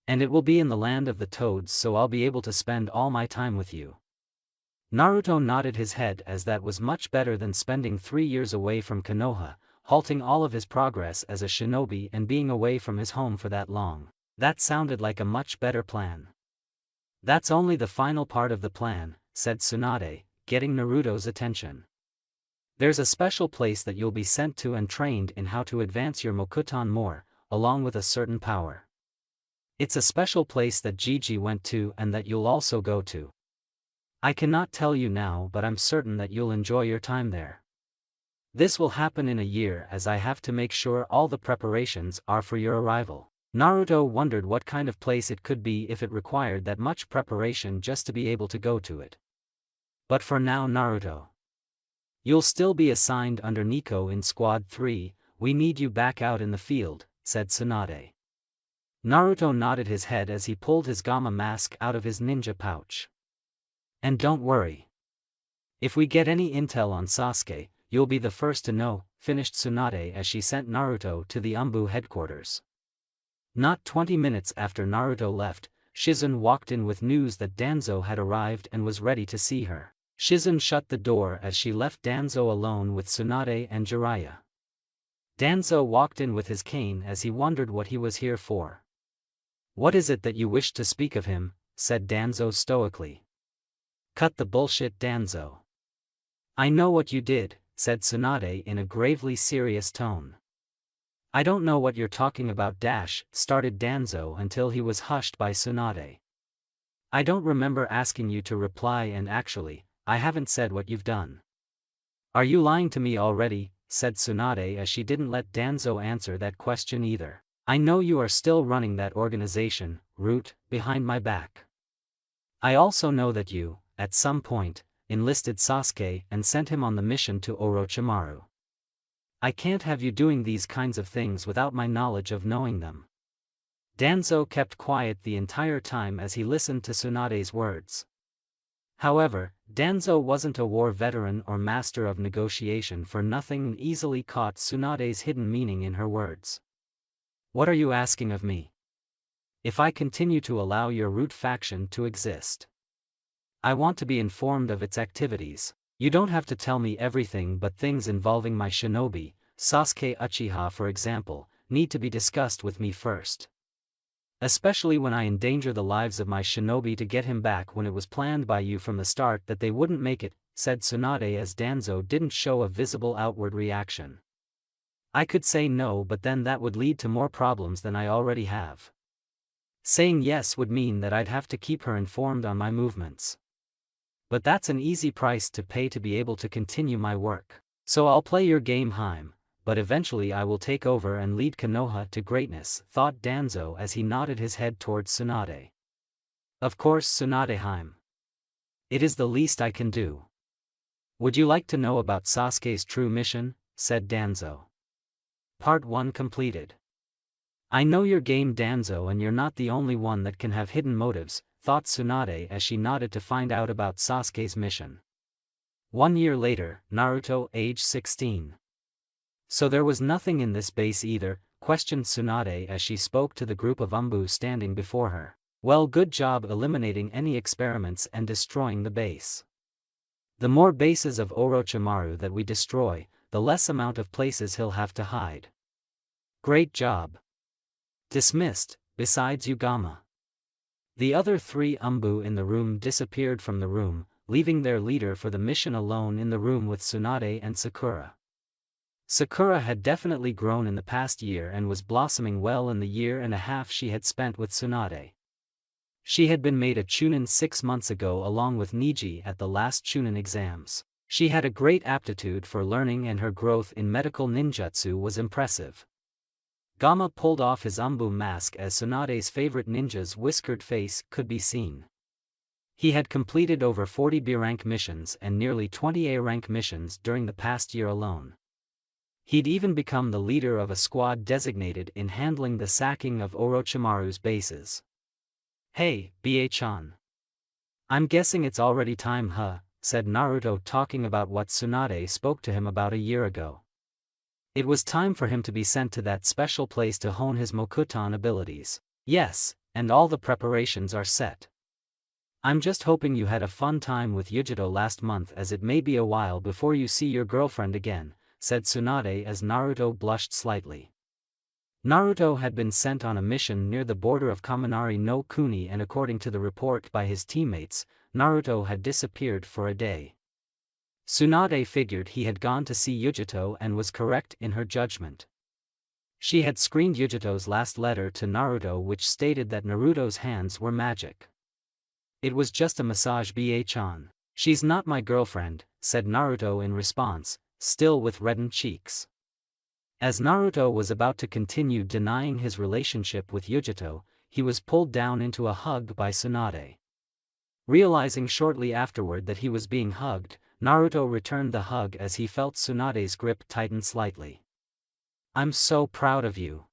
And it will be in the land of the toads, so I'll be able to spend all my time with you." Naruto nodded his head as that was much better than spending 3 years away from Konoha, halting all of his progress as a shinobi and being away from his home for that long. That sounded like a much better plan. "That's only the final part of the plan," said Tsunade, getting Naruto's attention. "There's a special place that you'll be sent to and trained in how to advance your Mokuton more, along with a certain power. It's a special place that Gigi went to and that you'll also go to. I cannot tell you now, but I'm certain that you'll enjoy your time there. This will happen in a year as I have to make sure all the preparations are for your arrival." Naruto wondered what kind of place it could be if it required that much preparation just to be able to go to it. "But for now, Naruto, you'll still be assigned under Nico in Squad 3, we need you back out in the field," said Tsunade. Naruto nodded his head as he pulled his Gamma mask out of his ninja pouch. "And don't worry. If we get any intel on Sasuke, you'll be the first to know," finished Tsunade as she sent Naruto to the Umbu headquarters. Not 20 minutes after Naruto left, Shizune walked in with news that Danzo had arrived and was ready to see her. Shizune shut the door as she left Danzo alone with Tsunade and Jiraiya. Danzo walked in with his cane as he wondered what he was here for. "What is it that you wished to speak of him?" said Danzo stoically. "Cut the bullshit, Danzo. I know what you did," said Tsunade in a gravely serious tone. "I don't know what you're talking about started Danzo until he was hushed by Tsunade. "I don't remember asking you to reply, and actually, I haven't said what you've done." "Are you lying to me already?" said Tsunade as she didn't let Danzo answer that question either. "I know you are still running that organization, Root, behind my back. I also know that you, at some point, enlisted Sasuke and sent him on the mission to Orochimaru. I can't have you doing these kinds of things without my knowledge of knowing them." Danzo kept quiet the entire time as he listened to Tsunade's words. However, Danzo wasn't a war veteran or master of negotiation for nothing and easily caught Tsunade's hidden meaning in her words. "What are you asking of me? If I continue to allow your Root faction to exist, I want to be informed of its activities. You don't have to tell me everything, but things involving my shinobi, Sasuke Uchiha for example, need to be discussed with me first. Especially when I endanger the lives of my shinobi to get him back when it was planned by you from the start that they wouldn't make it, said Tsunade as Danzo didn't show a visible outward reaction. I could say no, but then that would lead to more problems than I already have. Saying yes would mean that I'd have to keep her informed on my movements. But that's an easy price to pay to be able to continue my work. So I'll play your game Haim, but eventually I will take over and lead Konoha to greatness, thought Danzo as he nodded his head towards Tsunade. Of course Tsunade Haim. It is the least I can do. Would you like to know about Sasuke's true mission? Said Danzo. Part 1 completed. I know your game Danzo, and you're not the only one that can have hidden motives, thought Tsunade as she nodded to find out about Sasuke's mission. 1 year later, Naruto, age 16. So there was nothing in this base either, questioned Tsunade as she spoke to the group of Umbu standing before her. Well, good job eliminating any experiments and destroying the base. The more bases of Orochimaru that we destroy, the less amount of places he'll have to hide. Great job. Dismissed, besides Yugama. The other 3 Umbu in the room disappeared from the room, leaving their leader for the mission alone in the room with Tsunade and Sakura. Sakura had definitely grown in the past year and was blossoming well in the year and a half she had spent with Tsunade. She had been made a Chunin 6 months ago along with Niji at the last Chunin exams. She had a great aptitude for learning and her growth in medical ninjutsu was impressive. Gama pulled off his Umbu mask as Tsunade's favorite ninja's whiskered face could be seen. He had completed over 40 B-rank missions and nearly 20 A-rank missions during the past year alone. He'd even become the leader of a squad designated in handling the sacking of Orochimaru's bases. Hey, BA-chan. I'm guessing it's already time, huh? Said Naruto, talking about what Tsunade spoke to him about a year ago. It was time for him to be sent to that special place to hone his Mokuton abilities. Yes, and all the preparations are set. I'm just hoping you had a fun time with Yujito last month, as it may be a while before you see your girlfriend again, said Tsunade as Naruto blushed slightly. Naruto had been sent on a mission near the border of Kaminari no Kuni, and according to the report by his teammates, Naruto had disappeared for a day. Tsunade figured he had gone to see Yujito and was correct in her judgment. She had screened Yujito's last letter to Naruto, which stated that Naruto's hands were magic. It was just a massage, BA-chan. She's not my girlfriend, said Naruto in response, still with reddened cheeks. As Naruto was about to continue denying his relationship with Yujito, he was pulled down into a hug by Tsunade. Realizing shortly afterward that he was being hugged, Naruto returned the hug as he felt Tsunade's grip tighten slightly. I'm so proud of you.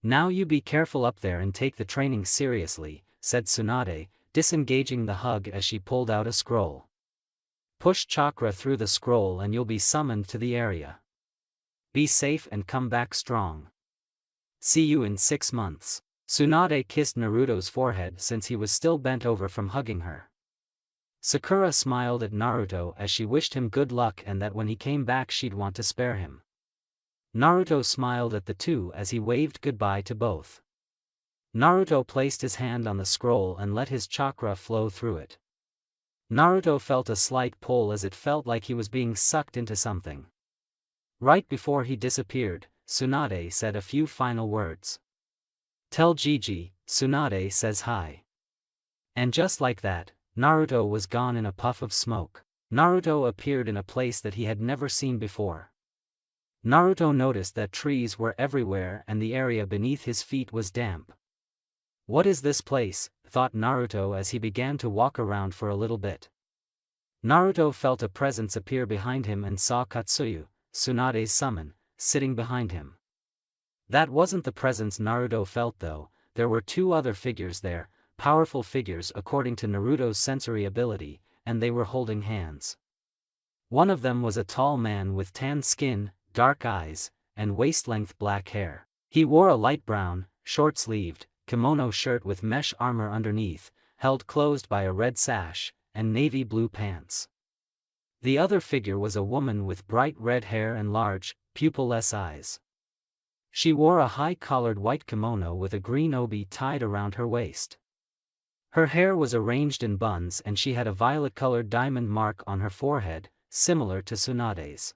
Now you be careful up there and take the training seriously, said Tsunade, disengaging the hug as she pulled out a scroll. Push chakra through the scroll and you'll be summoned to the area. Be safe and come back strong. See you in 6 months. Tsunade kissed Naruto's forehead since he was still bent over from hugging her. Sakura smiled at Naruto as she wished him good luck and that when he came back she'd want to spare him. Naruto smiled at the two as he waved goodbye to both. Naruto placed his hand on the scroll and let his chakra flow through it. Naruto felt a slight pull as it felt like he was being sucked into something. Right before he disappeared, Tsunade said a few final words. Tell Gigi, Tsunade says hi. And just like that, Naruto was gone in a puff of smoke. Naruto appeared in a place that he had never seen before. Naruto noticed that trees were everywhere and the area beneath his feet was damp. What is this place? Thought Naruto as he began to walk around for a little bit. Naruto felt a presence appear behind him and saw Katsuyu, Tsunade's summon, sitting behind him. That wasn't the presence Naruto felt though, there were 2 other figures there, powerful figures according to Naruto's sensory ability, and they were holding hands. One of them was a tall man with tan skin, dark eyes, and waist-length black hair. He wore a light brown, short-sleeved, kimono shirt with mesh armor underneath, held closed by a red sash, and navy blue pants. The other figure was a woman with bright red hair and large, pupil-less eyes. She wore a high-collared white kimono with a green obi tied around her waist. Her hair was arranged in buns and she had a violet-colored diamond mark on her forehead, similar to Tsunade's.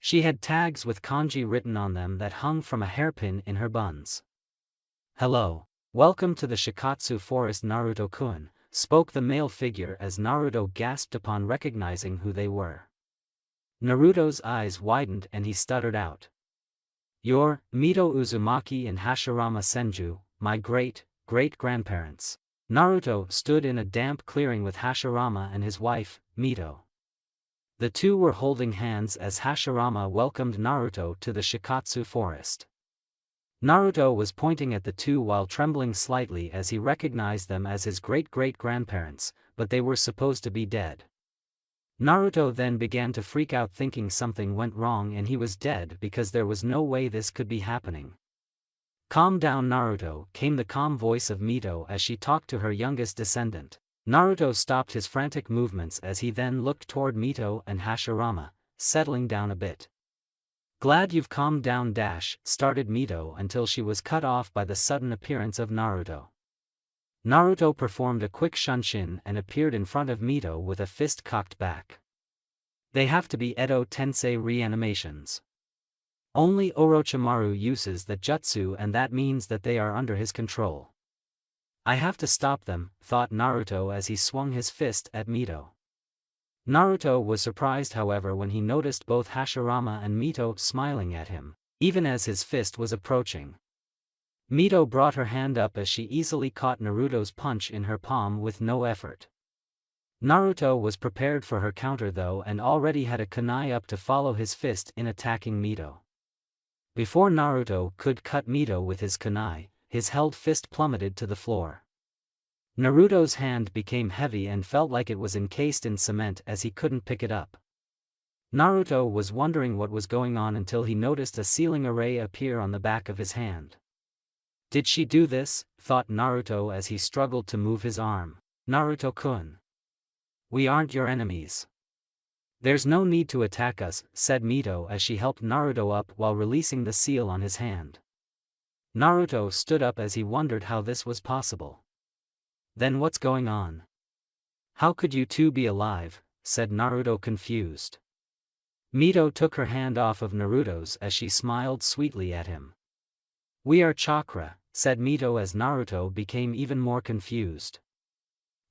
She had tags with kanji written on them that hung from a hairpin in her buns. "Hello. Welcome to the Shikatsu Forest, Naruto-kun," spoke the male figure as Naruto gasped upon recognizing who they were. Naruto's eyes widened and he stuttered out. "You're Mito Uzumaki and Hashirama Senju, my great-great-grandparents." Naruto stood in a damp clearing with Hashirama and his wife, Mito. The two were holding hands as Hashirama welcomed Naruto to the Shikatsu Forest. Naruto was pointing at the two while trembling slightly as he recognized them as his great-great-grandparents, but they were supposed to be dead. Naruto then began to freak out thinking something went wrong and he was dead because there was no way this could be happening. "Calm down, Naruto," came the calm voice of Mito as she talked to her youngest descendant. Naruto stopped his frantic movements as he then looked toward Mito and Hashirama, settling down a bit. "Glad you've calmed down," started Mito until she was cut off by the sudden appearance of Naruto. Naruto performed a quick shunshin and appeared in front of Mito with a fist cocked back. "They have to be Edo Tensei reanimations. Only Orochimaru uses that jutsu and that means that they are under his control. I have to stop them," thought Naruto as he swung his fist at Mito. Naruto was surprised however when he noticed both Hashirama and Mito smiling at him, even as his fist was approaching. Mito brought her hand up as she easily caught Naruto's punch in her palm with no effort. Naruto was prepared for her counter though and already had a kunai up to follow his fist in attacking Mito. Before Naruto could cut Mito with his kunai, his held fist plummeted to the floor. Naruto's hand became heavy and felt like it was encased in cement as he couldn't pick it up. Naruto was wondering what was going on until he noticed a sealing array appear on the back of his hand. "Did she do this?" thought Naruto as he struggled to move his arm. "Naruto-kun. We aren't your enemies. There's no need to attack us," said Mito as she helped Naruto up while releasing the seal on his hand. Naruto stood up as he wondered how this was possible. "Then what's going on? How could you two be alive?" said Naruto confused. Mito took her hand off of Naruto's as she smiled sweetly at him. "We are chakra," said Mito as Naruto became even more confused.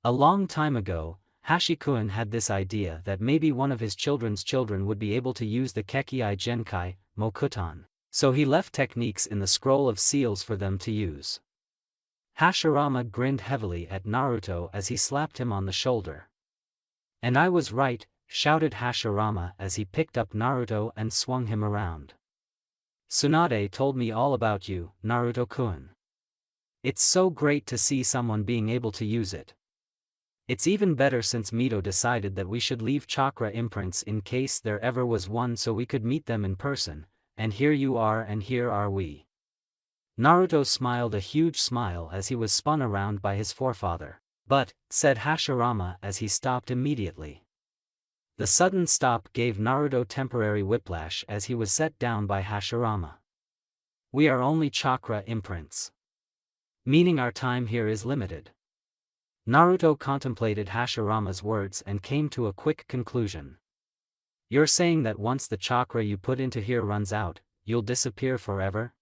A long time ago, Hashikun had this idea that maybe one of his children's children would be able to use the Kekkai Genkai, Mokuton, so he left techniques in the scroll of seals for them to use. Hashirama grinned heavily at Naruto as he slapped him on the shoulder. "And I was right," shouted Hashirama as he picked up Naruto and swung him around. "Tsunade told me all about you, Naruto-kun. It's so great to see someone being able to use it. It's even better since Mito decided that we should leave chakra imprints in case there ever was one so we could meet them in person, and here you are and here are we." Naruto smiled a huge smile as he was spun around by his forefather. "But," said Hashirama as he stopped immediately. The sudden stop gave Naruto temporary whiplash as he was set down by Hashirama. "We are only chakra imprints. Meaning our time here is limited." Naruto contemplated Hashirama's words and came to a quick conclusion. "You're saying that once the chakra you put into here runs out, you'll disappear forever?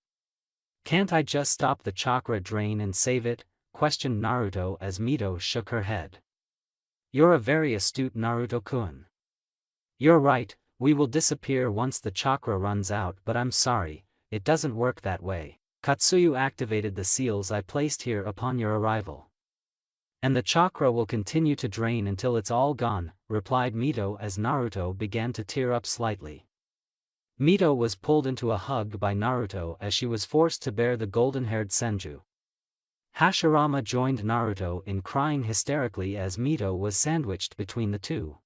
Can't I just stop the chakra drain and save it?" questioned Naruto as Mito shook her head. "You're a very astute Naruto-kun. You're right, we will disappear once the chakra runs out, but I'm sorry, it doesn't work that way. Katsuyu activated the seals I placed here upon your arrival. And the chakra will continue to drain until it's all gone," replied Mito as Naruto began to tear up slightly. Mito was pulled into a hug by Naruto as she was forced to bear the golden-haired Senju. Hashirama joined Naruto in crying hysterically as Mito was sandwiched between the two.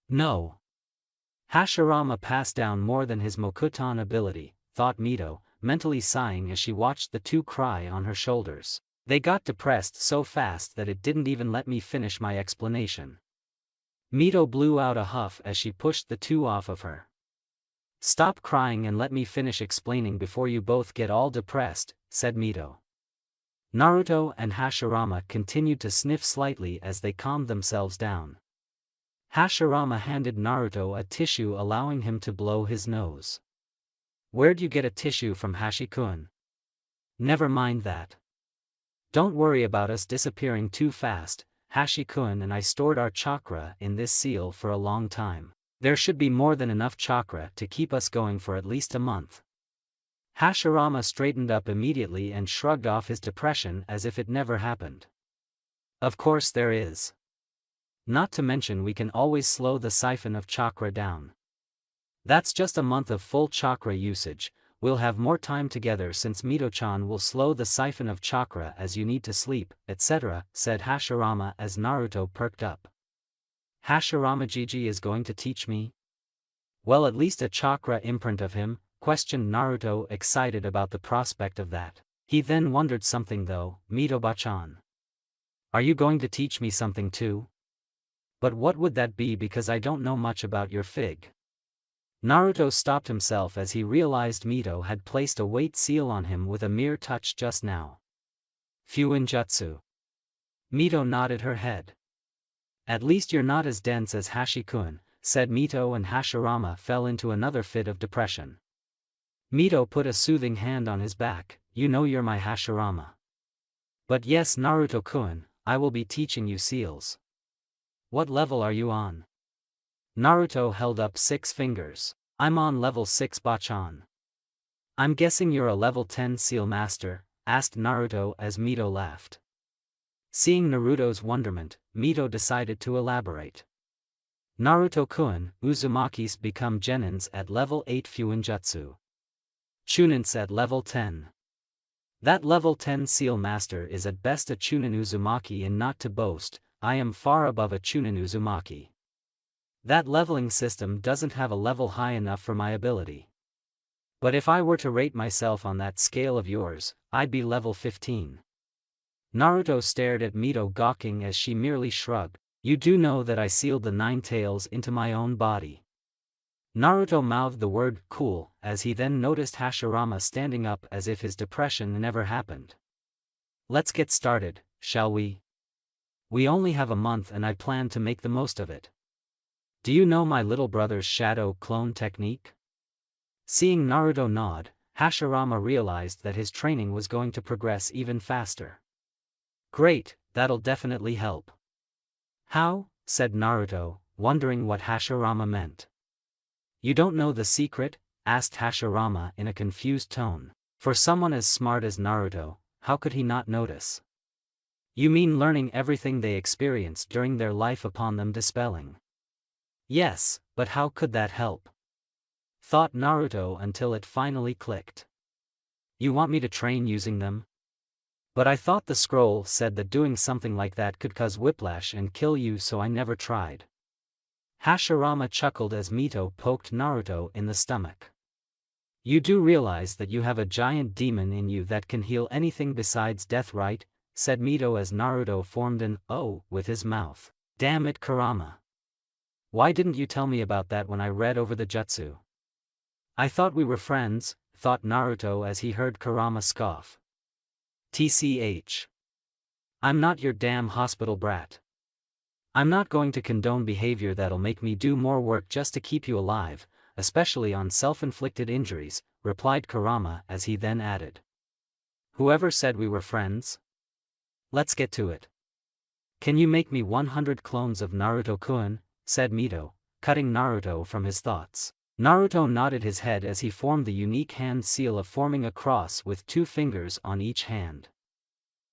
"No. Hashirama passed down more than his Mokuton ability," thought Mito, mentally sighing as she watched the two cry on her shoulders. "They got depressed so fast that it didn't even let me finish my explanation." Mito blew out a huff as she pushed the two off of her. Stop crying and let me finish explaining before you both get all depressed, said Mito. Naruto and Hashirama continued to sniff slightly as they calmed themselves down. Hashirama handed Naruto a tissue allowing him to blow his nose. Where'd you get a tissue from, Hashi-kun? Never mind that. Don't worry about us disappearing too fast. Hashi-kun and I stored our chakra in this seal for a long time. There should be more than enough chakra to keep us going for at least a month. Hashirama straightened up immediately and shrugged off his depression as if it never happened. Of course there is. Not to mention we can always slow the siphon of chakra down. That's just a month of full chakra usage. We'll have more time together since Mito-chan will slow the siphon of chakra as you need to sleep, etc., said Hashirama as Naruto perked up. Hashirama Gigi is going to teach me? Well, at least a chakra imprint of him, questioned Naruto, excited about the prospect of that. He then wondered something though. Mito-bachan, are you going to teach me something too? But what would that be, because I don't know much about your fig? Naruto stopped himself as he realized Mito had placed a weight seal on him with a mere touch just now. Fuinjutsu. Mito nodded her head. At least you're not as dense as Hashi-kun, said Mito, and Hashirama fell into another fit of depression. Mito put a soothing hand on his back. You know you're my Hashirama. But yes, Naruto-kun, I will be teaching you seals. What level are you on? Naruto held up 6 fingers. I'm on level 6, bachan. I'm guessing you're a level 10 seal master, asked Naruto as Mito laughed. Seeing Naruto's wonderment, Mito decided to elaborate. Naruto-kun, Uzumaki's become genins at level 8 Fuinjutsu. Chunins at level 10. That level 10 seal master is at best a Chunin Uzumaki, and not to boast, I am far above a Chunin Uzumaki. That leveling system doesn't have a level high enough for my ability. But if I were to rate myself on that scale of yours, I'd be level 15. Naruto stared at Mito gawking as she merely shrugged. You do know that I sealed the 9 tails into my own body. Naruto mouthed the word cool as he then noticed Hashirama standing up as if his depression never happened. Let's get started, shall we? We only have a month and I plan to make the most of it. Do you know my little brother's shadow clone technique? Seeing Naruto nod, Hashirama realized that his training was going to progress even faster. Great, that'll definitely help. How? Said Naruto, wondering what Hashirama meant. You don't know the secret? Asked Hashirama in a confused tone. For someone as smart as Naruto, how could he not notice? You mean learning everything they experienced during their life upon them dispelling? Yes, but how could that help? Thought Naruto until it finally clicked. You want me to train using them? But I thought the scroll said that doing something like that could cause whiplash and kill you, so I never tried. Hashirama chuckled as Mito poked Naruto in the stomach. You do realize that you have a giant demon in you that can heal anything besides death, right? Said Mito as Naruto formed an "oh" with his mouth. Damn it, Kurama. Why didn't you tell me about that when I read over the jutsu? I thought we were friends, thought Naruto as he heard Kurama scoff. TCH. I'm not your damn hospital brat. I'm not going to condone behavior that'll make me do more work just to keep you alive, especially on self-inflicted injuries, replied Kurama as he then added. Whoever said we were friends? Let's get to it. Can you make me 100 clones of Naruto-kun? Said Mito, cutting Naruto from his thoughts. Naruto nodded his head as he formed the unique hand seal of forming a cross with 2 fingers on each hand.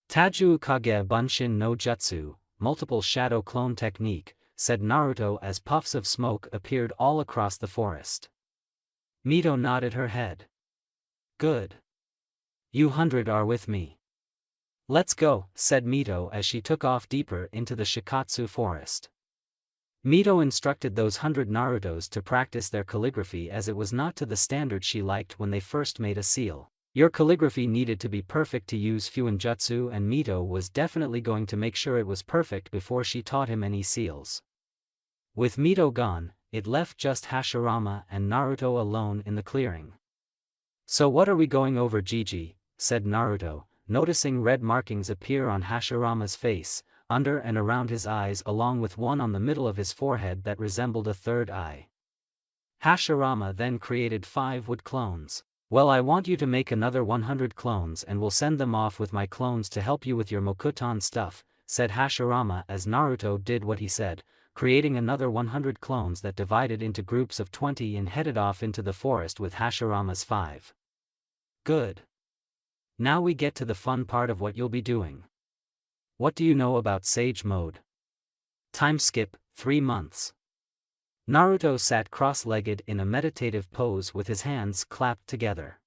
Taju Kage Bunshin no Jutsu, multiple shadow clone technique, said Naruto as puffs of smoke appeared all across the forest. Mito nodded her head. Good. You 100 are with me. Let's go, said Mito as she took off deeper into the Shikatsu forest. Mito instructed those 100 Narutos to practice their calligraphy as it was not to the standard she liked when they first made a seal. Your calligraphy needed to be perfect to use Fuinjutsu, and Mito was definitely going to make sure it was perfect before she taught him any seals. With Mito gone, it left just Hashirama and Naruto alone in the clearing. "So what are we going over, Gigi?" said Naruto, noticing red markings appear on Hashirama's face, under and around his eyes, along with one on the middle of his forehead that resembled a third eye. Hashirama then created 5 wood clones. "Well, I want you to make another 100 clones and we'll send them off with my clones to help you with your Mokuton stuff," said Hashirama as Naruto did what he said, creating another 100 clones that divided into groups of 20 and headed off into the forest with Hashirama's 5. "Good. Now we get to the fun part of what you'll be doing. What do you know about Sage Mode?" Time skip, 3 months. Naruto sat cross-legged in a meditative pose with his hands clapped together.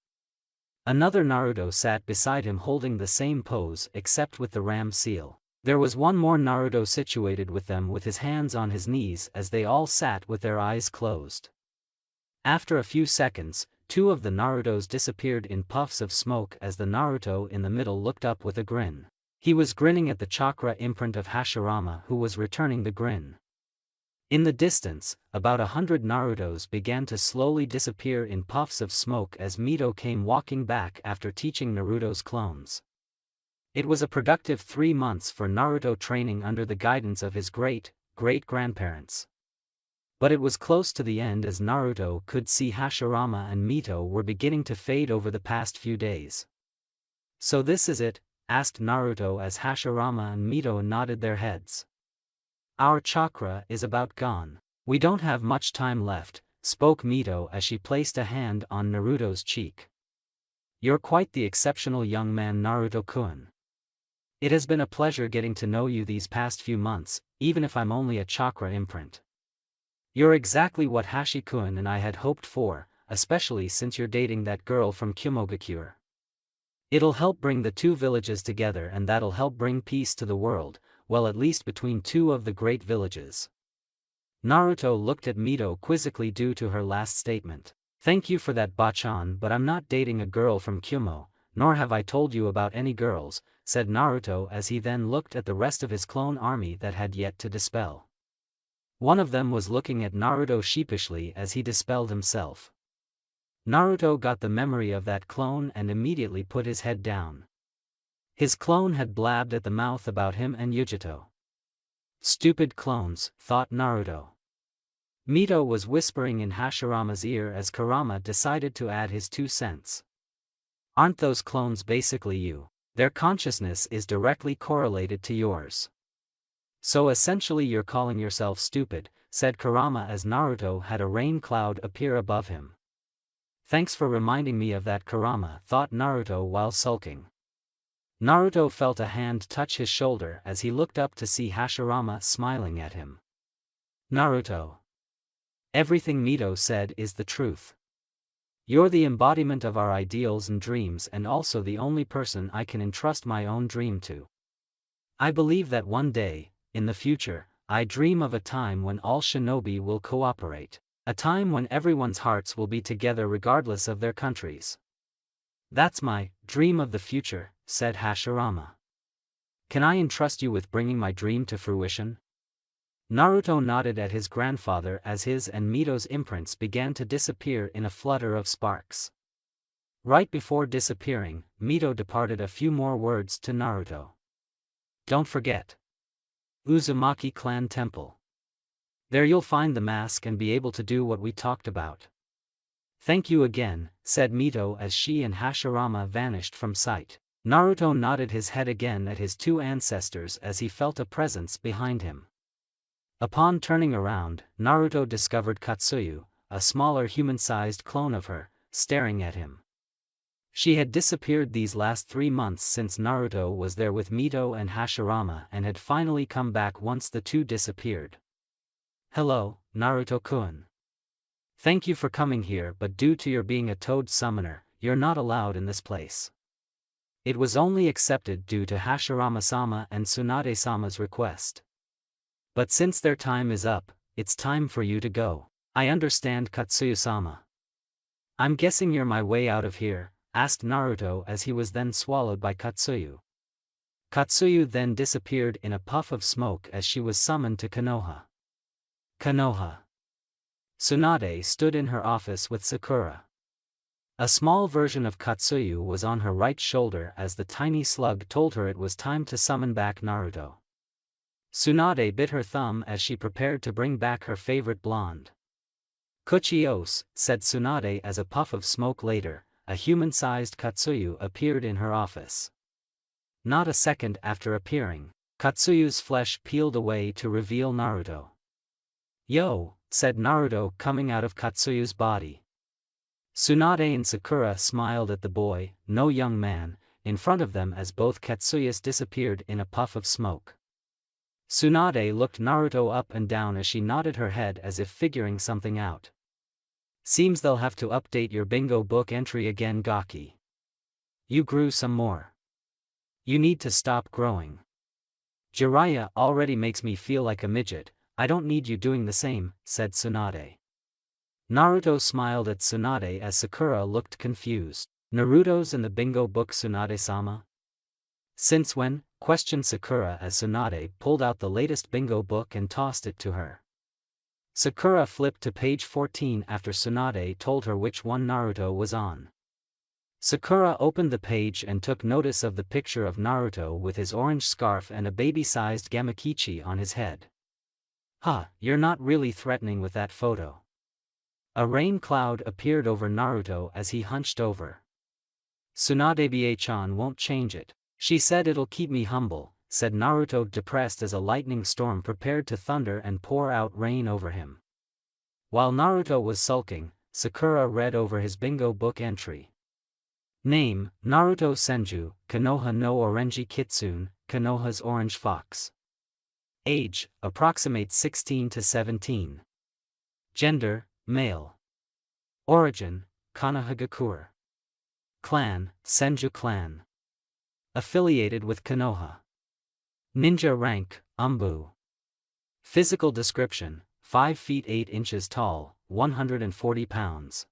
Another Naruto sat beside him holding the same pose except with the ram seal. There was one more Naruto situated with them with his hands on his knees as they all sat with their eyes closed. After a few seconds, 2 of the Narutos disappeared in puffs of smoke as the Naruto in the middle looked up with a grin. He was grinning at the chakra imprint of Hashirama, who was returning the grin. In the distance, about 100 Narutos began to slowly disappear in puffs of smoke as Mito came walking back after teaching Naruto's clones. It was a productive 3 months for Naruto training under the guidance of his great-grandparents. But it was close to the end as Naruto could see Hashirama and Mito were beginning to fade over the past few days. "So this is it?" asked Naruto as Hashirama and Mito nodded their heads. "Our chakra is about gone. We don't have much time left," spoke Mito as she placed a hand on Naruto's cheek. "You're quite the exceptional young man, Naruto-kun. It has been a pleasure getting to know you these past few months, even if I'm only a chakra imprint. You're exactly what Hashi-kun and I had hoped for, especially since you're dating that girl from Kumogakure. It'll help bring the 2 villages together and that'll help bring peace to the world, well, at least between 2 of the great villages." Naruto looked at Mito quizzically due to her last statement. "Thank you for that, Bachan, but I'm not dating a girl from Kumo, nor have I told you about any girls," said Naruto as he then looked at the rest of his clone army that had yet to dispel. One of them was looking at Naruto sheepishly as he dispelled himself. Naruto got the memory of that clone and immediately put his head down. His clone had blabbed at the mouth about him and Yujito. "Stupid clones," thought Naruto. Mito was whispering in Hashirama's ear as Kurama decided to add his 2 cents. "Aren't those clones basically you? Their consciousness is directly correlated to yours. So essentially you're calling yourself stupid," said Kurama as Naruto had a rain cloud appear above him. "Thanks for reminding me of that, Kurama," thought Naruto while sulking. Naruto felt a hand touch his shoulder as he looked up to see Hashirama smiling at him. "Naruto. Everything Mito said is the truth. You're the embodiment of our ideals and dreams and also the only person I can entrust my own dream to. I believe that one day, in the future, I dream of a time when all shinobi will cooperate. A time when everyone's hearts will be together regardless of their countries. That's my dream of the future," said Hashirama. "Can I entrust you with bringing my dream to fruition?" Naruto nodded at his grandfather as his and Mito's imprints began to disappear in a flutter of sparks. Right before disappearing, Mito departed a few more words to Naruto. "Don't forget. Uzumaki Clan Temple. There you'll find the mask and be able to do what we talked about." "Thank you again," said Mito as she and Hashirama vanished from sight. Naruto nodded his head again at his 2 ancestors as he felt a presence behind him. Upon turning around, Naruto discovered Katsuyu, a smaller human-sized clone of her, staring at him. She had disappeared these last 3 months since Naruto was there with Mito and Hashirama and had finally come back once the 2 disappeared. "Hello, Naruto-kun. Thank you for coming here, but due to your being a toad summoner, you're not allowed in this place. It was only accepted due to Hashirama-sama and Tsunade-sama's request. But since their time is up, it's time for you to go." "I understand, Katsuyu-sama. I'm guessing you're my way out of here?" asked Naruto as he was then swallowed by Katsuyu. Katsuyu then disappeared in a puff of smoke as she was summoned to Konoha. Konoha. Tsunade stood in her office with Sakura. A small version of Katsuyu was on her right shoulder as the tiny slug told her it was time to summon back Naruto. Tsunade bit her thumb as she prepared to bring back her favorite blonde. Kuchi-ose, said Tsunade as a puff of smoke later, a human-sized Katsuyu appeared in her office. Not a second after appearing, Katsuyu's flesh peeled away to reveal Naruto. "Yo," said Naruto coming out of Katsuyu's body. Tsunade and Sakura smiled at the boy, no young man, in front of them as both Katsuyas disappeared in a puff of smoke. Tsunade looked Naruto up and down as she nodded her head as if figuring something out. "Seems they'll have to update your bingo book entry again, Gaki. You grew some more. You need to stop growing. Jiraiya already makes me feel like a midget, I don't need you doing the same," said Tsunade. Naruto smiled at Tsunade as Sakura looked confused. "Naruto's in the bingo book, Tsunade-sama?" "Since when?" questioned Sakura as Tsunade pulled out the latest bingo book and tossed it to her. Sakura flipped to page 14 after Tsunade told her which one Naruto was on. Sakura opened the page and took notice of the picture of Naruto with his orange scarf and a baby-sized gamakichi on his head. "Huh, you're not really threatening with that photo." A rain cloud appeared over Naruto as he hunched over. "Tsunade-chan won't change it. She said it'll keep me humble," said Naruto, depressed as a lightning storm prepared to thunder and pour out rain over him. While Naruto was sulking, Sakura read over his bingo book entry. Name, Naruto Senju, Konoha no Orenji Kitsune, Konoha's Orange Fox. Age, approximate 16 to 17. Gender, male. Origin, Konohagakure. Clan, Senju Clan. Affiliated with Konoha. Ninja rank, Umbu. Physical description, 5 feet 8 inches tall, 140 pounds.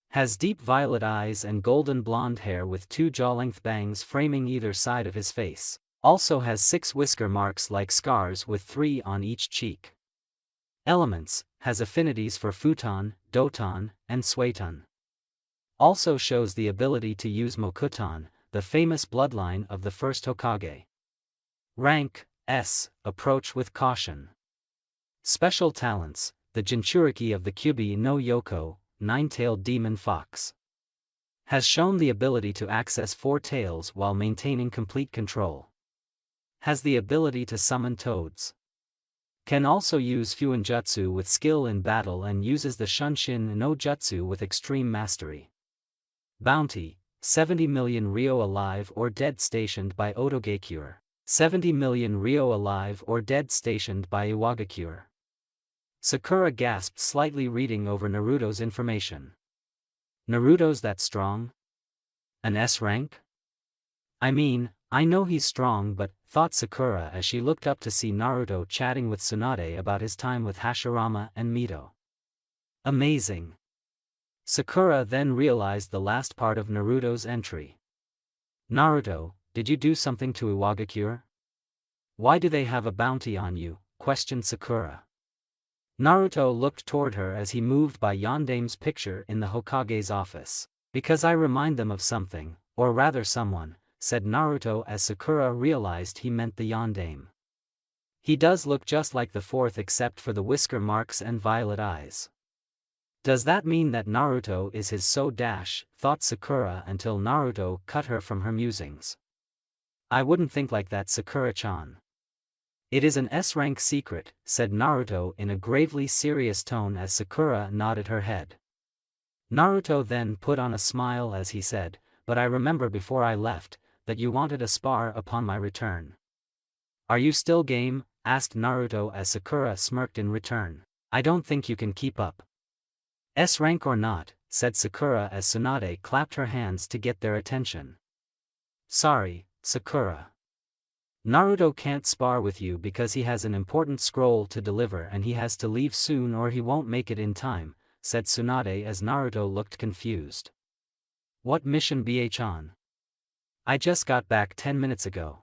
Has deep violet eyes and golden blonde hair with 2 jaw-length bangs framing either side of his face. Also has 6 whisker marks like scars with 3 on each cheek. Elements, has affinities for futon, doton, and suiton. Also shows the ability to use Mokuton, the famous bloodline of the first Hokage. Rank, S, approach with caution. Special talents, the Jinchuriki of the Kyubi no Yoko, 9-tailed demon fox. Has shown the ability to access 4 tails while maintaining complete control. Has the ability to summon toads. Can also use Fuinjutsu with skill in battle and uses the Shunshin no Jutsu with extreme mastery. Bounty, 70 million Ryo alive or dead stationed by Otogakure. 70 million Ryo alive or dead stationed by Iwagakure. Sakura gasped slightly reading over Naruto's information. Naruto's that strong? An S rank? I mean, I know he's strong but, thought Sakura as she looked up to see Naruto chatting with Tsunade about his time with Hashirama and Mito. Amazing. Sakura then realized the last part of Naruto's entry. Naruto, did you do something to Iwagakure? Why do they have a bounty on you? Questioned Sakura. Naruto looked toward her as he moved by Yandame's picture in the Hokage's office. Because I remind them of something, or rather someone, said Naruto as Sakura realized he meant the Yandame. He does look just like the fourth except for the whisker marks and violet eyes. Does that mean that Naruto is his so dash, thought Sakura until Naruto cut her from her musings. I wouldn't think like that, Sakura-chan. It is an S-rank secret, said Naruto in a gravely serious tone as Sakura nodded her head. Naruto then put on a smile as he said, but I remember before I left, that you wanted a spar upon my return. Are you still game? Asked Naruto as Sakura smirked in return. I don't think you can keep up. S-rank or not, said Sakura as Tsunade clapped her hands to get their attention. Sorry, Sakura. Naruto can't spar with you because he has an important scroll to deliver and he has to leave soon or he won't make it in time, said Tsunade as Naruto looked confused. What mission BH-on? I just got back 10 minutes ago.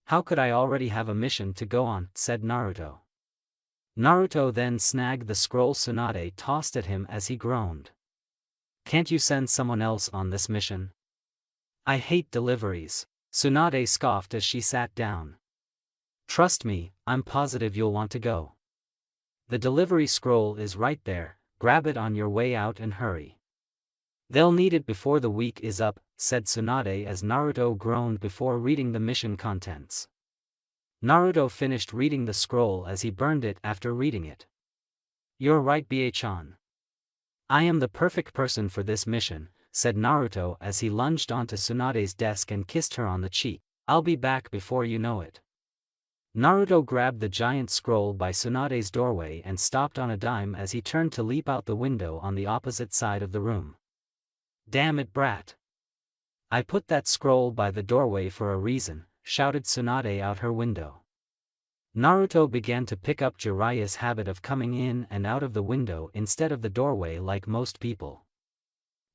How could I already have a mission to go on, said Naruto. Naruto then snagged the scroll Tsunade tossed at him as he groaned. Can't you send someone else on this mission? I hate deliveries. Tsunade scoffed as she sat down. Trust me, I'm positive you'll want to go. The delivery scroll is right there, grab it on your way out and hurry. They'll need it before the week is up, said Tsunade as Naruto groaned before reading the mission contents. Naruto finished reading the scroll as he burned it after reading it. You're right, Bie-chan. I am the perfect person for this mission, said Naruto as he lunged onto Tsunade's desk and kissed her on the cheek. I'll be back before you know it. Naruto grabbed the giant scroll by Tsunade's doorway and stopped on a dime as he turned to leap out the window on the opposite side of the room. Damn it, brat. I put that scroll by the doorway for a reason, shouted Tsunade out her window. Naruto began to pick up Jiraiya's habit of coming in and out of the window instead of the doorway like most people.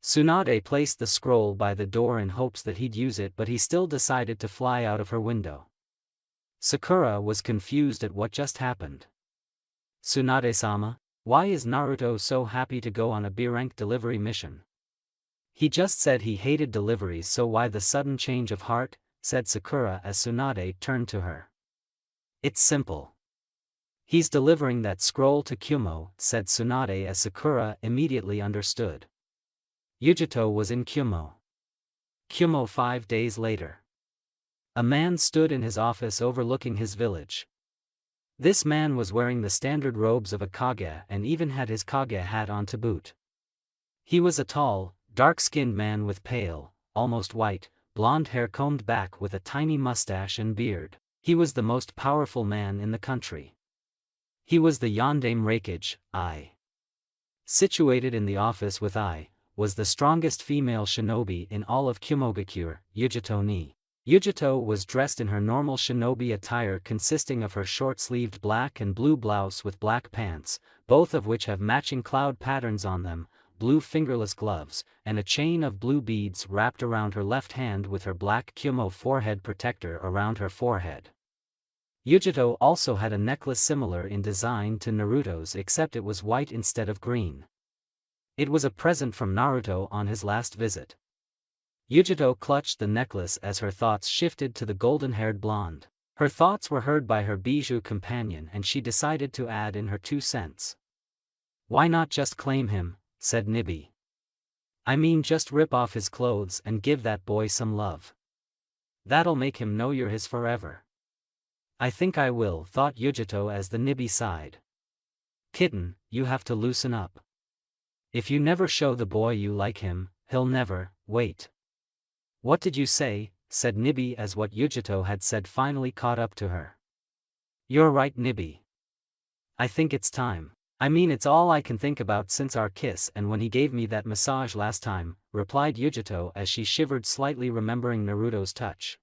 Tsunade placed the scroll by the door in hopes that he'd use it, but he still decided to fly out of her window. Sakura was confused at what just happened. Tsunade-sama, why is Naruto so happy to go on a B-rank delivery mission? He just said he hated deliveries, so why the sudden change of heart, said Sakura as Tsunade turned to her. It's simple. He's delivering that scroll to Kumo, said Tsunade as Sakura immediately understood. Yujito was in Kumo. 5 days later. A man stood in his office overlooking his village. This man was wearing the standard robes of a Kage and even had his Kage hat on to boot. He was a tall, dark-skinned man with pale, almost white, blonde hair combed back with a tiny mustache and beard. He was the most powerful man in the country. He was the Yondaime Raikage, I. Situated in the office with I, was the strongest female shinobi in all of Kumogakure, Yujito ni. Yujito was dressed in her normal shinobi attire consisting of her short-sleeved black and blue blouse with black pants, both of which have matching cloud patterns on them, blue fingerless gloves, and a chain of blue beads wrapped around her left hand with her black Kumo forehead protector around her forehead. Yujito also had a necklace similar in design to Naruto's, except it was white instead of green. It was a present from Naruto on his last visit. Yujito clutched the necklace as her thoughts shifted to the golden-haired blonde. Her thoughts were heard by her bijou companion and she decided to add in her 2 cents. Why not just claim him, said Nibi. I mean, just rip off his clothes and give that boy some love. That'll make him know you're his forever. I think I will, thought Yujito as the Nibi sighed. Kitten, you have to loosen up. If you never show the boy you like him, he'll never, wait. What did you say, said Nibi as what Yujito had said finally caught up to her. You're right, Nibi. I think it's time. I mean, it's all I can think about since our kiss and when he gave me that massage last time, replied Yujito as she shivered slightly remembering Naruto's touch.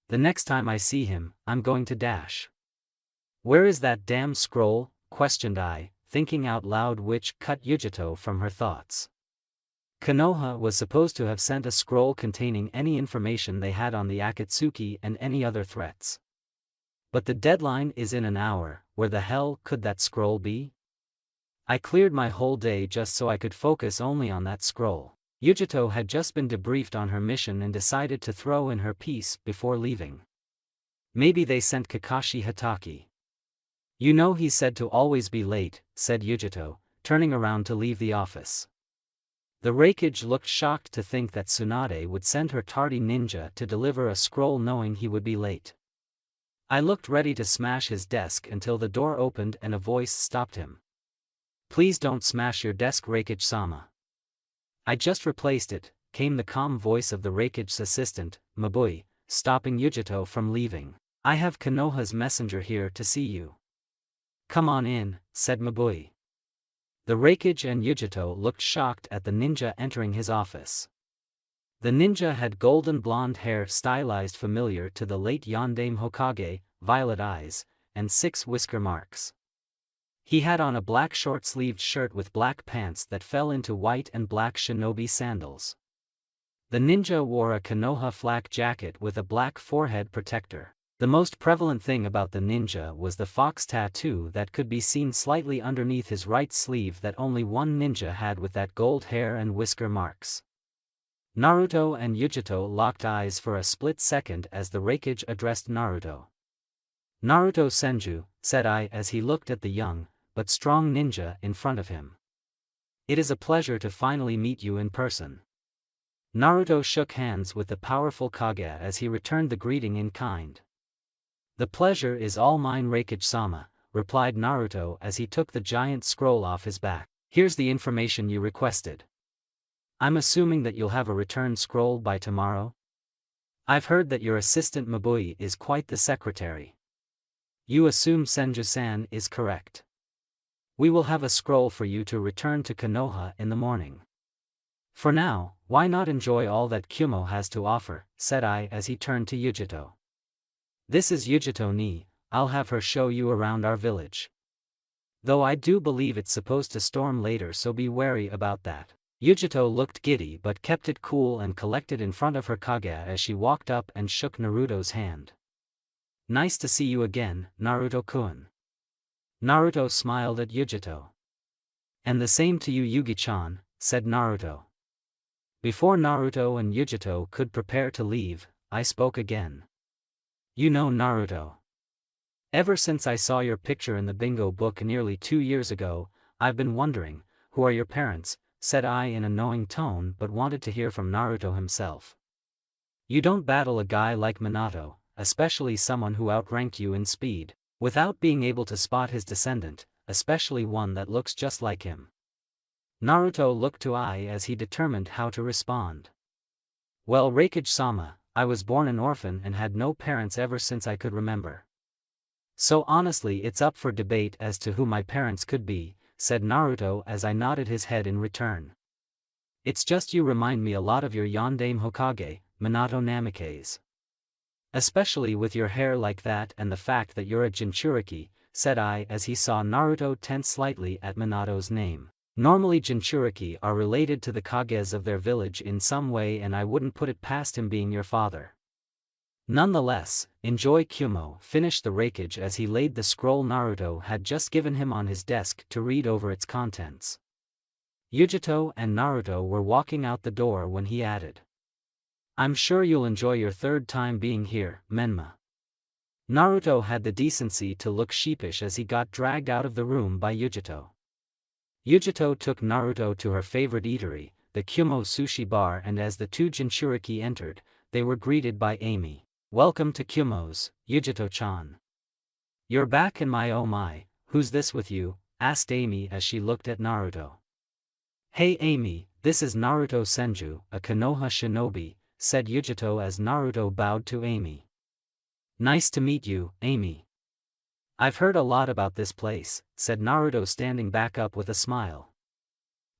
The next time I see him, I'm going to dash. Where is that damn scroll, questioned I, thinking out loud, which cut Yujito from her thoughts. Konoha was supposed to have sent a scroll containing any information they had on the Akatsuki and any other threats. But the deadline is in an hour, where the hell could that scroll be? I cleared my whole day just so I could focus only on that scroll. Yujito had just been debriefed on her mission and decided to throw in her piece before leaving. Maybe they sent Kakashi Hatake. You know he said to always be late, said Yujito, turning around to leave the office. The Raikage looked shocked to think that Tsunade would send her tardy ninja to deliver a scroll knowing he would be late. I looked ready to smash his desk until the door opened and a voice stopped him. Please don't smash your desk, Raikage-sama. I just replaced it, came the calm voice of the Raikage's assistant, Mabui, stopping Yujito from leaving. I have Konoha's messenger here to see you. Come on in, said Mabui. The Raikage and Yujito looked shocked at the ninja entering his office. The ninja had golden blonde hair stylized familiar to the late Yondaime Hokage, violet eyes, and 6 whisker marks. He had on a black short-sleeved shirt with black pants that fell into white and black shinobi sandals. The ninja wore a Konoha flak jacket with a black forehead protector. The most prevalent thing about the ninja was the fox tattoo that could be seen slightly underneath his right sleeve that only one ninja had, with that gold hair and whisker marks. Naruto and Yujito locked eyes for a split second as the Raikage addressed Naruto. "Naruto Senju," said I as he looked at the young, but strong ninja in front of him. "It is a pleasure to finally meet you in person." Naruto shook hands with the powerful Kage as he returned the greeting in kind. "The pleasure is all mine, Raikage-sama," replied Naruto as he took the giant scroll off his back. "Here's the information you requested. I'm assuming that you'll have a return scroll by tomorrow? I've heard that your assistant Mabui is quite the secretary." "You assume Senju-san is correct. We will have a scroll for you to return to Konoha in the morning. For now, why not enjoy all that Kumo has to offer," said I as he turned to Yujito. "This is Yujito Ni, I'll have her show you around our village. Though I do believe it's supposed to storm later, so be wary about that." Yujito looked giddy but kept it cool and collected in front of her Kage as she walked up and shook Naruto's hand. "Nice to see you again, Naruto-kun." Naruto smiled at Yujito. "And the same to you, Yugi-chan," said Naruto. Before Naruto and Yujito could prepare to leave, I spoke again. "You know, Naruto, ever since I saw your picture in the bingo book nearly 2 years ago, I've been wondering, who are your parents?" said I in a knowing tone, but wanted to hear from Naruto himself. "You don't battle a guy like Minato, especially someone who outranked you in speed, without being able to spot his descendant, especially one that looks just like him." Naruto looked to I as he determined how to respond. "Well, Raikage-sama, I was born an orphan and had no parents ever since I could remember. So honestly, it's up for debate as to who my parents could be," said Naruto as I nodded his head in return. "It's just you remind me a lot of your Yondaime Hokage, Minato Namikaze. Especially with your hair like that and the fact that you're a Jinchuriki," said I as he saw Naruto tense slightly at Minato's name. Normally Jinchuriki are related to the Kages of their village in some way, and I wouldn't put it past him being your father. "Nonetheless, enjoy Kumo," finished the Raikage as he laid the scroll Naruto had just given him on his desk to read over its contents. Yujito and Naruto were walking out the door when he added, "I'm sure you'll enjoy your third time being here, Menma." Naruto had the decency to look sheepish as he got dragged out of the room by Yujito. Yujito took Naruto to her favorite eatery, the Kumo Sushi Bar, and as the two Jinchuriki entered, they were greeted by Amy. "Welcome to Kumo's, Yujito-chan. You're back, and oh my, who's this with you?" asked Amy as she looked at Naruto. "Hey Amy, this is Naruto Senju, a Konoha shinobi," said Yujito as Naruto bowed to Amy. "Nice to meet you, Amy. I've heard a lot about this place," said Naruto standing back up with a smile.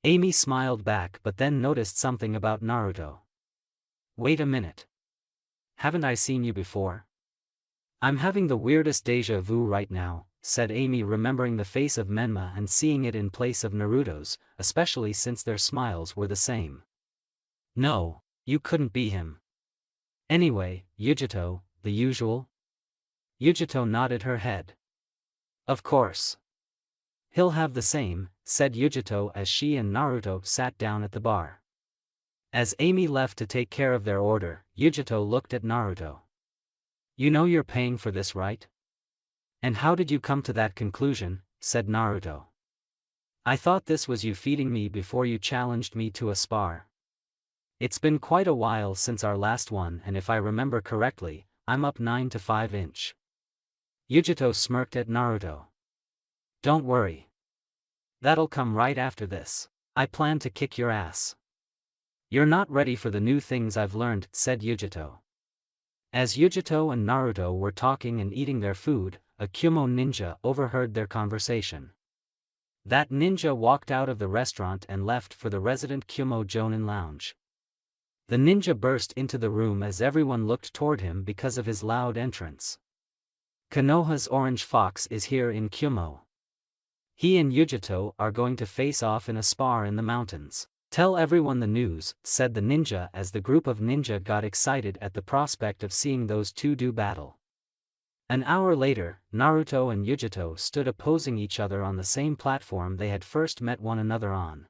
Amy smiled back but then noticed something about Naruto. "Wait a minute. Haven't I seen you before? I'm having the weirdest deja vu right now," said Amy, remembering the face of Menma and seeing it in place of Naruto's, especially since their smiles were the same. "No, you couldn't be him. Anyway, Yujito, the usual?" Yujito nodded her head. "Of course. He'll have the same," said Yujito as she and Naruto sat down at the bar. As Amy left to take care of their order, Yujito looked at Naruto. "You know you're paying for this, right? And how did you come to that conclusion?" said Naruto. "I thought this was you feeding me before you challenged me to a spar. It's been quite a while since our last one, and if I remember correctly, I'm up 9 to 5 inch. Yujito smirked at Naruto. "Don't worry. That'll come right after this. I plan to kick your ass. You're not ready for the new things I've learned," said Yujito. As Yujito and Naruto were talking and eating their food, a Kumo ninja overheard their conversation. That ninja walked out of the restaurant and left for the resident Kumo Jonin lounge. The ninja burst into the room as everyone looked toward him because of his loud entrance. "Konoha's Orange Fox is here in Kumo. He and Yujito are going to face off in a spar in the mountains. Tell everyone the news," said the ninja as the group of ninja got excited at the prospect of seeing those two do battle. An hour later, Naruto and Yujito stood opposing each other on the same platform they had first met one another on.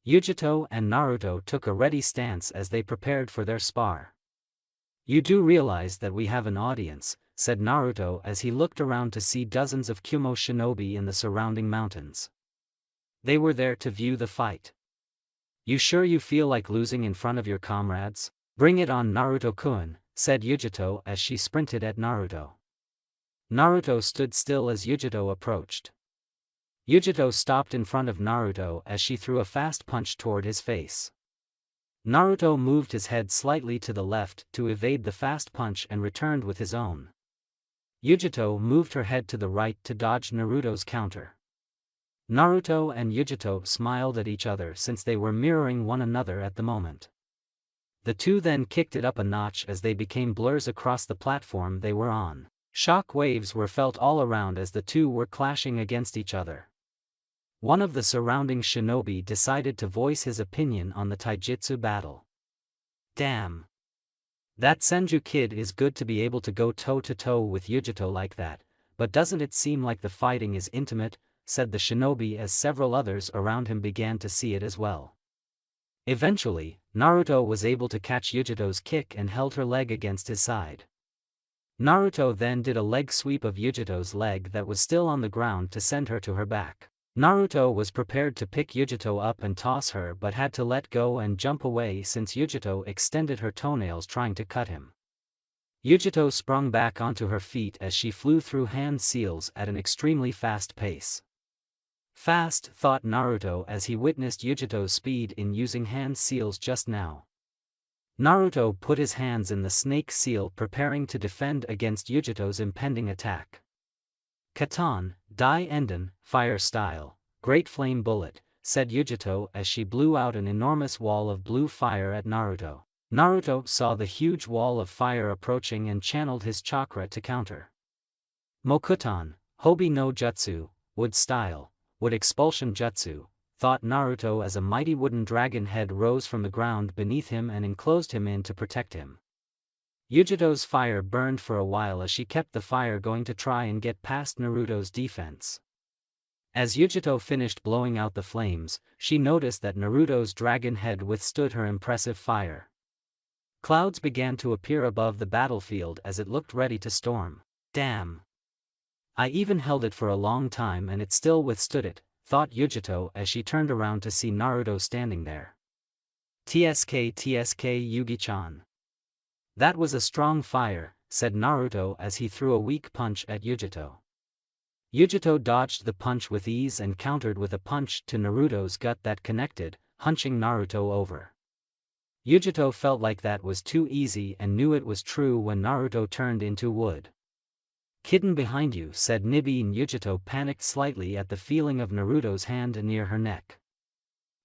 Yujito and Naruto took a ready stance as they prepared for their spar. "You do realize that we have an audience," said Naruto as he looked around to see dozens of Kumo shinobi in the surrounding mountains. They were there to view the fight. "You sure you feel like losing in front of your comrades? Bring it on, Naruto-kun," said Yujito as she sprinted at Naruto. Naruto stood still as Yujito approached. Yujito stopped in front of Naruto as she threw a fast punch toward his face. Naruto moved his head slightly to the left to evade the fast punch and returned with his own. Yujito moved her head to the right to dodge Naruto's counter. Naruto and Yujito smiled at each other since they were mirroring one another at the moment. The two then kicked it up a notch as they became blurs across the platform they were on. Shock waves were felt all around as the two were clashing against each other. One of the surrounding shinobi decided to voice his opinion on the taijutsu battle. "Damn. That Senju kid is good to be able to go toe-to-toe with Yujito like that, but doesn't it seem like the fighting is intimate?" said the shinobi as several others around him began to see it as well. Eventually, Naruto was able to catch Yujito's kick and held her leg against his side. Naruto then did a leg sweep of Yujito's leg that was still on the ground to send her to her back. Naruto was prepared to pick Yujito up and toss her but had to let go and jump away since Yujito extended her toenails trying to cut him. Yujito sprung back onto her feet as she flew through hand seals at an extremely fast pace. Fast, thought Naruto as he witnessed Yujito's speed in using hand seals just now. Naruto put his hands in the snake seal preparing to defend against Yujito's impending attack. "Katan, Dai Enden, fire style, great flame bullet," said Yujito as she blew out an enormous wall of blue fire at Naruto. Naruto saw the huge wall of fire approaching and channeled his chakra to counter. "Mokutan, Hobi no Jutsu, wood style, wood expulsion jutsu," thought Naruto as a mighty wooden dragon head rose from the ground beneath him and enclosed him in to protect him. Yujito's fire burned for a while as she kept the fire going to try and get past Naruto's defense. As Yujito finished blowing out the flames, she noticed that Naruto's dragon head withstood her impressive fire. Clouds began to appear above the battlefield as it looked ready to storm. "Damn. I even held it for a long time and it still withstood it," thought Yujito as she turned around to see Naruto standing there. "TSK Yugi-chan. That was a strong fire," said Naruto as he threw a weak punch at Yujito. Yujito dodged the punch with ease and countered with a punch to Naruto's gut that connected, hunching Naruto over. Yujito felt like that was too easy and knew it was true when Naruto turned into wood. "Kitten behind you," said Nibi, and Yujito panicked slightly at the feeling of Naruto's hand near her neck.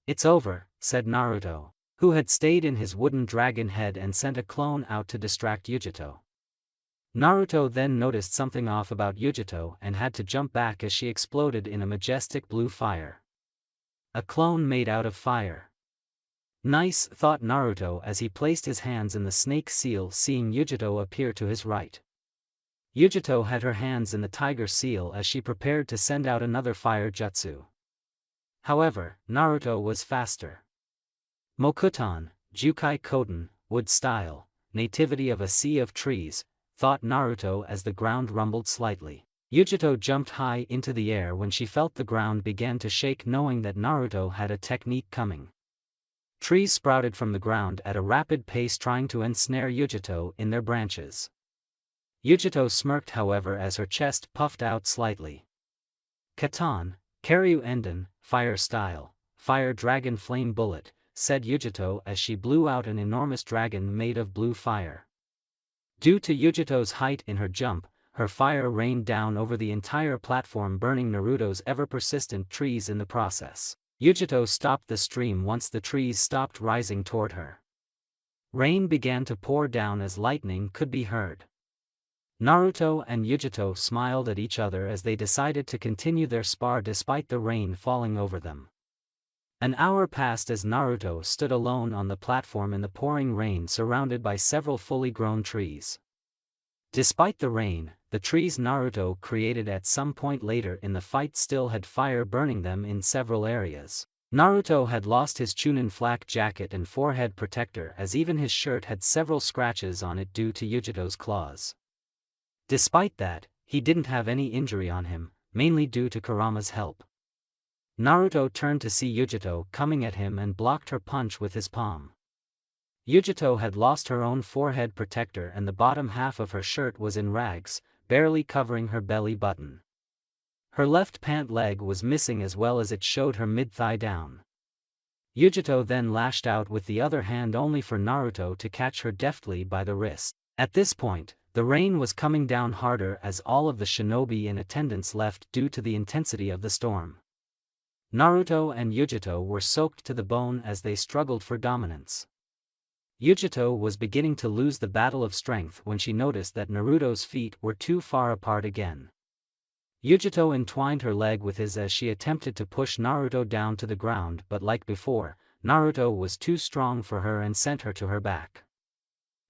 "It's over," said Naruto, who had stayed in his wooden dragon head and sent a clone out to distract Yujito. Naruto then noticed something off about Yujito and had to jump back as she exploded in a majestic blue fire. A clone made out of fire. "Nice," thought Naruto as he placed his hands in the snake seal, seeing Yujito appear to his right. Yujito had her hands in the tiger seal as she prepared to send out another fire jutsu. However, Naruto was faster. "Mokutan, Jukai Koden, wood style, nativity of a sea of trees," thought Naruto as the ground rumbled slightly. Yujito jumped high into the air when she felt the ground began to shake, knowing that Naruto had a technique coming. Trees sprouted from the ground at a rapid pace trying to ensnare Yujito in their branches. Yujito smirked however as her chest puffed out slightly. "Katan, Karyu Enden, fire style, fire dragon flame bullet," said Yujito as she blew out an enormous dragon made of blue fire. Due to Yujito's height in her jump, her fire rained down over the entire platform, burning Naruto's ever-persistent trees in the process. Yujito stopped the stream once the trees stopped rising toward her. Rain began to pour down as lightning could be heard. Naruto and Yujito smiled at each other as they decided to continue their spar despite the rain falling over them. An hour passed as Naruto stood alone on the platform in the pouring rain surrounded by several fully grown trees. Despite the rain, the trees Naruto created at some point later in the fight still had fire burning them in several areas. Naruto had lost his Chunin flak jacket and forehead protector, as even his shirt had several scratches on it due to Yujito's claws. Despite that, he didn't have any injury on him, mainly due to Kurama's help. Naruto turned to see Yujito coming at him and blocked her punch with his palm. Yujito had lost her own forehead protector and the bottom half of her shirt was in rags, barely covering her belly button. Her left pant leg was missing as well as it showed her mid-thigh down. Yujito then lashed out with the other hand only for Naruto to catch her deftly by the wrist. At this point, the rain was coming down harder as all of the shinobi in attendance left due to the intensity of the storm. Naruto and Yujito were soaked to the bone as they struggled for dominance. Yujito was beginning to lose the battle of strength when she noticed that Naruto's feet were too far apart again. Yujito entwined her leg with his as she attempted to push Naruto down to the ground, but like before, Naruto was too strong for her and sent her to her back.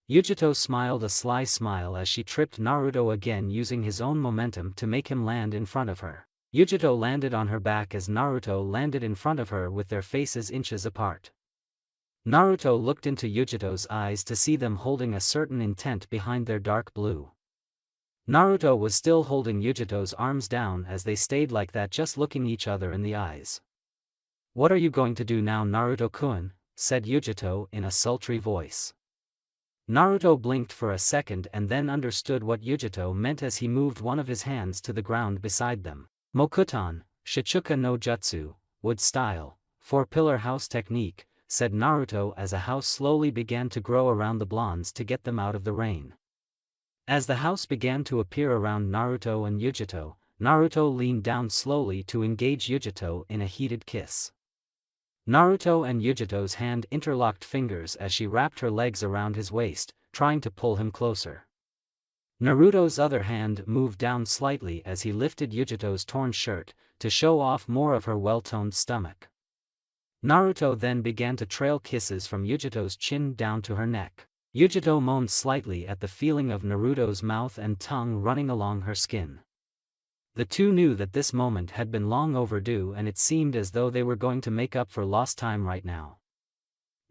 Yujito smiled a sly smile as she tripped Naruto again, using his own momentum to make him land in front of her. Yujito landed on her back as Naruto landed in front of her with their faces inches apart. Naruto looked into Yujito's eyes to see them holding a certain intent behind their dark blue. Naruto was still holding Yujito's arms down as they stayed like that, just looking each other in the eyes. "What are you going to do now, Naruto-kun?" said Yujito in a sultry voice. Naruto blinked for a second and then understood what Yujito meant as he moved one of his hands to the ground beside them. "Mokuton, Shichuka no Jutsu, wood style, 4-pillar house technique," said Naruto as a house slowly began to grow around the blondes to get them out of the rain. As the house began to appear around Naruto and Yujito, Naruto leaned down slowly to engage Yujito in a heated kiss. Naruto and Yujito's hand interlocked fingers as she wrapped her legs around his waist, trying to pull him closer. Naruto's other hand moved down slightly as he lifted Yujito's torn shirt, to show off more of her well-toned stomach. Naruto then began to trail kisses from Yujito's chin down to her neck. Yujito moaned slightly at the feeling of Naruto's mouth and tongue running along her skin. The two knew that this moment had been long overdue, and it seemed as though they were going to make up for lost time right now.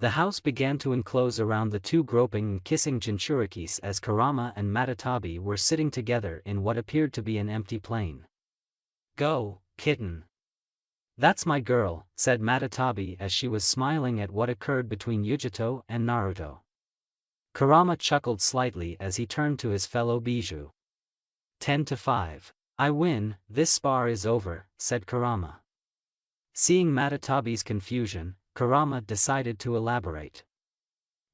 The house began to enclose around the two groping and kissing Jinchurikis as Kurama and Matatabi were sitting together in what appeared to be an empty plane. "Go, kitten. That's my girl," said Matatabi as she was smiling at what occurred between Yujito and Naruto. Kurama chuckled slightly as he turned to his fellow Bijou. 10-5. "I win, this spar is over," said Kurama. Seeing Matatabi's confusion, Kurama decided to elaborate.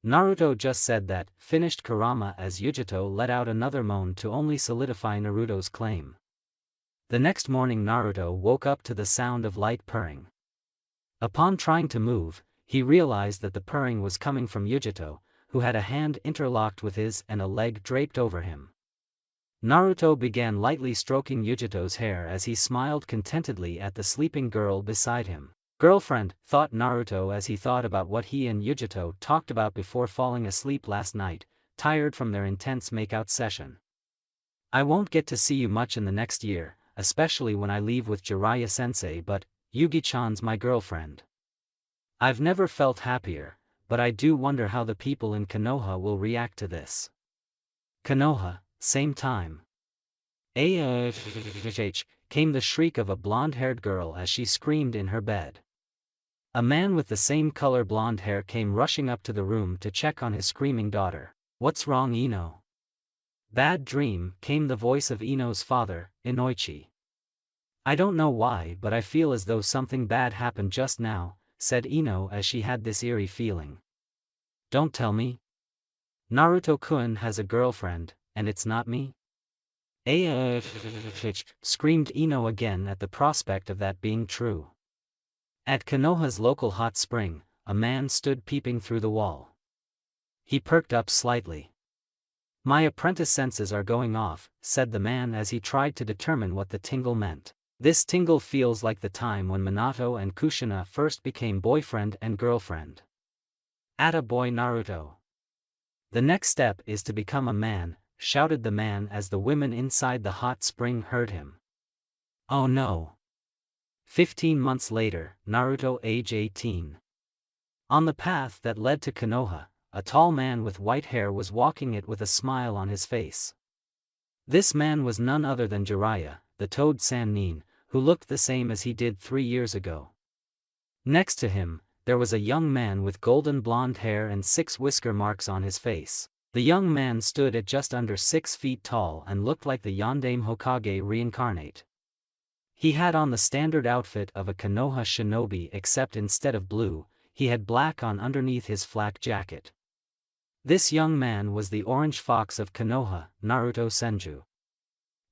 "Naruto just said that," finished Kurama as Yujito let out another moan to only solidify Naruto's claim. The next morning Naruto woke up to the sound of light purring. Upon trying to move, he realized that the purring was coming from Yujito, who had a hand interlocked with his and a leg draped over him. Naruto began lightly stroking Yujito's hair as he smiled contentedly at the sleeping girl beside him. "Girlfriend," thought Naruto as he thought about what he and Yujito talked about before falling asleep last night, tired from their intense makeout session. "I won't get to see you much in the next year, especially when I leave with Jiraiya-sensei, but Yugi-chan's my girlfriend. I've never felt happier, but I do wonder how the people in Konoha will react to this." Konoha, same time. Came the shriek of a blonde-haired girl as she screamed in her bed. A man with the same color blonde hair came rushing up to the room to check on his screaming daughter. "What's wrong, Ino?" "Bad dream," came the voice of Ino's father, Inoichi. "I don't know why, but I feel as though something bad happened just now," said Ino as she had this eerie feeling. "Don't tell me. Naruto-kun has a girlfriend, and it's not me?" Screamed Ino again at the prospect of that being true. At Konoha's local hot spring, a man stood peeping through the wall. He perked up slightly. "My apprentice senses are going off," said the man as he tried to determine what the tingle meant. "This tingle feels like the time when Minato and Kushina first became boyfriend and girlfriend." "Atta boy Naruto. The next step is to become a man," shouted the man as the women inside the hot spring heard him. Oh no. 15 months later, Naruto age 18. On the path that led to Konoha, a tall man with white hair was walking it with a smile on his face. This man was none other than Jiraiya, the Toad Sannin, who looked the same as he did 3 years ago. Next to him, there was a young man with golden blonde hair and 6 whisker marks on his face. The young man stood at just under 6 feet tall and looked like the Yondaime Hokage reincarnate. He had on the standard outfit of a Konoha shinobi except instead of blue, he had black on underneath his flak jacket. This young man was the Orange Fox of Konoha, Naruto Senju.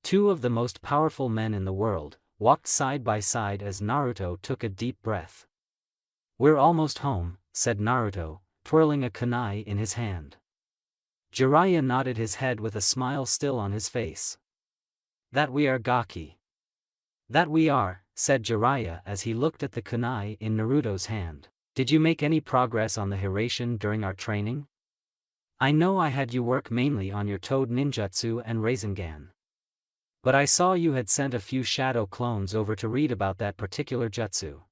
2 of the most powerful men in the world walked side by side as Naruto took a deep breath. "We're almost home," said Naruto, twirling a kunai in his hand. Jiraiya nodded his head with a smile still on his face. "That we are, Gaki." "That we are," said Jiraiya as he looked at the kunai in Naruto's hand. "Did you make any progress on the Hiraishin during our training? I know I had you work mainly on your Toad ninjutsu and Rasengan. But I saw you had sent a few shadow clones over to read about that particular jutsu."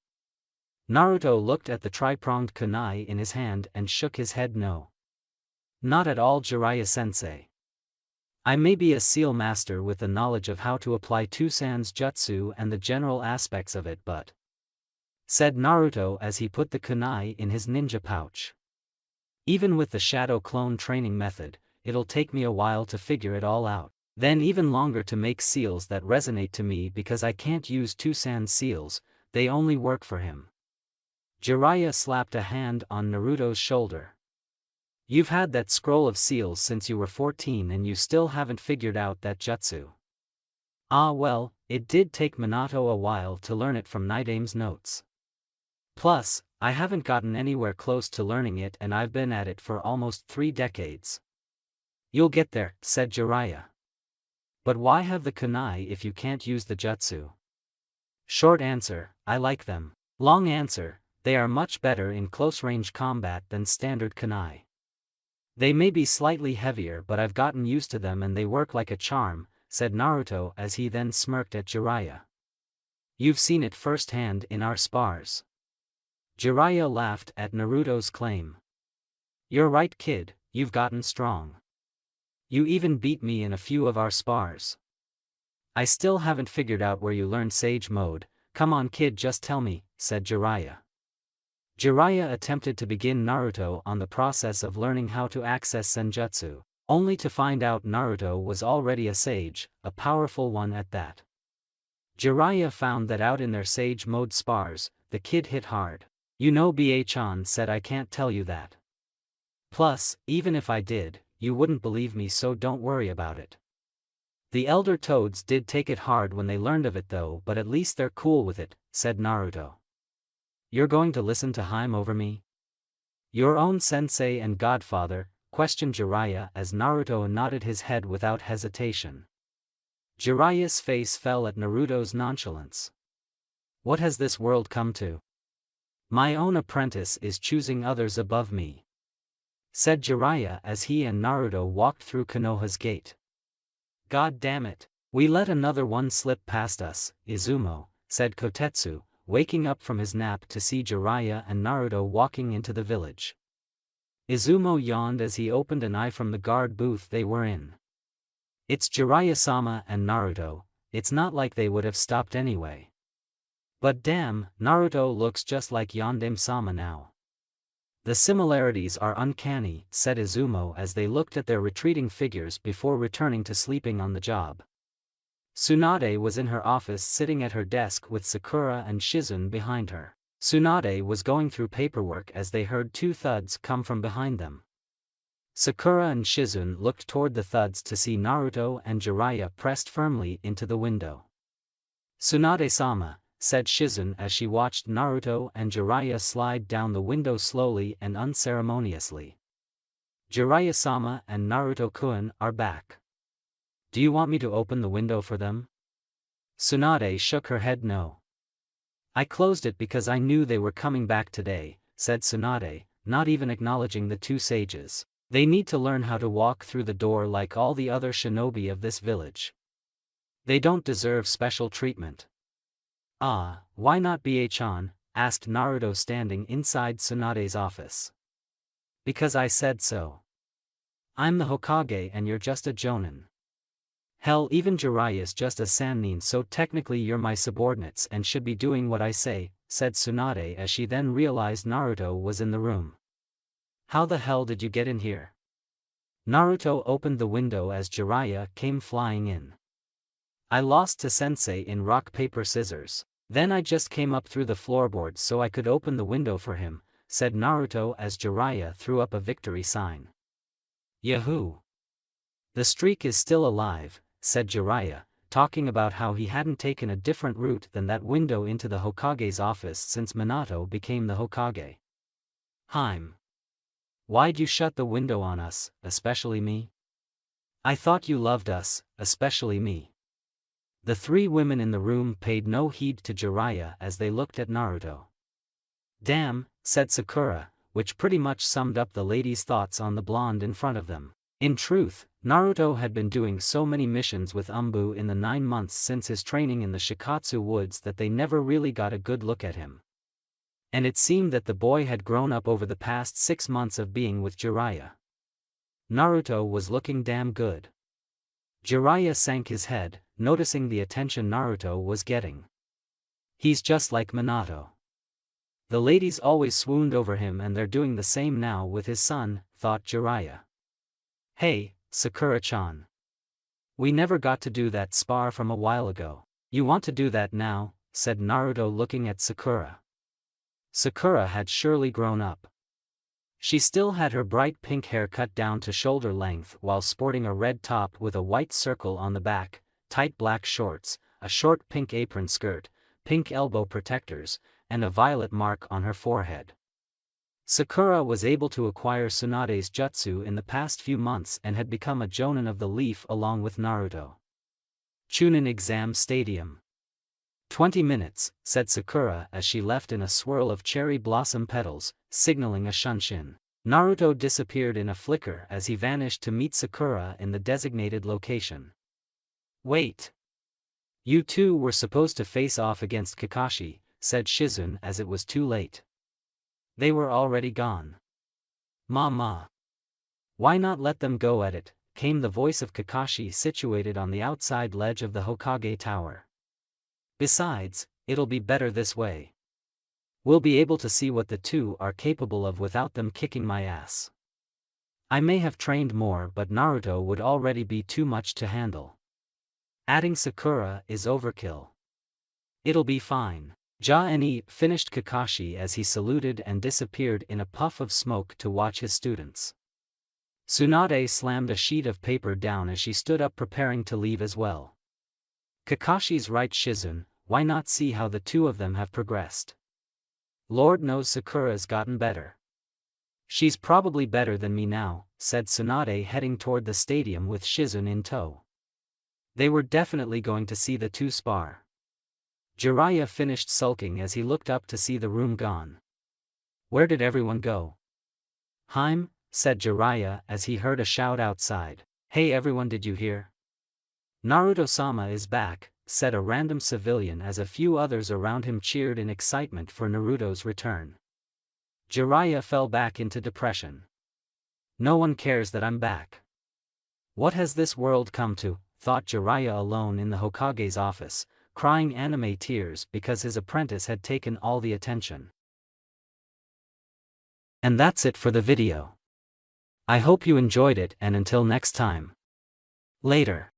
Naruto looked at the tri-pronged kunai in his hand and shook his head no. "Not at all, Jiraiya-sensei. I may be a seal master with the knowledge of how to apply Tusan's jutsu and the general aspects of it but," said Naruto as he put the kunai in his ninja pouch. "Even with the shadow clone training method, it'll take me a while to figure it all out. Then even longer to make seals that resonate to me because I can't use Tusan's seals, they only work for him." Jiraiya slapped a hand on Naruto's shoulder. "You've had that scroll of seals since you were 14 and you still haven't figured out that jutsu." "Ah well, it did take Minato a while to learn it from Nidaime's notes. Plus, I haven't gotten anywhere close to learning it and I've been at it for almost 3 decades. "You'll get there," said Jiraiya. "But why have the kunai if you can't use the jutsu?" Short answer, I like them. Long answer, they are much better in close-range combat than standard kunai. They may be slightly heavier but I've gotten used to them and they work like a charm, said Naruto as he then smirked at Jiraiya. "You've seen it firsthand in our spars." Jiraiya laughed at Naruto's claim. "You're right, kid, you've gotten strong. You even beat me in a few of our spars. I still haven't figured out where you learned Sage Mode, come on kid just tell me," said Jiraiya. Jiraiya attempted to begin Naruto on the process of learning how to access Senjutsu, only to find out Naruto was already a sage, a powerful one at that. Jiraiya found that out in their Sage Mode spars, the kid hit hard. "You know Ba-chan said I can't tell you that. Plus, even if I did, you wouldn't believe me so don't worry about it." "The elder toads did take it hard when they learned of it though but at least they're cool with it," said Naruto. "You're going to listen to him over me? Your own sensei and godfather?" questioned Jiraiya as Naruto nodded his head without hesitation. Jiraiya's face fell at Naruto's nonchalance. "What has this world come to? My own apprentice is choosing others above me," said Jiraiya as he and Naruto walked through Konoha's gate. "God damn it, we let another one slip past us, Izumo," said Kotetsu, waking up from his nap to see Jiraiya and Naruto walking into the village. Izumo yawned as he opened an eye from the guard booth they were in. "It's Jiraiya-sama and Naruto, it's not like they would have stopped anyway. But damn, Naruto looks just like Yondaime-sama now. The similarities are uncanny," said Izumo as they looked at their retreating figures before returning to sleeping on the job. Tsunade was in her office sitting at her desk with Sakura and Shizune behind her. Tsunade was going through paperwork as they heard 2 thuds come from behind them. Sakura and Shizune looked toward the thuds to see Naruto and Jiraiya pressed firmly into the window. "Tsunade-sama," said Shizune as she watched Naruto and Jiraiya slide down the window slowly and unceremoniously. "Jiraiya-sama and Naruto-kun are back. Do you want me to open the window for them?" Tsunade shook her head no. "I closed it because I knew they were coming back today," said Tsunade, not even acknowledging the 2 sages. They need to learn how to walk through the door like all the other shinobi of this village. They don't deserve special treatment. Ah, why not Bie-chan? Asked Naruto standing inside Tsunade's office. Because I said so. I'm the Hokage and you're just a jonin. Hell, even Jiraiya's just a sannin, so technically you're my subordinates and should be doing what I say, said Tsunade as she then realized Naruto was in the room. How the hell did you get in here? Naruto opened the window as Jiraiya came flying in. I lost to Sensei in rock paper scissors. Then I just came up through the floorboards so I could open the window for him, said Naruto as Jiraiya threw up a victory sign. Yahoo! The streak is still alive, said Jiraiya, talking about how he hadn't taken a different route than that window into the Hokage's office since Minato became the Hokage. Why'd you shut the window on us, especially me? I thought you loved us, especially me. The three women in the room paid no heed to Jiraiya as they looked at Naruto. Damn, said Sakura, which pretty much summed up the ladies' thoughts on the blonde in front of them. In truth, Naruto had been doing so many missions with Umbu in the 9 months since his training in the Shikatsu woods that they never really got a good look at him. And it seemed that the boy had grown up over the past 6 months of being with Jiraiya. Naruto was looking damn good. Jiraiya sank his head, noticing the attention Naruto was getting. He's just like Minato. The ladies always swooned over him and they're doing the same now with his son, thought Jiraiya. Hey, Sakura-chan. We never got to do that spar from a while ago. You want to do that now, said Naruto looking at Sakura. Sakura had surely grown up. She still had her bright pink hair cut down to shoulder length while sporting a red top with a white circle on the back, tight black shorts, a short pink apron skirt, pink elbow protectors, and a violet mark on her forehead. Sakura was able to acquire Tsunade's jutsu in the past few months and had become a jonin of the leaf along with Naruto. Chunin Exam Stadium. 20 minutes, said Sakura as she left in a swirl of cherry blossom petals, signaling a shunshin. Naruto disappeared in a flicker as he vanished to meet Sakura in the designated location. Wait. You two were supposed to face off against Kakashi, said Shizune as it was too late. They were already gone. Mama. Why not let them go at it, came the voice of Kakashi situated on the outside ledge of the Hokage Tower. Besides, it'll be better this way. We'll be able to see what the two are capable of without them kicking my ass. I may have trained more but Naruto would already be too much to handle. Adding Sakura is overkill. It'll be fine. Ja-ni finished Kakashi as he saluted and disappeared in a puff of smoke to watch his students. Tsunade slammed a sheet of paper down as she stood up preparing to leave as well. Kakashi's right, Shizune, why not see how the two of them have progressed? Lord knows Sakura's gotten better. She's probably better than me now, said Tsunade heading toward the stadium with Shizune in tow. They were definitely going to see the two spar. Jiraiya finished sulking as he looked up to see the room gone. Where did everyone go? Said Jiraiya as he heard a shout outside. Hey everyone, did you hear? Naruto-sama is back, said a random civilian as a few others around him cheered in excitement for Naruto's return. Jiraiya fell back into depression. No one cares that I'm back. What has this world come to, thought Jiraiya alone in the Hokage's office, crying anime tears because his apprentice had taken all the attention. And that's it for the video. I hope you enjoyed it and until next time. Later.